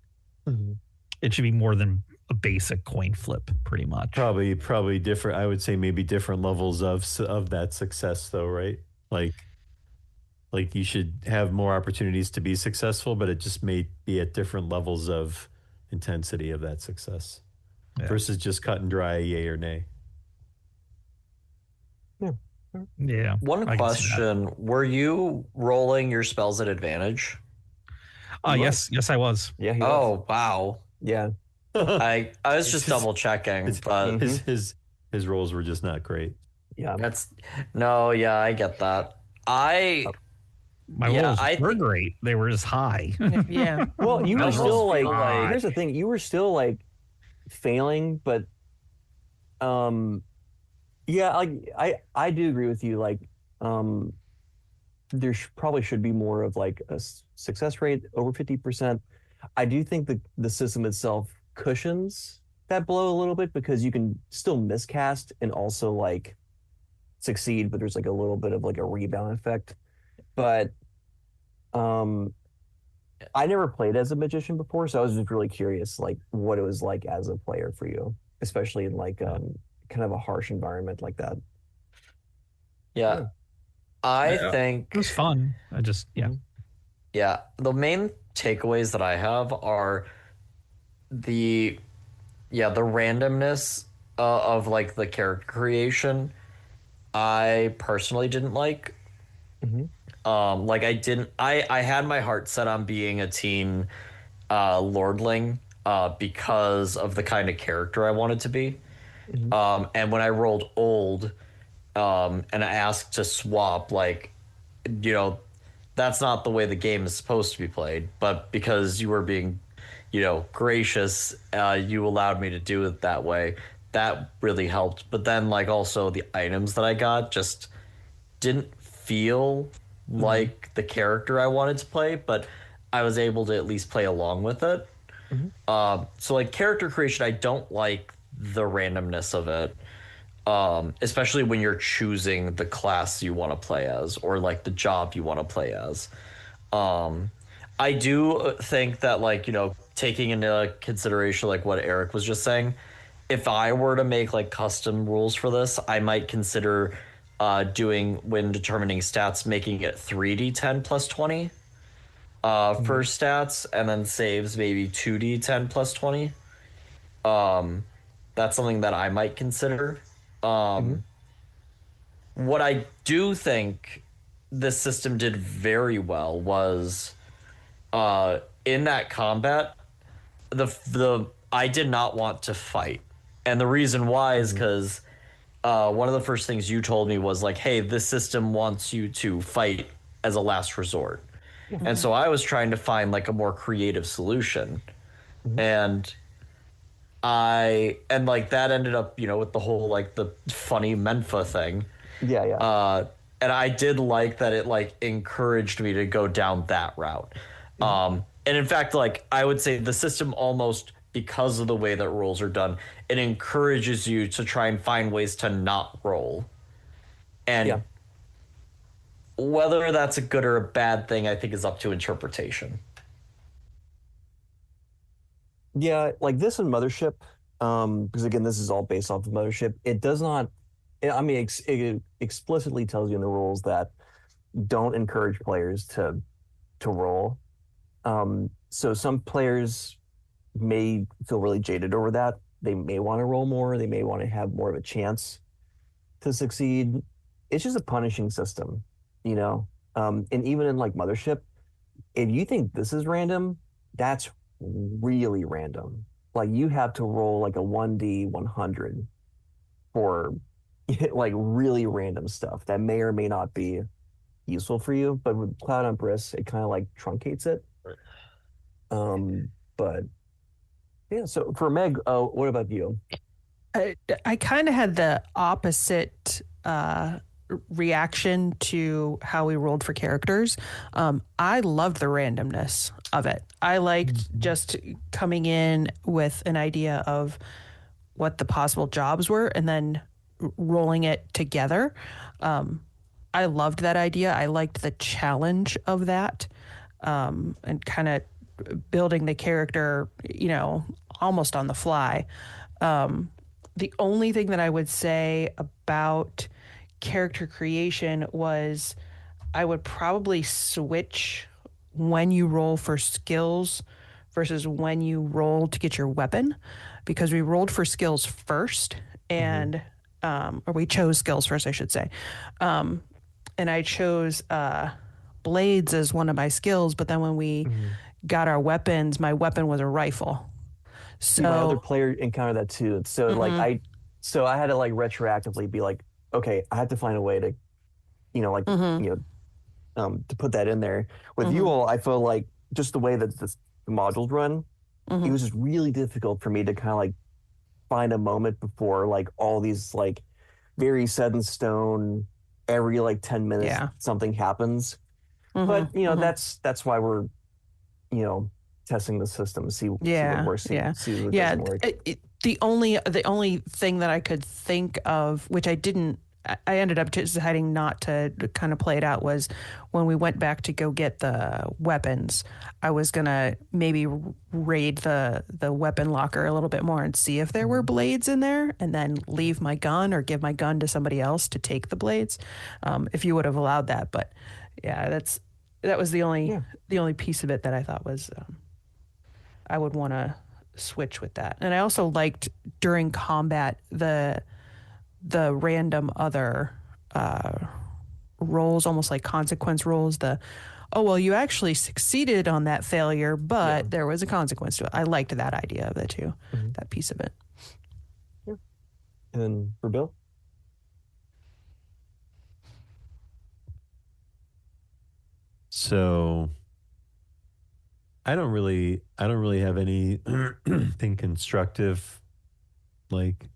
Mm-hmm. It should be more than a basic coin flip, pretty much. Probably different. I would say maybe different levels of that success, though, right? Like you should have more opportunities to be successful, but it just may be at different levels of intensity of that success versus just cut and dry, yay or nay. Yeah. One question: were you rolling your spells at advantage? Yes, I was. Yeah. Oh, wow. Yeah. I was just double checking, but his rolls were just not great. Yeah. I get that. My rolls were great. They were just high. Yeah. Well, you were still like here's the thing, you were still like failing, but yeah, like I do agree with you. Like, there probably should be more of like a success rate over 50%. I do think the system itself cushions that blow a little bit because you can still miscast and also like succeed, but there's like a little bit of like a rebound effect. But I never played as a magician before, so I was just really curious, like what it was like as a player for you, especially in like kind of a harsh environment like that. Yeah. I think it was fun. Yeah, the main takeaways that I have are the randomness of like the character creation. I personally didn't like. Like I had my heart set on being a teen lordling because of the kind of character I wanted to be. And when I rolled old and I asked to swap, like, you know, that's not the way the game is supposed to be played, but because you were being, you know, gracious, you allowed me to do it that way. That really helped. But then, like, also the items that I got just didn't feel like the character I wanted to play, but I was able to at least play along with it. So, like, character creation, I don't like the randomness of it. Especially when you're choosing the class you want to play as or like the job you want to play as. I do think that, like, you know, taking into consideration like what Eric was just saying, if I were to make like custom rules for this, I might consider doing, when determining stats, making it 3d10 plus 20 for stats, and then saves maybe 2d10 plus 20. That's something that I might consider. What I do think this system did very well was in that combat, I did not want to fight. And the reason why is because one of the first things you told me was like, hey, this system wants you to fight as a last resort. And so I was trying to find like a more creative solution. And like that ended up, you know, with the whole like the funny Menfa thing. And I did like that it like encouraged me to go down that route. And in fact, like I would say the system almost, because of the way that rolls are done, it encourages you to try and find ways to not roll. And whether that's a good or a bad thing, I think is up to interpretation. Yeah, like this in Mothership, because again, this is all based off of Mothership. It does not, I mean, it explicitly tells you in the rules that don't encourage players to roll. So some players may feel really jaded over that. They may want to roll more. They may want to have more of a chance to succeed. It's just a punishing system, you know? And even in like Mothership, if you think this is random, that's really random. Like you have to roll like a 1d 100 for like really random stuff that may or may not be, useful for you. But with Cloud Empress, it kind of like truncates it. But yeah. So for Meg, what about you? I kind of had the opposite reaction to how we rolled for characters. I loved the randomness of it. I liked just coming in with an idea of what the possible jobs were and then rolling it together. I loved that idea. I liked the challenge of that, and kind of building the character, almost on the fly. The only thing that I would say about character creation was I would probably switch when you roll for skills versus when you roll to get your weapon, because we rolled for skills first and or we chose skills first, I should say. And I chose blades as one of my skills, but then when we got our weapons, my weapon was a rifle. So my other player encountered that too. So like I had to like retroactively be like, okay, I have to find a way to, to put that in there. With you all, I feel like just the way that the modules run, it was just really difficult for me to kind of like find a moment before like all these like very set in stone, every like 10 minutes something happens. But that's why we're testing the system, see what works, see what doesn't work. The only thing that I could think of, which I ended up deciding not to kind of play it out, was when we went back to go get the weapons, I was gonna maybe raid the weapon locker a little bit more and see if there were blades in there, and then leave my gun or give my gun to somebody else to take the blades, if you would have allowed that. But yeah, that was the only piece of it that I thought was I would want to switch with that. And I also liked during combat the random other rolls, almost like consequence rolls. You actually succeeded on that failure, but there was a consequence to it. I liked that idea of it too, that piece of it. Yeah. And then for Bill? So I don't really have anything constructive like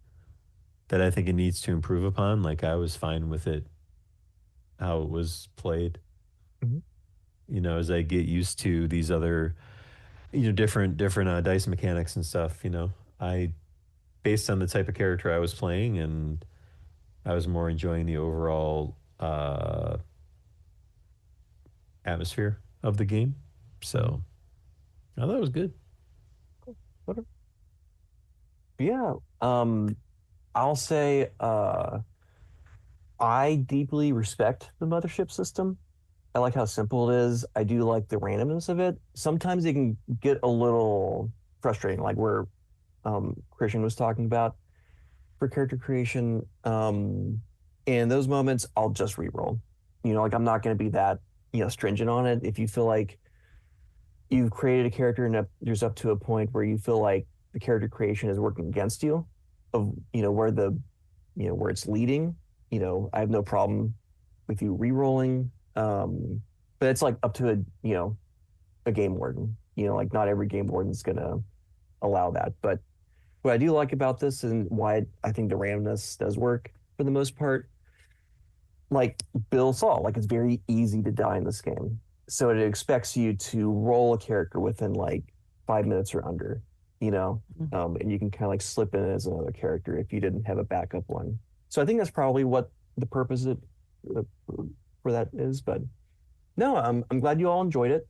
that I think it needs to improve upon. Like I was fine with it how it was played. As I get used to these other different dice mechanics and stuff, I based on the type of character I was playing, and I was more enjoying the overall atmosphere of the game. So I thought it was good. Cool. Whatever. Yeah. I'll say I deeply respect the Mothership system. I like how simple it is. I do like the randomness of it. Sometimes it can get a little frustrating, like where Christian was talking about for character creation. In those moments, I'll just reroll. Like I'm not going to be that stringent on it. If you feel like you've created a character and there's up to a point where you feel like the character creation is working against you, of where it's leading, I have no problem with you re-rolling. But it's like up to a game warden. Like not every game warden is gonna allow that. But what I do like about this, and why I think the randomness does work for the most part, like Bill saw, like it's very easy to die in this game. So it expects you to roll a character within like 5 minutes or under, and you can kind of like slip in as another character if you didn't have a backup one. So I think that's probably what the purpose for that is. But no, I'm glad you all enjoyed it.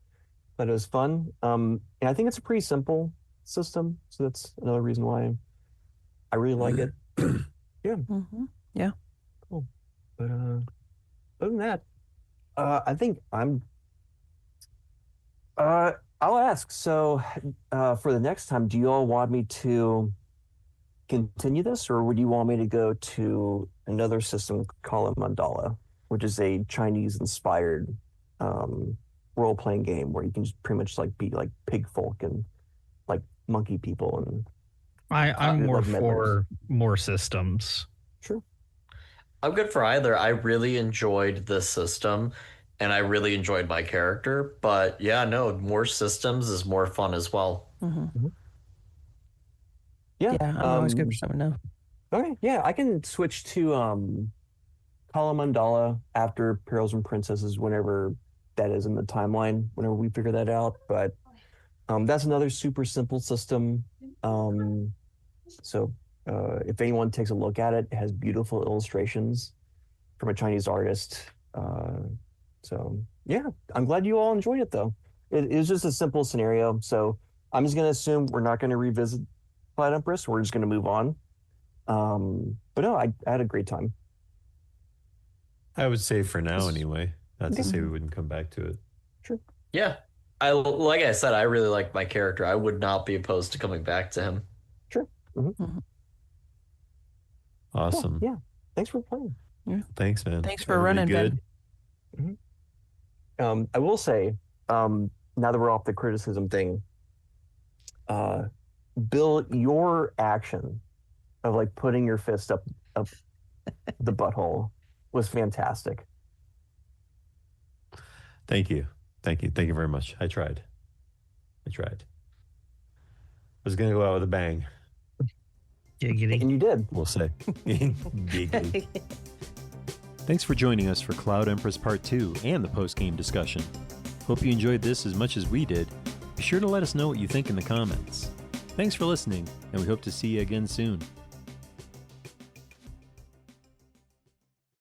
That it was fun. And I think it's a pretty simple system. So that's another reason why I really like it. Yeah. Yeah. Cool. But other than that, I think I'll ask. So for the next time, do you all want me to continue this, or would you want me to go to another system called Mandala, which is a Chinese-inspired role-playing game where you can just pretty much like be like pig folk and like monkey people and I'm more like for more systems. Sure. I'm good for either. I really enjoyed this system, and I really enjoyed my character. But yeah, no, more systems is more fun as well. Yeah, Yeah, I'm always good for something new. Okay, yeah, I can switch to Kala Mandala after Perils and Princesses whenever that is in the timeline, whenever we figure that out. But that's another super simple system. So if anyone takes a look at it, it has beautiful illustrations from a Chinese artist. So yeah, I'm glad you all enjoyed it though. It is just a simple scenario. So I'm just gonna assume we're not gonna revisit Cloud Empress. We're just gonna move on. But no, I had a great time. I would say for now anyway. Not to say we wouldn't come back to it. Sure. Yeah. Like I said, I really like my character. I would not be opposed to coming back to him. Sure. Awesome. Yeah. Thanks for playing. Thanks, man. Thanks for running, good. Ben. I will say, now that we're off the criticism thing, Bill, your action of like putting your fist up the butthole was fantastic. Thank you very much. I tried. I was gonna go out with a bang. Giggity. And you did. We'll say. Giggly. Thanks for joining us for Cloud Empress Part 2 and the post-game discussion. Hope you enjoyed this as much as we did. Be sure to let us know what you think in the comments. Thanks for listening, and we hope to see you again soon.